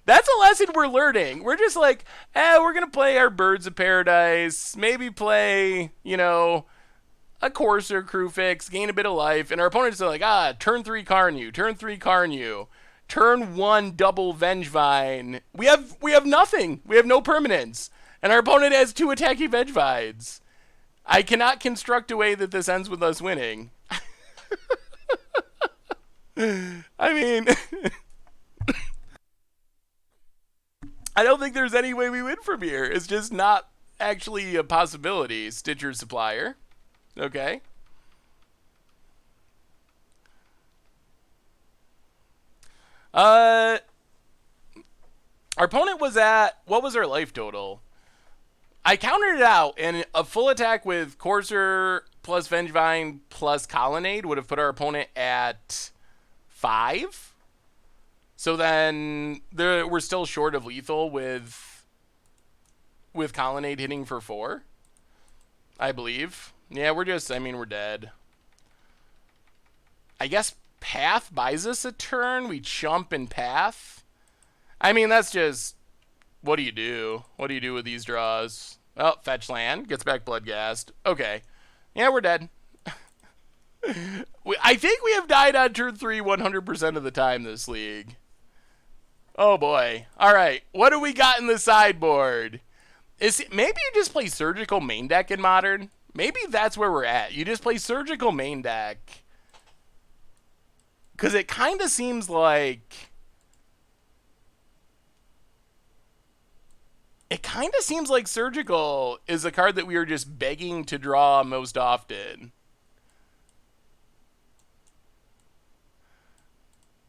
That's a lesson we're learning. We're just like, we're going to play our Birds of Paradise, maybe play, a Courser crew fix, gain a bit of life, and our opponents are like, turn 3 Karn you, turn 3 Karn you, turn 1 double Vengevine. We have nothing. We have no permanence. And our opponent has 2 attacking Vengevines. I cannot construct a way that this ends with us winning. I mean, I don't think there's any way we win from here. It's just not actually a possibility. Stitcher Supplier. Okay. Our opponent was at, what was our life total? I counted it out, and a full attack with Courser plus Vengevine plus Colonnade would have put our opponent at 5. So then we're still short of lethal with Colonnade hitting for 4, I believe. Yeah, we're dead. I guess Path buys us a turn. We chump and Path. I mean, that's just, what do you do? What do you do with these draws? Oh, fetch land. Gets back Bloodghast. Okay. Yeah, we're dead. I think we have died on turn 3 100% of the time this league. Oh, boy. All right. What do we got in the sideboard? Maybe you just play Surgical main deck in Modern? Maybe that's where we're at. You just play Surgical main deck. Because it kind of seems like... It kind of seems like Surgical is a card that we are just begging to draw most often.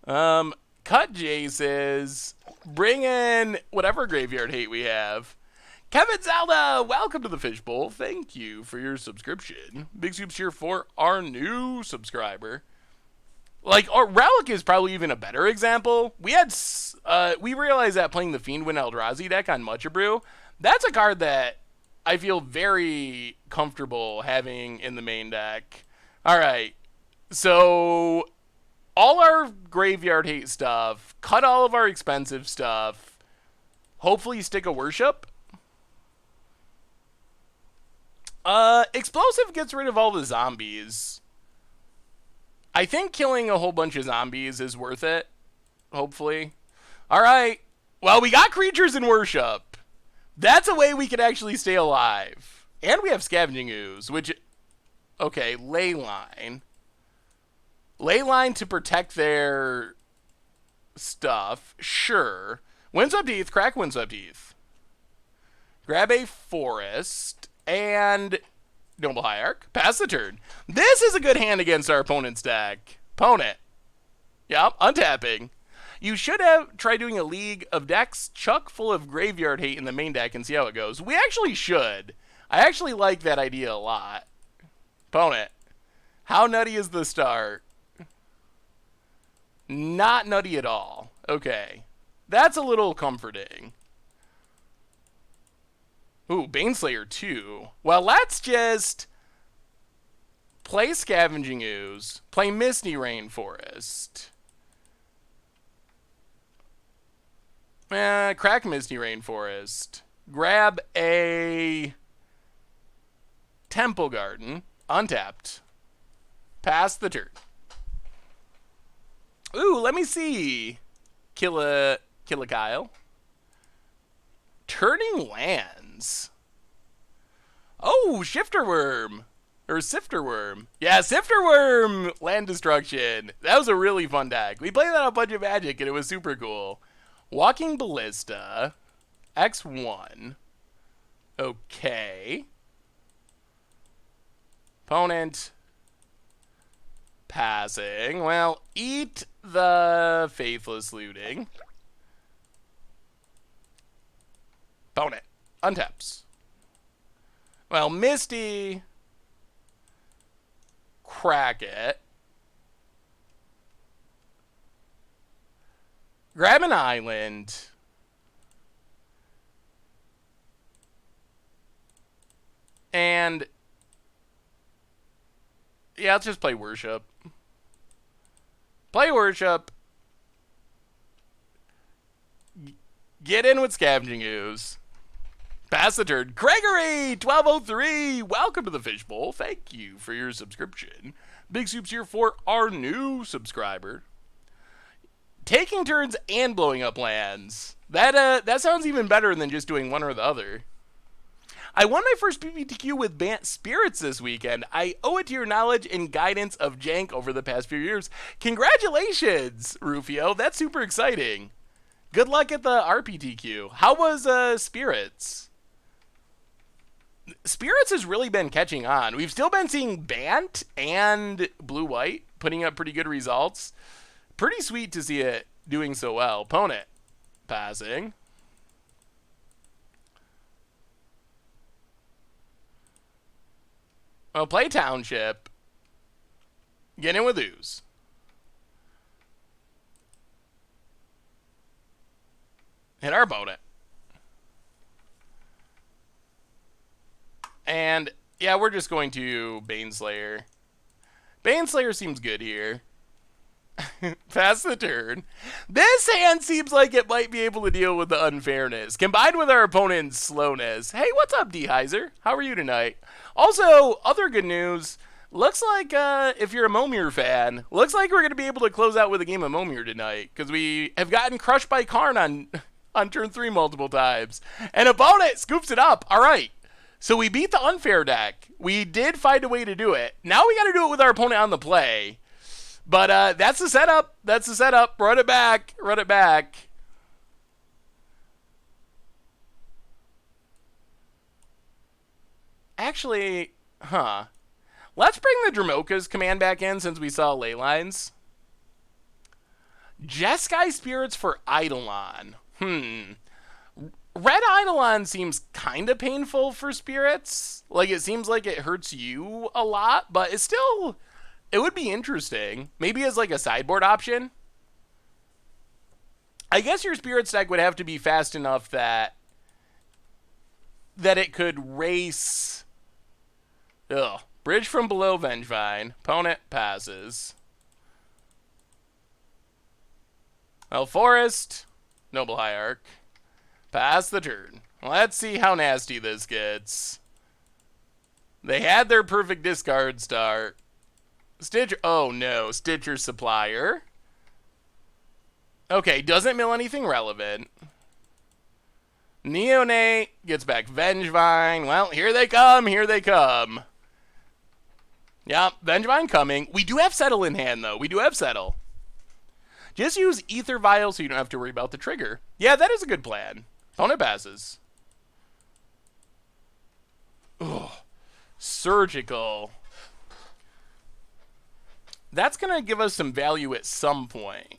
Cut J says, bring in whatever graveyard hate we have. Kevin Zelda, welcome to the Fishbowl. Thank you for your subscription. Big soups here for our new subscriber. Like, our Relic is probably even a better example. We realized that playing the Fiendwin Eldrazi deck on Mucha Brew, that's a card that I feel very comfortable having in the main deck. All right, so all our graveyard hate stuff, cut all of our expensive stuff, hopefully stick a Worship. Explosive gets rid of all the zombies. I think killing a whole bunch of zombies is worth it. Hopefully. All right. Well, we got creatures in Worship. That's a way we can actually stay alive. And we have Scavenging Ooze, which... Okay, Leyline. Leyline to protect their stuff. Sure. Windswept Heath, crack Windswept Heath. Grab a Forest. And Noble Hierarch. Pass the turn. This is a good hand against our opponent's deck. Opponent. Yep, untapping. You should have tried doing a League of Decks chuck full of graveyard hate in the main deck and see how it goes. We actually should. I actually like that idea a lot. Opponent. How nutty is the start? Not nutty at all. Okay. That's a little comforting. Ooh, Baneslayer 2. Well, let's just play Scavenging Ooze, play Misty Rainforest. Crack Misty Rainforest. Grab a Temple Garden. Untapped. Pass the turn. Ooh, let me see. Kill a Kyle. Turning lands. Oh, Shifter Worm. Or Sifter Worm. Yeah, Sifter Worm land destruction. That was a really fun deck. We played that on a bunch of Magic and it was super cool. Walking Ballista. X1. Okay. Opponent. Passing. Well, eat the Faithless Looting. Opponent. Untaps. Well, Misty. Crack it. Grab an island. And yeah, let's just play Worship. Play Worship. Get in with Scavenging Ooze. Pass the turn. Gregory 1203. Welcome to the Fishbowl. Thank you for your subscription. Big soups here for our new subscriber. Taking turns and blowing up lands. That sounds even better than just doing one or the other. I won my first PPTQ with Bant Spirits this weekend. I owe it to your knowledge and guidance of Jank over the past few years. Congratulations, Rufio. That's super exciting. Good luck at the RPTQ. How was Spirits? Spirits has really been catching on. We've still been seeing Bant and Blue-White putting up pretty good results. Pretty sweet to see it doing so well. Opponent. Passing. Well, play Township. Get in with Ooze. Hit our opponent. And, yeah, we're just going to Baneslayer. Baneslayer seems good here. Pass the turn. This hand seems like it might be able to deal with the unfairness, combined with our opponent's slowness. Hey, what's up, D-Heiser? How are you tonight? Also, other good news. Looks like, if you're a Momir fan, looks like we're going to be able to close out with a game of Momir tonight, because we have gotten crushed by Karn on turn 3 multiple times. And opponent scoops it up. All right. So we beat the unfair deck. We did find a way to do it. Now we got to do it with our opponent on the play. But that's the setup. That's the setup. Run it back. Run it back. Actually, let's bring the Dramoka's command back in since we saw ley lines. Jeskai Spirits for Eidolon. Red Eidolon seems kind of painful for Spirits. Like, it seems like it hurts you a lot, but it's still... It would be interesting. Maybe as like a sideboard option. I guess your Spirits deck would have to be fast enough that it could race... Ugh. Bridge from below Vengevine. Opponent passes. Well, Forest. Noble Hierarch. Pass the turn. Let's see how nasty this gets. They had their perfect discard start. Stitcher. Oh no, Stitcher Supplier. Okay, doesn't mill anything relevant. Neonate gets back Vengevine. Well, here they come. Here they come. Yep, Vengevine coming. We do have Settle in hand, though. We do have Settle. Just use Ether Vial so you don't have to worry about the trigger. Yeah, that is a good plan. Opponent passes. Ugh. Surgical. That's going to give us some value at some point.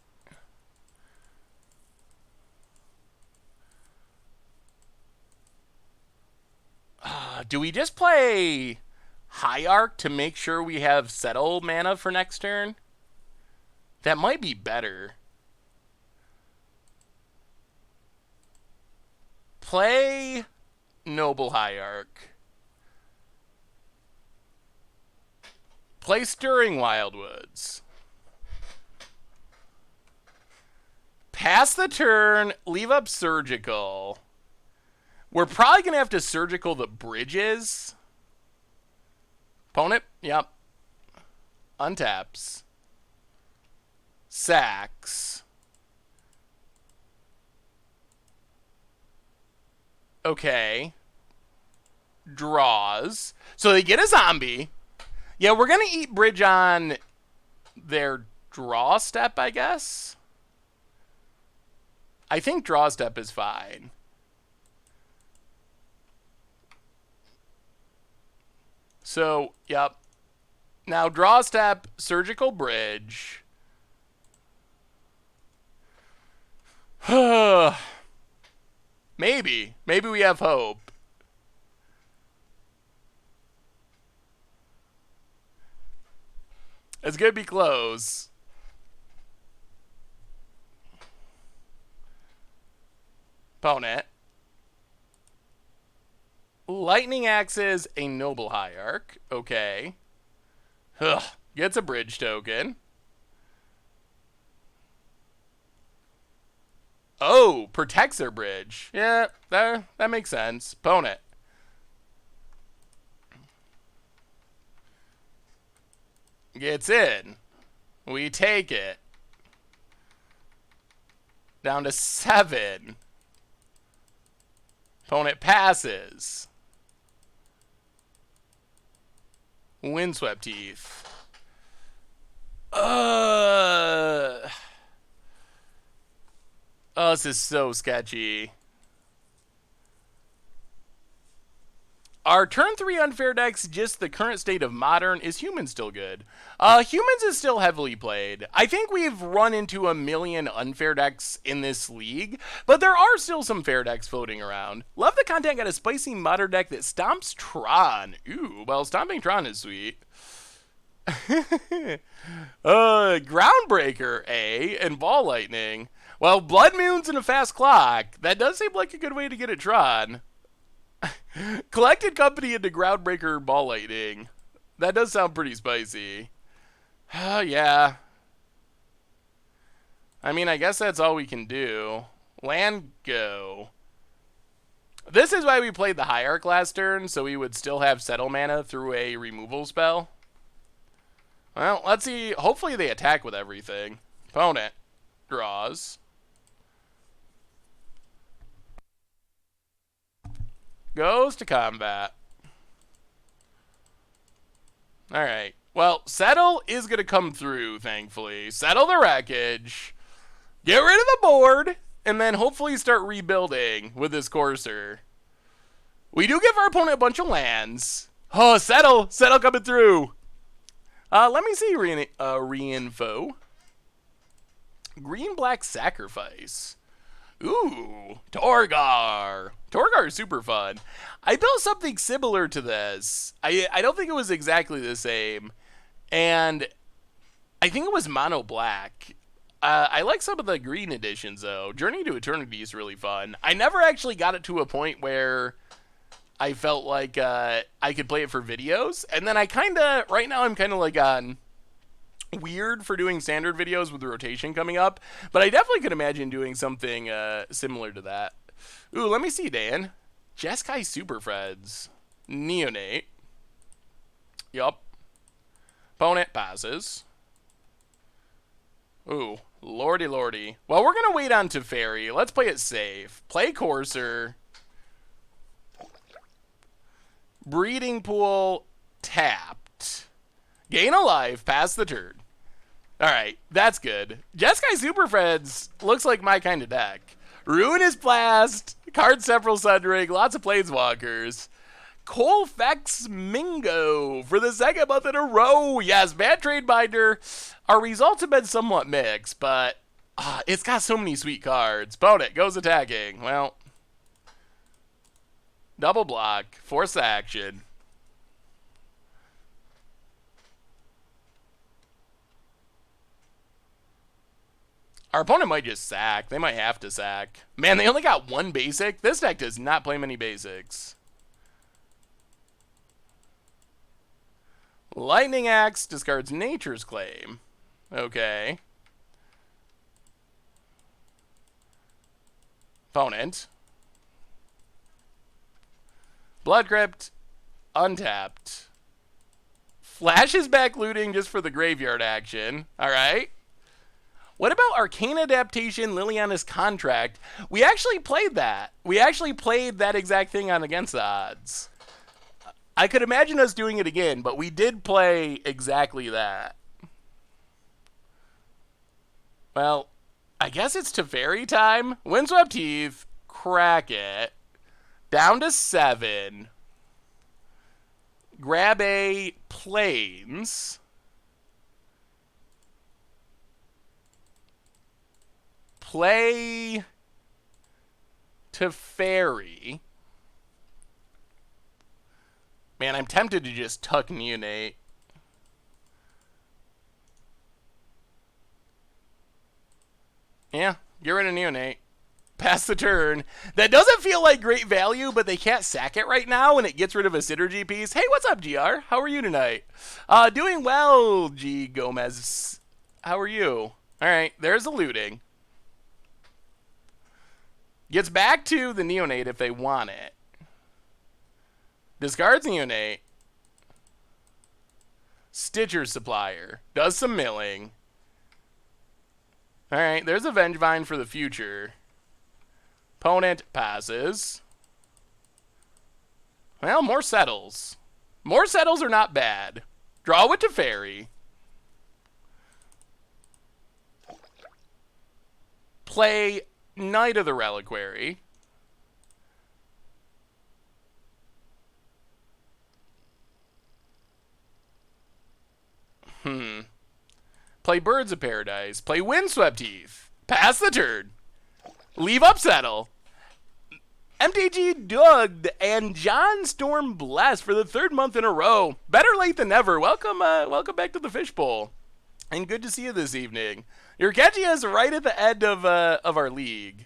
Do we just play Hierarch to make sure we have Settle mana for next turn? That might be better. Play Noble Hierarch. Play Stirring Wildwoods. Pass the turn, leave up Surgical. We're probably going to have to Surgical the bridges. Opponent, yep. Untaps. Sacks. Okay. Draws. So they get a zombie. Yeah, we're going to eat bridge on their draw step, I guess. I think draw step is fine. So, yep. Now, draw step, surgical bridge. Maybe. Maybe we have hope. It's going to be close. Opponent. Lightning Axes, a Noble Hierarch. Okay. Ugh. Gets a bridge token. Oh, protects their bridge. Yeah, that makes sense. Opponent. Gets in. We take it. Down to 7. Opponent passes. Windswept Teeth. Oh, this is so sketchy. Our turn 3 unfair decks, just the current state of Modern, is Humans still good? Humans is still heavily played. I think we've run into a million unfair decks in this league, but there are still some fair decks floating around. Love the content, got a spicy Modern deck that stomps Tron. Ooh, well, stomping Tron is sweet. Groundbreaker, and Ball Lightning. Well, Blood Moons and a Fast Clock. That does seem like a good way to get a Tron. Collected Company into Groundbreaker Ball Lightning. That does sound pretty spicy. Yeah. I mean, I guess that's all we can do. Land go. This is why we played the Hierarch last turn, so we would still have Settle mana through a removal spell. Well, let's see. Hopefully they attack with everything. Opponent draws. Goes to combat. Alright. Well, Settle is going to come through, thankfully. Settle the wreckage. Get rid of the board. And then hopefully start rebuilding with this Courser. We do give our opponent a bunch of lands. Oh, Settle. Settle coming through. Let me see reinfo. Green-black sacrifice. Ooh, Torgar. Torgar is super fun. I built something similar to this. I don't think it was exactly the same. And I think it was mono black. I like some of the green editions, though. Journey to Eternity is really fun. I never actually got it to a point where I felt like I could play it for videos. And then I kind of, right now I'm kind of like on weird for doing standard videos with the rotation coming up, but I definitely could imagine doing something similar to that. Ooh, let me see, Dan. Jeskai Super Freds. Neonate. Yup. Opponent passes. Ooh, lordy lordy. Well, we're going to wait on Teferi. Let's play it safe. Play Courser. Breeding Pool tapped. Gain a life, pass the turn. Alright, that's good. Jeskai Super Friends looks like my kind of deck. Ruinous Blast, card several Sundering, lots of Planeswalkers. Colfax Mingo for the second month in a row. Yes, Bad Trade Binder. Our results have been somewhat mixed, but it's got so many sweet cards. Opponent goes attacking. Well, double block, force action. Our opponent might just sack. They might have to sack. Man, they only got one basic. This deck does not play many basics. Lightning Axe discards Nature's Claim. Okay. Opponent. Blood Crypt. Untapped. Flashes back looting just for the graveyard action. Alright. What about Arcane Adaptation, Liliana's Contract? We actually played that. We actually played that exact thing on Against the Odds. I could imagine us doing it again, but we did play exactly that. Well, I guess it's Teferi time. Windswept Heath, crack it. Down to 7. Grab a Plains. Play Teferi. Man, I'm tempted to just tuck Neonate. Yeah, get rid of Neonate. Pass the turn. That doesn't feel like great value, but they can't sack it right now, and it gets rid of a synergy piece. Hey, what's up, GR? How are you tonight? Doing well, G. Gomez. How are you? All right, there's the looting. Gets back to the Neonate if they want it. Discards Neonate. Stitcher's Supplier. Does some milling. Alright, there's a Vengevine for the future. Opponent passes. Well, more settles. More settles are not bad. Draw with Teferi. Play Knight of the Reliquary. Play Birds of Paradise. Play Windswept Heath. Pass the turn. Leave up settle. MTG Doug and John Storm Bless for the 3rd month in a row. Better late than never. Welcome back to the Fishbowl. And good to see you this evening. You're catching us right at the end of our league.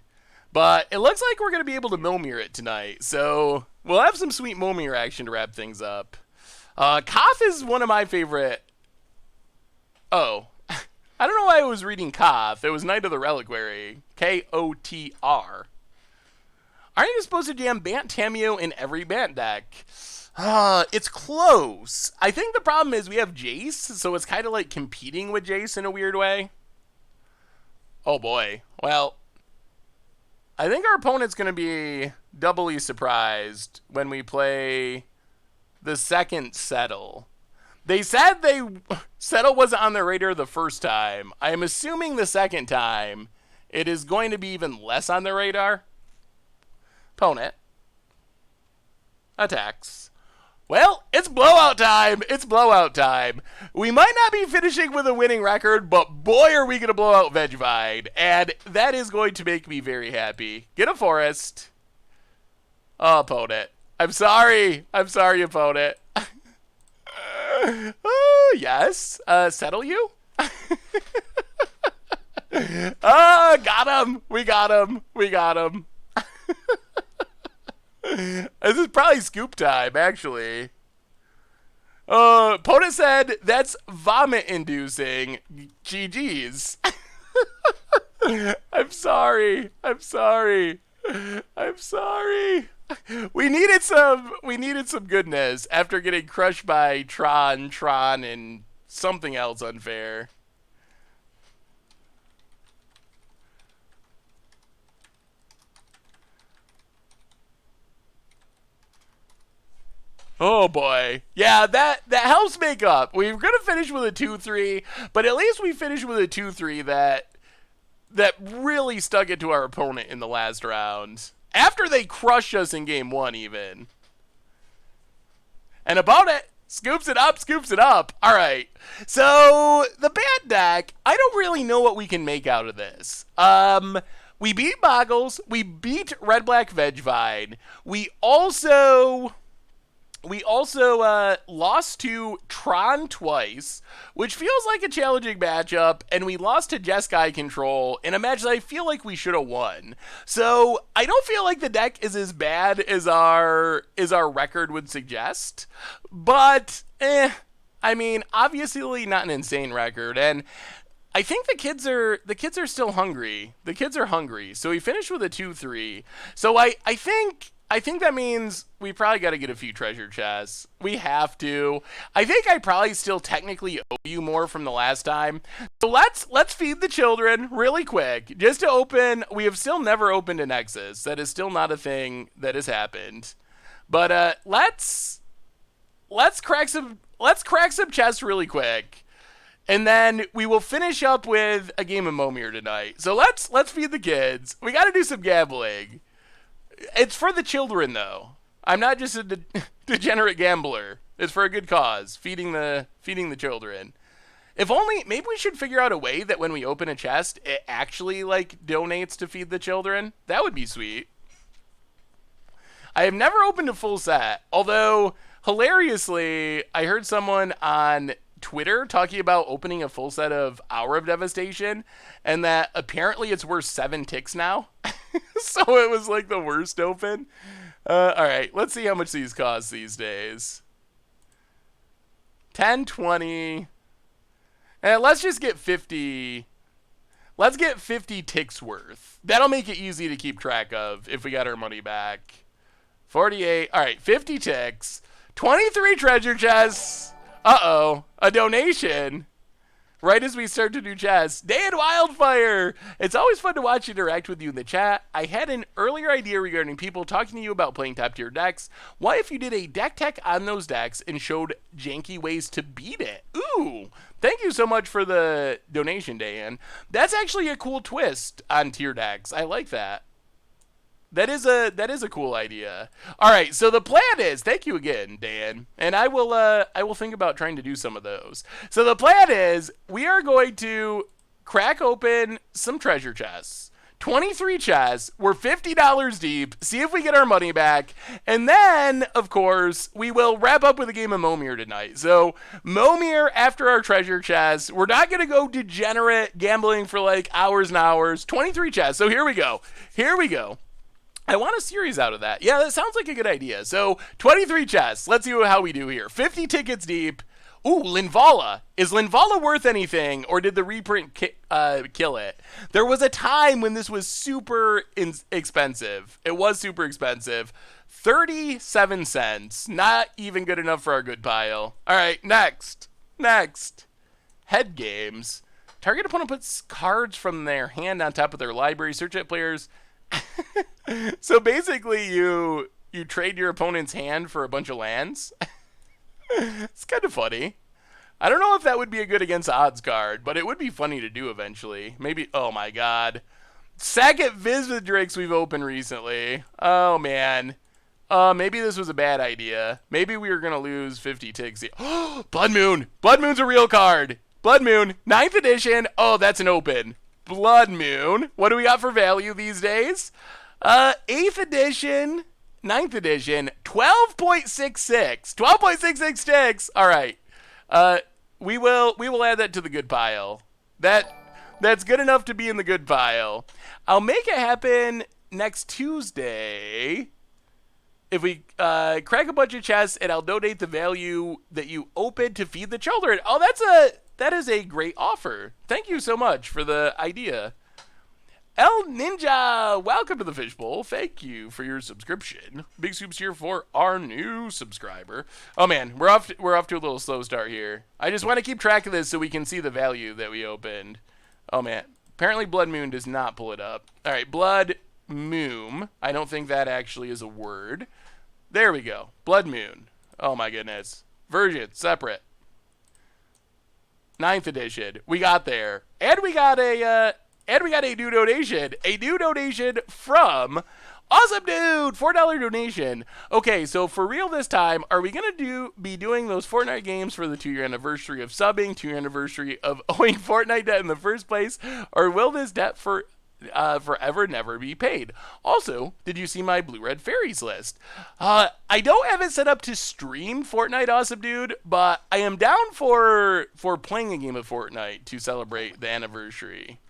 But it looks like we're going to be able to Momir it tonight. So we'll have some sweet Momir action to wrap things up. Koth is one of my favorite... Oh, I don't know why I was reading Koth. It was Knight of the Reliquary. K-O-T-R. Aren't you supposed to jam Bant Tameo in every Bant deck? It's close. I think the problem is we have Jace, so it's kind of like competing with Jace in a weird way. Oh boy. Well, I think our opponent's going to be doubly surprised when we play the second Settle. They said Settle wasn't on their radar the first time. I am assuming the second time it is going to be even less on their radar. Opponent. Attacks. Well, it's blowout time. It's blowout time. We might not be finishing with a winning record, but boy are we going to blow out Vengevine. And that is going to make me very happy. Get a forest. Oh, opponent. I'm sorry. I'm sorry, opponent. Oh, yes. Settle you? Got him. We got him. We got him. This is probably scoop time, actually. Opponent said that's vomit-inducing. GG's. I'm sorry. I'm sorry. I'm sorry. We needed some goodness after getting crushed by Tron, and something else unfair. Oh boy. Yeah, that helps make up. We are gonna finish with a 2-3, but at least we finished with a 2-3 that really stuck it to our opponent in the last round. After they crushed us in game one, even. And about it, scoops it up, scoops it up. All right. So the Bant deck, I don't really know what we can make out of this. We beat Boggles. We beat Red Black Vegvine. We also lost to Tron twice, which feels like a challenging matchup, and we lost to Jeskai Control in a match that I feel like we should have won. So I don't feel like the deck is as bad as our record would suggest, but I mean, obviously not an insane record, and I think the kids are still hungry. The kids are hungry. So we finished with a 2-3. So I think that means we probably got to get a few treasure chests. We have to. I think I probably still technically owe you more from the last time. So let's feed the children really quick. Just to open, we have still never opened a Nexus. That is still not a thing that has happened. But let's crack some chests really quick. And then we will finish up with a game of Momir tonight. So let's feed the kids. We got to do some gambling. It's for the children, though. I'm not just a degenerate gambler. It's for a good cause, feeding the children. If only, maybe we should figure out a way that when we open a chest, it actually like donates to feed the children. That would be sweet. I have never opened a full set, although hilariously, I heard someone on Twitter talking about opening a full set of Hour of Devastation, and that apparently it's worth 7 ticks now. So it was like the worst open. All right, let's see how much these cost these days. 10, 20. And let's just get 50. Let's get 50 ticks worth. That'll make it easy to keep track of if we got our money back. 48. All right, 50 ticks. 23 treasure chests. Uh-oh, a donation. Right as we start to do chests. Dan Wildfire! It's always fun to watch interact with you in the chat. I had an earlier idea regarding people talking to you about playing top tier decks. What if you did a deck tech on those decks and showed janky ways to beat it? Ooh! Thank you so much for the donation, Dan. That's actually a cool twist on tier decks. I like that. That is a cool idea. All right, so the plan is, thank you again, Dan, and I will think about trying to do some of those. So the plan is we are going to crack open some treasure chests. 23 chests. We're $50 deep. See if we get our money back. And then, of course, we will wrap up with a game of Momir tonight. So Momir after our treasure chests. We're not going to go degenerate gambling for like hours and hours. 23 chests. So here we go. Here we go. I want a series out of that. Yeah, that sounds like a good idea. So, 23 chests. Let's see how we do here. 50 tickets deep. Ooh, Linvala. Is Linvala worth anything, or did the reprint kill it? There was a time when this was super expensive. It was super expensive. 37 cents. Not even good enough for our good pile. All right, next. Head games. Target opponent puts cards from their hand on top of their library. Search at players. So basically you trade your opponent's hand for a bunch of lands. It's kind of funny. I don't know if that would be a good against odds card, but it would be funny to do eventually. Maybe, oh my god. Second Visvidrix we've opened recently. Oh man. Maybe this was a bad idea. Maybe we were going to lose 50 ticks. Blood Moon. Blood Moon's a real card. Blood Moon. 9th edition. Oh, that's an open. Blood Moon. What do we got for value these days? 8th edition, 9th edition, 12.66. 12.66 ticks. All right. We will add that to the good pile. That's good enough to be in the good pile. I'll make it happen next Tuesday. If we crack a bunch of chests, and I'll donate the value that you opened to feed the children. Oh, that is a great offer. Thank you so much for the idea. El Ninja, welcome to the Fishbowl. Thank you for your subscription. Big soups here for our new subscriber. Oh man, we're off to a little slow start here. I just want to keep track of this so we can see the value that we opened. Oh man, apparently Blood Moon does not pull it up. All right, Blood Moon. I don't think that actually is a word. There we go. Blood Moon. Oh my goodness. Version, separate. 9th edition. We got there. And we got a new donation. A new donation from Awesome Dude, $4 donation. Okay, so for real this time, are we gonna be doing those Fortnite games for the 2-year anniversary of subbing, 2-year anniversary of owing Fortnite debt in the first place, or will this debt forever never be paid? Also, did you see my Blue Red Fairies list? I don't have it set up to stream Fortnite, Awesome Dude, but I am down for playing a game of Fortnite to celebrate the anniversary.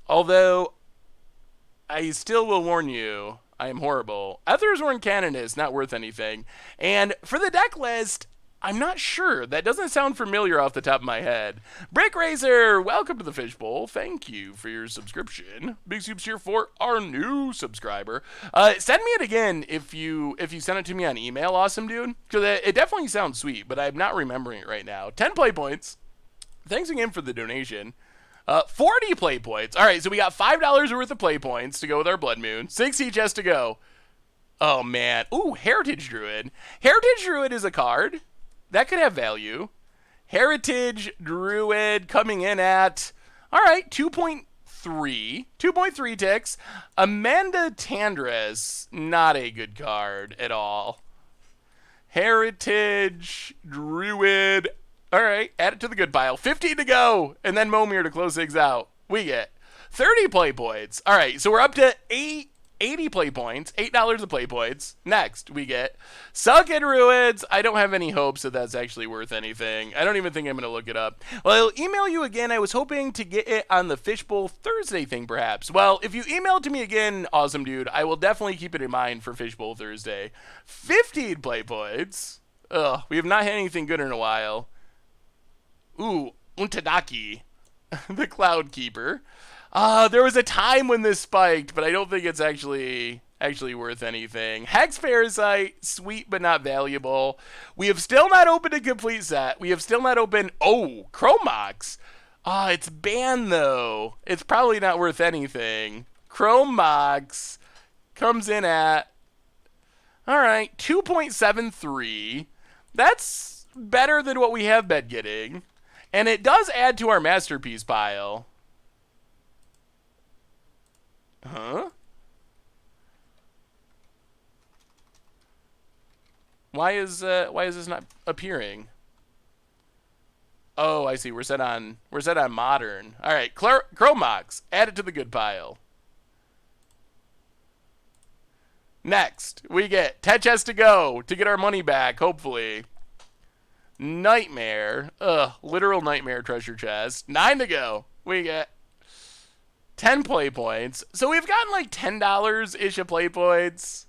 Although, I still will warn you, I am horrible. Ethersworn Cannon is not worth anything. And for the deck list, I'm not sure. That doesn't sound familiar off the top of my head. Brick Razor, welcome to the Fishbowl. Thank you for your subscription. Big soups here for our new subscriber. Send me it again if you send it to me on email, Awesome Dude. Because it definitely sounds sweet, but I'm not remembering it right now. 10 play points. Thanks again for the donation. 40 play points. All right, so we got $5 worth of play points to go with our Blood Moon. 6 each has to go. Oh, man. Ooh, Heritage Druid. Heritage Druid is a card that could have value. Heritage Druid coming in at, all right, 2.3 ticks. Amanda Tandris, not a good card at all. Heritage Druid. All right, add it to the good pile. 15 to go, and then Momir to close things out. We get 30 play points. All right, so we're up to 80 play points, $8 of play points. Next, we get Sunken Ruins. I don't have any hopes that that's actually worth anything. I don't even think I'm going to look it up. Well, I'll email you again. I was hoping to get it on the Fishbowl Thursday thing, perhaps. Well, if you email it to me again, Awesome Dude, I will definitely keep it in mind for Fishbowl Thursday. 15 play points. Ugh, we have not had anything good in a while. Ooh, Untadaki, the Cloud Keeper. There was a time when this spiked, but I don't think it's actually worth anything. Hex Parasite, sweet but not valuable. We have still not opened a complete set. We have still not opened, Chromox. It's banned though. It's probably not worth anything. Chromox comes in at, all right, 2.73. That's better than what we have been getting. And it does add to our masterpiece pile. Huh? Why is this not appearing? Oh, I see. We're set on modern. All right, Chromox, add it to the good pile. Next, we get 10 chests to go to get our money back, hopefully. Nightmare. Literal nightmare treasure chest. 9 to go. We get 10 play points. So we've gotten like $10-ish of play points.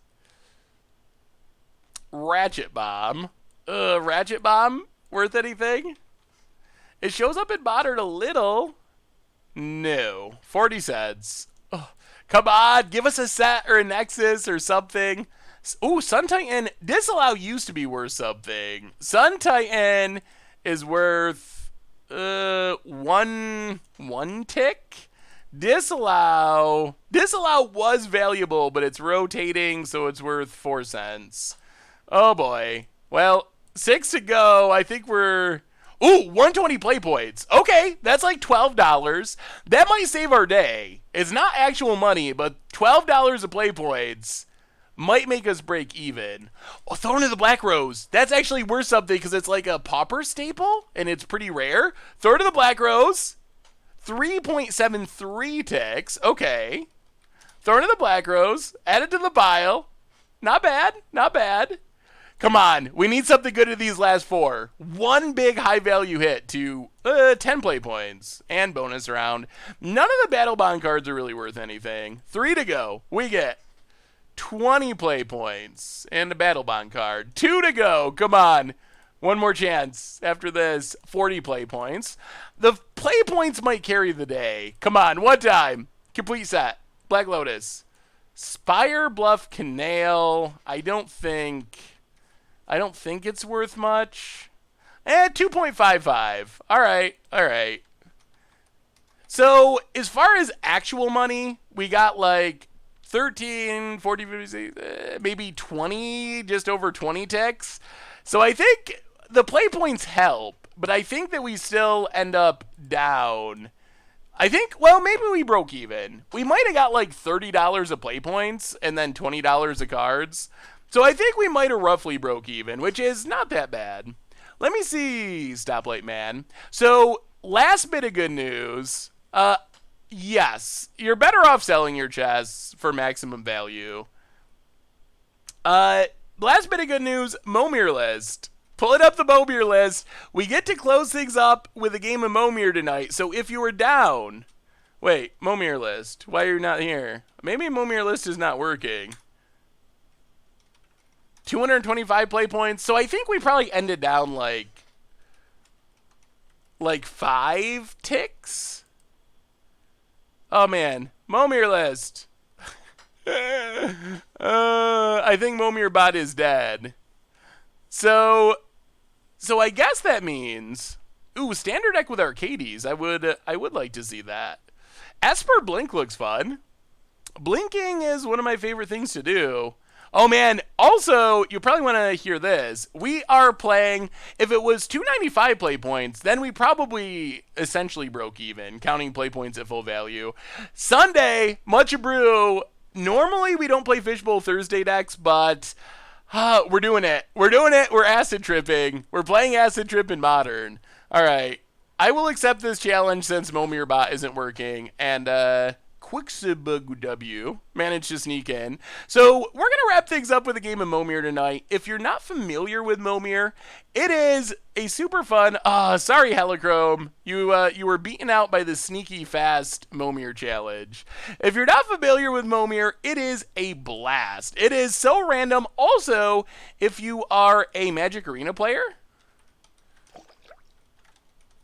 Ratchet Bomb. Ratchet Bomb? Worth anything? It shows up in modern a little. No. 40 cents. Ugh. Come on, give us a set or a Nexus or something. Ooh, Sun Titan. Disallow used to be worth something. Sun Titan is worth one tick. Disallow was valuable, but it's rotating, so it's worth 4 cents. Oh boy. Well, 6 to go. I think we're... Ooh, 120 play points. Okay, that's like $12. That might save our day. It's not actual money, but $12 of play points might make us break even. Oh, Thorn of the Black Rose. That's actually worth something because it's like a pauper staple, and it's pretty rare. Thorn of the Black Rose. 3.73 ticks. Okay. Thorn of the Black Rose. Add it to the pile. Not bad. Not bad. Come on. We need something good in these last 4. One big high-value hit to 10 play points and bonus round. None of the Battle Bond cards are really worth anything. 3 to go. We get 20 play points and a Battle Bond card. 2 to go. Come on. One more chance after this. 40 play points. The play points might carry the day. Come on. One time. Complete set. Black Lotus. Spire Bluff Canal. I don't think it's worth much. 2.55. All right. So, as far as actual money, we got like 13, 14, 15, maybe 20, just over 20 ticks. So I think the play points help, but I think that we still end up down. I think, well, maybe we broke even. We might have got like $30 of play points and then $20 of cards. So I think we might have roughly broke even, which is not that bad. Let me see, Stoplight Man. So, last bit of good news. Yes, you're better off selling your chests for maximum value. Last bit of good news, Momir list. Pulling up the Momir list. We get to close things up with a game of Momir tonight. So if you were down... Wait, Momir list. Why are you not here? Maybe Momir list is not working. 225 play points. So I think we probably ended down like 5 ticks. Oh man, Momir list. I think Momir bot is dead. So I guess that means, ooh, standard deck with Arcades. I would like to see that. Esper Blink looks fun. Blinking is one of my favorite things to do. Oh man, also, you probably want to hear this. We are playing, if it was 295 play points, then we probably essentially broke even, counting play points at full value. Sunday, Much Brew. Normally we don't play Fishbowl Thursday decks, but we're doing it. We're doing it. We're acid tripping. We're playing acid trip in Modern. All right. I will accept this challenge since Momir bot isn't working, and Quicksibug W managed to sneak in. So we're going to wrap things up with a game of Momir tonight. If you're not familiar with Momir, it is a super fun... sorry, Helichrome. You were beaten out by the sneaky fast Momir challenge. If you're not familiar with Momir, it is a blast. It is so random. Also, if you are a Magic Arena player...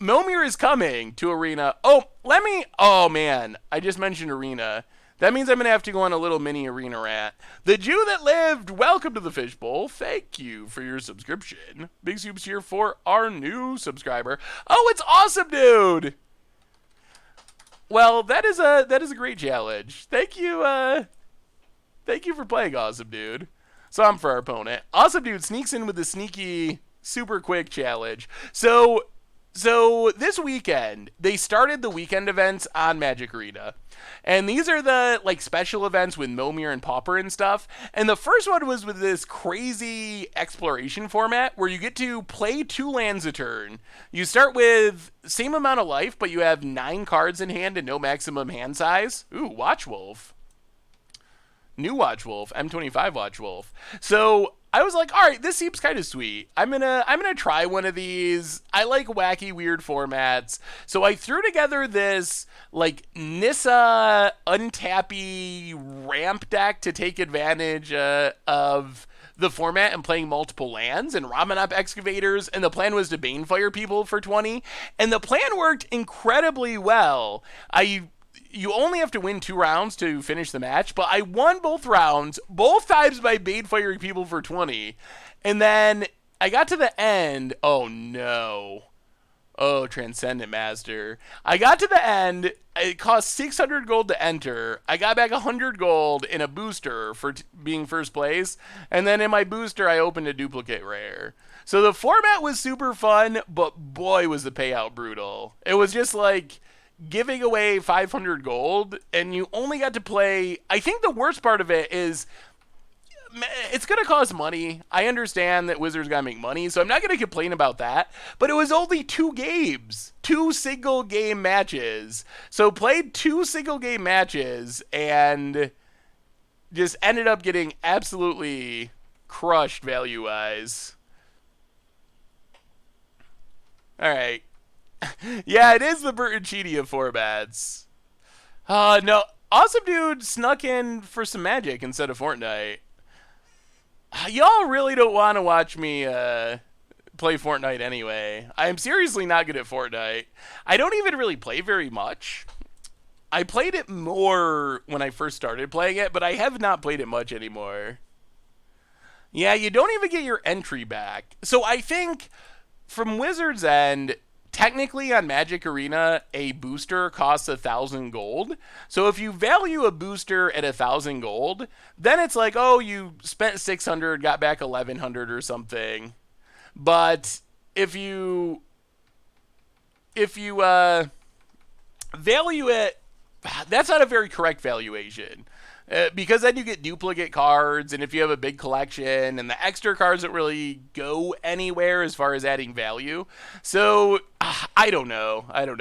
Momir is coming to Arena. Oh man, I just mentioned Arena. That means I'm going to have to go on a little mini Arena rant. The Jew that lived, welcome to the Fishbowl. Thank you for your subscription. Big soups here for our new subscriber. Oh, it's awesome, dude. Well, that is a great challenge. Thank you for playing, awesome dude. So I'm for our opponent. Awesome dude sneaks in with the sneaky, super quick challenge. So this weekend, they started the weekend events on Magic Arena. And these are the special events with Momir and Pauper and stuff. And the first one was with this crazy exploration format where you get to play 2 lands a turn. You start with same amount of life, but you have 9 cards in hand and no maximum hand size. Ooh, Watchwolf. New Watchwolf, M25 Watchwolf. So I was like, all right, this seems kind of sweet. I'm gonna try one of these. I like wacky, weird formats. So I threw together this Nissa untappy ramp deck to take advantage of the format and playing multiple lands and Ramanop excavators, and the plan was to Banefire people for 20, and the plan worked incredibly well. You only have to win 2 rounds to finish the match, but I won both rounds, both times by Banefiring people for 20. And then I got to the end. Oh, no. Oh, Transcendent Master. I got to the end. It cost 600 gold to enter. I got back 100 gold in a booster for being first place. And then in my booster, I opened a duplicate rare. So the format was super fun, but boy, was the payout brutal. It was just giving away 500 gold, and you only got to play... I think the worst part of it is it's going to cost money. I understand that Wizards got to make money, so I'm not going to complain about that. But it was only 2 games. 2 single-game matches. So played 2 single-game matches, and just ended up getting absolutely crushed value-wise. All right. Yeah, it is the Burton Cheaty of formats. No. Awesome Dude snuck in for some Magic instead of Fortnite. Y'all really don't want to watch me play Fortnite anyway. I am seriously not good at Fortnite. I don't even really play very much. I played it more when I first started playing it, but I have not played it much anymore. Yeah, you don't even get your entry back. So I think from Wizards' end... technically on Magic Arena, a booster costs 1,000 gold. So if you value a booster at 1,000 gold, then it's like, oh, you spent 600, got back 1,100 or something. But if you value it, that's not a very correct valuation. Because then you get duplicate cards, and if you have a big collection, and the extra cards don't really go anywhere as far as adding value. So, I don't know. I don't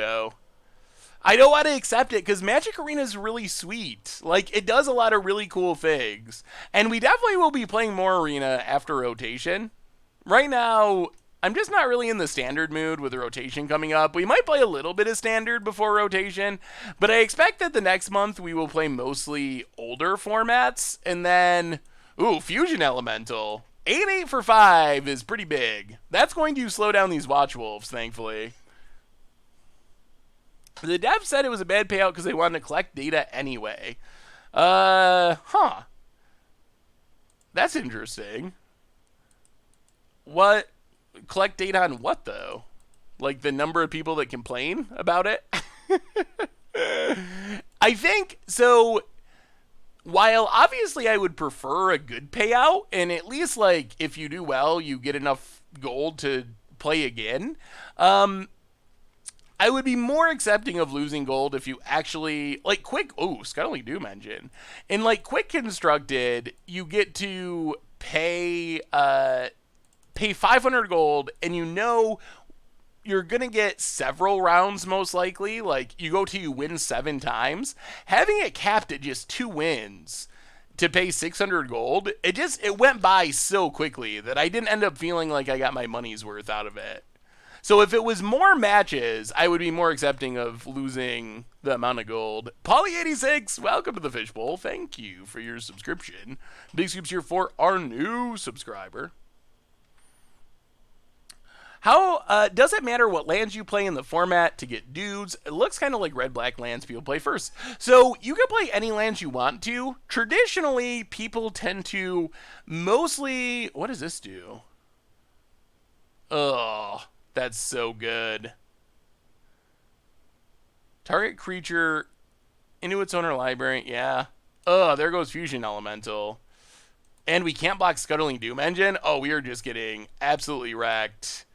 want to accept it, because Magic Arena is really sweet. Like, it does a lot of really cool things. And we definitely will be playing more Arena after rotation. Right now, I'm just not really in the standard mood with the rotation coming up. We might play a little bit of standard before rotation, but I expect that the next month we will play mostly older formats, and then, Fusion Elemental. 8-8 for 5 is pretty big. That's going to slow down these Watch Wolves, thankfully. The dev said it was a bad payout because they wanted to collect data anyway. That's interesting. What? Collect data on what, though? Like the number of people that complain about it? I think, so, while obviously I would prefer a good payout, and at least, like, if you do well, you get enough gold to play again, I would be more accepting of losing gold if you actually, like, Scuttling Doom Engine. In, like, Quick Constructed, you get to pay 500 gold, and you know you're going to get several rounds most likely. Like, you win 7 times. Having it capped at just 2 wins to pay 600 gold, it went by so quickly that I didn't end up feeling like I got my money's worth out of it. So if it was more matches, I would be more accepting of losing the amount of gold. Polly86, welcome to the Fishbowl. Thank you for your subscription. Big scoops here for our new subscriber. How does it matter what lands you play in the format to get dudes? It looks kind of like red-black lands people play first. So you can play any lands you want to. Traditionally, people tend to mostly... What does this do? Oh, that's so good. Target creature into its owner library. Yeah. Oh, there goes Fusion Elemental. And we can't block Scuttling Doom Engine? Oh, we are just getting absolutely wrecked.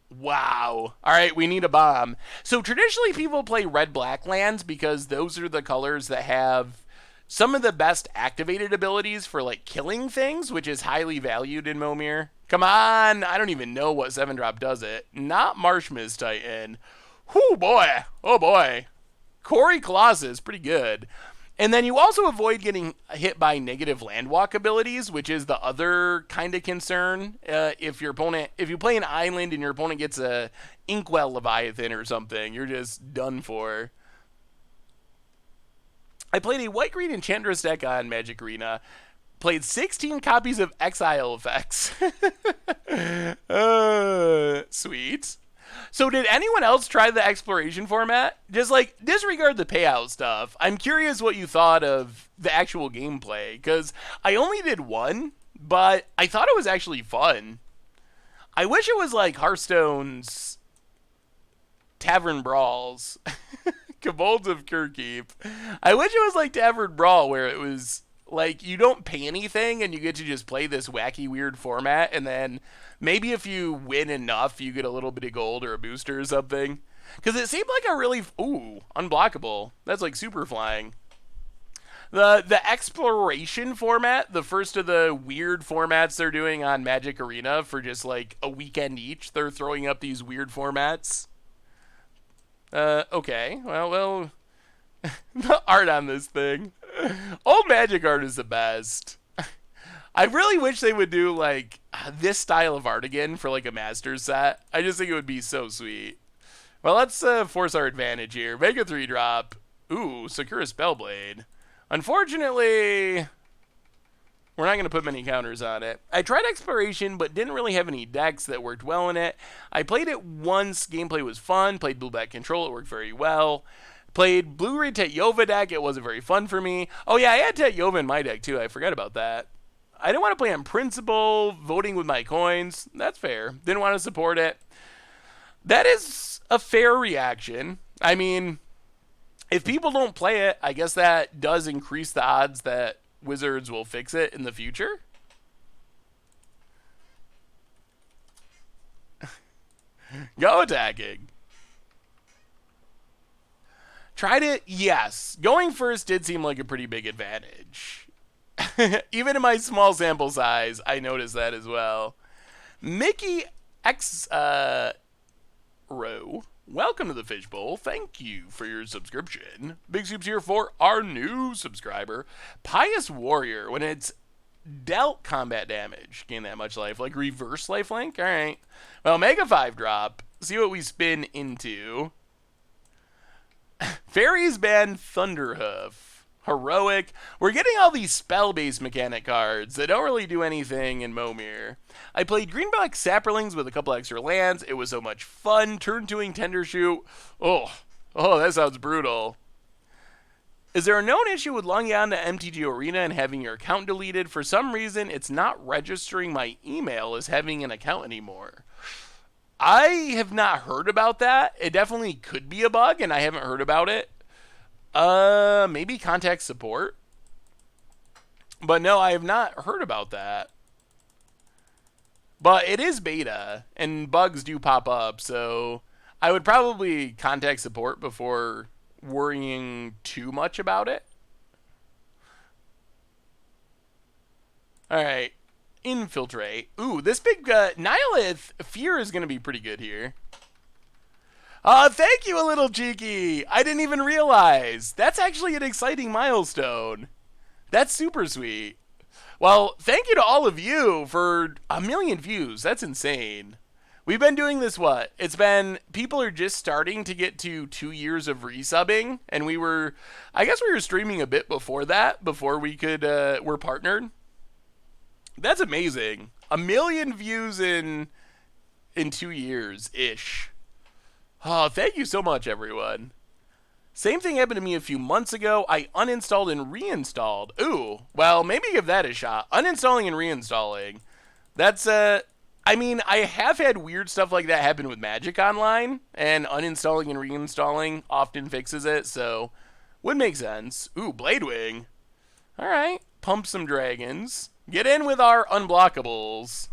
Wow. All right, we need a bomb. So traditionally people play red-black lands because those are the colors that have some of the best activated abilities for, like, killing things, which is highly valued in Momir. Come on. I don't even know what 7-drop does it. Not Marshmiss Titan. Whoo, boy. Oh, boy. Quarry Colossus. Pretty good. And then you also avoid getting hit by negative landwalk abilities, which is the other kind of concern. If you play an island and your opponent gets a Inkwell Leviathan or something, you're just done for. I played a white-green Enchantress deck on Magic Arena. Played 16 copies of Exile effects. Sweet. So did anyone else try the exploration format? Just, like, disregard the payout stuff. I'm curious what you thought of the actual gameplay, because I only did one, but I thought it was actually fun. I wish it was like Hearthstone's Tavern Brawls. Kobolds of Kirkheap. I wish it was like Tavern Brawl, where it was like you don't pay anything and you get to just play this wacky, weird format, and then maybe if you win enough, you get a little bit of gold or a booster or something. Because it seemed like a really... unblockable. That's like super flying. The exploration format, the first of the weird formats they're doing on Magic Arena for just like a weekend each, they're throwing up these weird formats. Okay. Well, the art on this thing. Old Magic art is the best. I really wish they would do, like, this style of art again for, like, a Masters set. I just think it would be so sweet. Well, let's force our advantage here. Make a 3-drop. Sakura Spellblade. Unfortunately, we're not going to put many counters on it. I tried Exploration, but didn't really have any decks that worked well in it. I played it once. Gameplay was fun. Played Blue-Black Control. It worked very well. Played Blue-Red Tetjova deck. It wasn't very fun for me. Oh, yeah, I had Tetjova in my deck, too. I forgot about that. I didn't want to play on principle, voting with my coins. That's fair. Didn't want to support it. That is a fair reaction. I mean, if people don't play it, I guess that does increase the odds that Wizards will fix it in the future. Go attacking. Tried it? Yes. Going first did seem like a pretty big advantage. Even in my small sample size, I noticed that as well. Mickey X Row, welcome to the Fishbowl. Thank you for your subscription. Big soups here for our new subscriber. Pious Warrior, when it's dealt combat damage, gain that much life. Like reverse lifelink? Alright. Well, Mega 5 drop. See what we spin into. Fairies ban Thunderhoof. Heroic. We're getting all these spell-based mechanic cards that don't really do anything in Momir. I played Greenback Sapperlings with a couple extra lands. It was so much fun. Turn 2ing Tendershoot. Oh, that sounds brutal. Is there a known issue with logging on to MTG Arena and having your account deleted? For some reason, it's not registering my email as having an account anymore. I have not heard about that. It definitely could be a bug, and I haven't heard about it. Maybe contact support. But no, I have not heard about that. But it is beta, and bugs do pop up, so I would probably contact support before worrying too much about it. Alright. Infiltrate. Ooh, this big Nihilith Fear is going to be pretty good here. Thank you, a little cheeky. I didn't even realize. That's actually an exciting milestone. That's super sweet. Well, thank you to all of you for 1 million views. That's insane. We've been doing this, what? It's been, people are just starting to get to 2 years of resubbing, and I guess we were streaming a bit before that, before we could, we're partnered. That's amazing. 1 million views in 2 years-ish. Oh, thank you so much, everyone. Same thing happened to me a few months ago. I uninstalled and reinstalled. Ooh, well, maybe give that a shot. Uninstalling and reinstalling. That's, I mean, I have had weird stuff like that happen with Magic Online, and uninstalling and reinstalling often fixes it, so would make sense. Ooh, Bladewing. All right, pump some dragons. Get in with our unblockables.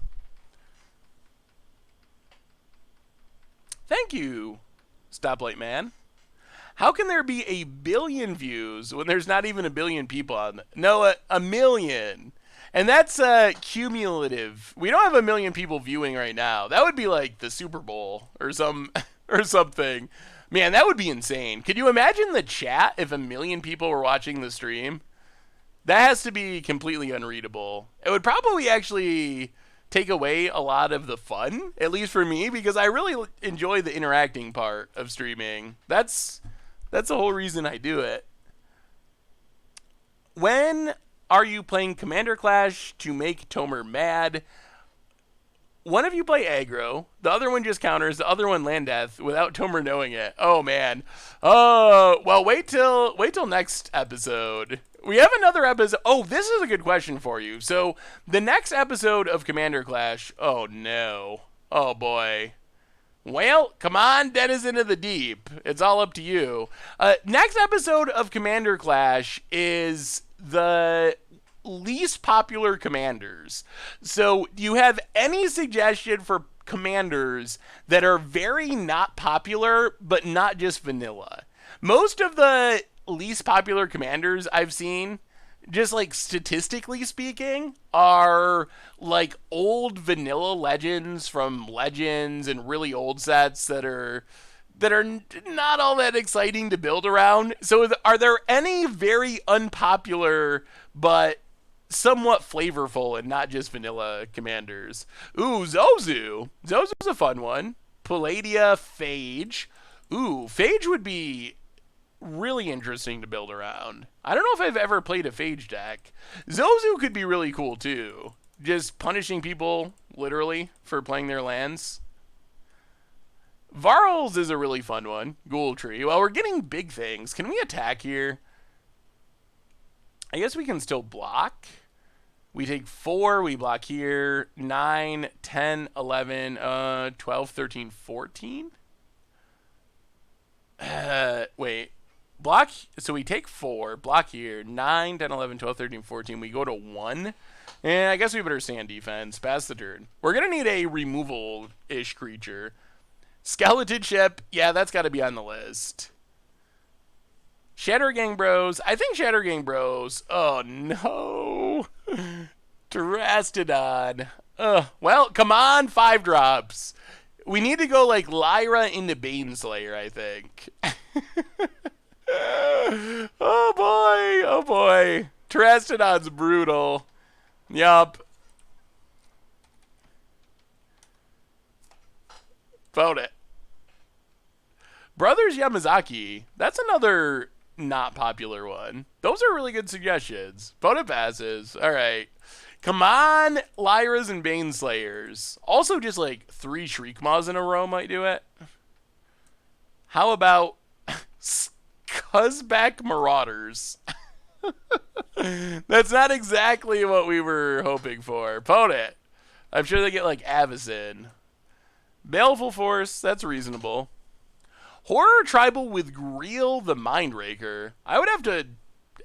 Thank you, Stoplight Man. How can there be 1 billion views when there's not even 1 billion people on? No, 1 million. And that's cumulative. We don't have 1 million people viewing right now. That would be like the Super Bowl or something. Man, that would be insane. Could you imagine the chat if 1 million people were watching the stream? That has to be completely unreadable. It would probably actually take away a lot of the fun, at least for me, because I really enjoy the interacting part of streaming. That's the whole reason I do it. When are you playing Commander Clash to make Tomer mad? One of you play aggro, the other one just counters, the other one land death without Tomer knowing it. Oh man. Oh, well, wait till next episode. We have another episode. Oh, this is a good question for you. So, the next episode of Commander Clash. Oh no. Oh boy. Well, come on, Dennis into the deep. It's all up to you. Next episode of Commander Clash is the least popular commanders. So, do you have any suggestion for commanders that are very not popular, but not just vanilla? Most of the least popular commanders I've seen, just like statistically speaking, are like old vanilla legends from Legends and really old sets that are not all that exciting to build around. So are there any very unpopular but somewhat flavorful and not just vanilla commanders? Ooh, Zozu. Zozu's a fun one. Palladia, Phage. Ooh, Phage would be really interesting to build around. I don't know if I've ever played a Phage deck. Zozu could be really cool too. Just punishing people, literally, for playing their lands. Varls is a really fun one. Ghoul Tree. Well, we're getting big things. Can we attack here? I guess we can still block. We take 4, we block here. 9, 10, 11, 12, 13, 14. Wait. Block, so we take 4, block here, 9, 10, 11, 12, 13, 14. We go to 1. And I guess we better stay on defense. Pass the turn. We're going to need a removal-ish creature. Skeleton Ship. Yeah, that's got to be on the list. Shatter Gang Bros. I think Shatter Gang Bros. Oh, no. Terastodon. Well, come on, 5 drops. We need to go like Lyra into Baneslayer, I think. Oh boy, oh boy. Terastodon's brutal. Yup. Vote it. Brothers Yamazaki. That's another not popular one. Those are really good suggestions. Vote it passes. Alright. Come on, Lyras and Baneslayers. Also, just like 3 Shriekmaws in a row might do it. How about Cuzback Marauders? That's not exactly what we were hoping for. Vote it. I'm sure they get like Avacyn. Baleful Force, that's reasonable. Horror Tribal with Greel the Mindraker. I would have to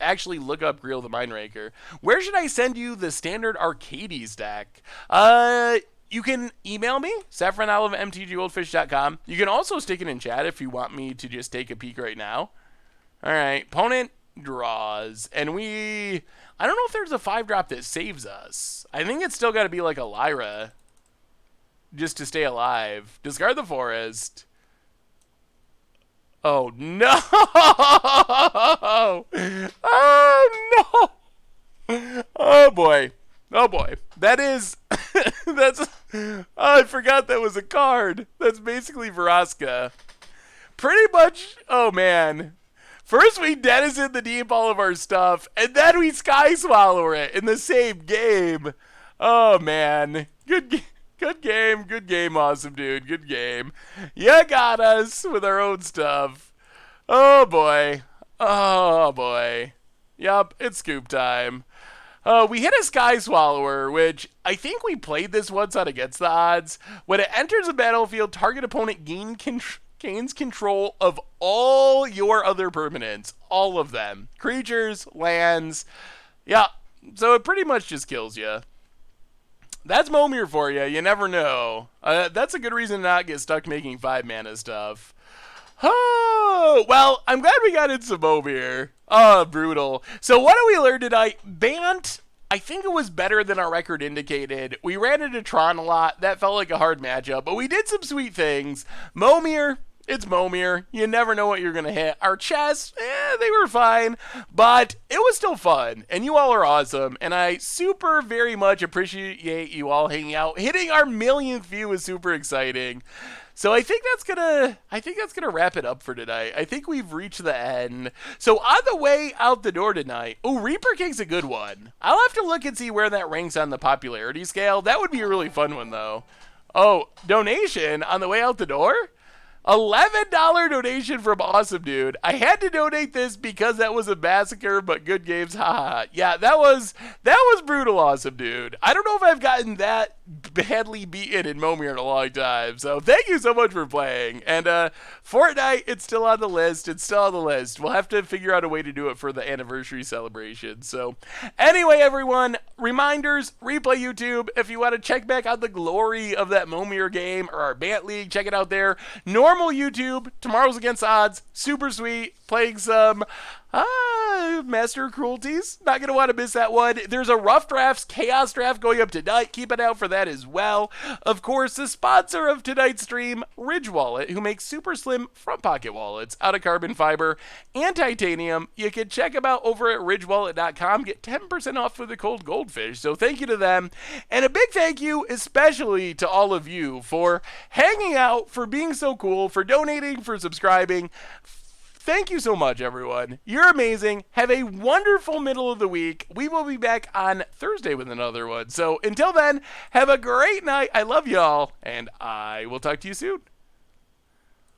actually look up Greel the Mindraker. Where should I send you the standard Arcades deck? You can email me, saffronolive@mtgoldfish.com. You can also stick it in chat if you want me to just take a peek right now. All right, opponent draws, and I don't know if there's a 5-drop that saves us. I think it's still got to be like a Lyra just to stay alive. Discard the forest. Oh, no! Oh, no! Oh, boy. Oh, boy. That is... that's... Oh, I forgot that was a card. That's basically Vraska. Pretty much... Oh, man. First we denizen the deep all of our stuff, and then we Sky Swallow it in the same game. Oh, man. Good game, awesome dude. Good game. You got us with our own stuff. Oh, boy. Oh, boy. Yup, it's scoop time. We hit a Sky Swallower, which I think we played this once on Against the Odds. When it enters the battlefield, target opponent gains control of all your other permanents. All of them. Creatures, lands. Yeah, so it pretty much just kills you. That's Momir for you. You never know. That's a good reason to not get stuck making 5-mana stuff. Oh, well, I'm glad we got in some Momir. Oh, brutal. So what did we learn tonight? Bant, I think it was better than our record indicated. We ran into Tron a lot. That felt like a hard matchup, but we did some sweet things. Momir, it's Momir. You never know what you're going to hit. Our chests, they were fine, but it was still fun, and you all are awesome, and I super very much appreciate you all hanging out. Hitting our 1,000,000th view is super exciting. So I think that's gonna wrap it up for tonight. I think we've reached the end. So on the way out the door tonight, Reaper King's a good one. I'll have to look and see where that ranks on the popularity scale. That would be a really fun one though. Oh, donation on the way out the door? $11 donation from Awesome Dude. I had to donate this because that was a massacre, but good games, haha. Yeah, that was brutal, Awesome Dude. I don't know if I've gotten that badly beaten in Momir in a long time. So thank you so much for playing. And Fortnite, it's still on the list. It's still on the list. We'll have to figure out a way to do it for the anniversary celebration. So anyway, everyone, reminders, replay YouTube. If you want to check back on the glory of that Momir game or our Bant League, check it out there. Normal YouTube, Tomorrow's Against Odds, super sweet, playing some Master Cruelties. Not going to want to miss that one. There's a Rough Drafts Chaos Draft going up tonight. Keep an eye out for that as well. Of course, the sponsor of tonight's stream, Ridge Wallet, who makes super slim front pocket wallets out of carbon fiber and titanium. You can check them out over at ridgewallet.com. Get 10% off with the cold goldfish. So thank you to them. And a big thank you especially to all of you for hanging out, for being so cool, for donating, for subscribing. Thank you so much, everyone. You're amazing. Have a wonderful middle of the week. We will be back on Thursday with another one. So until then, have a great night. I love y'all, and I will talk to you soon.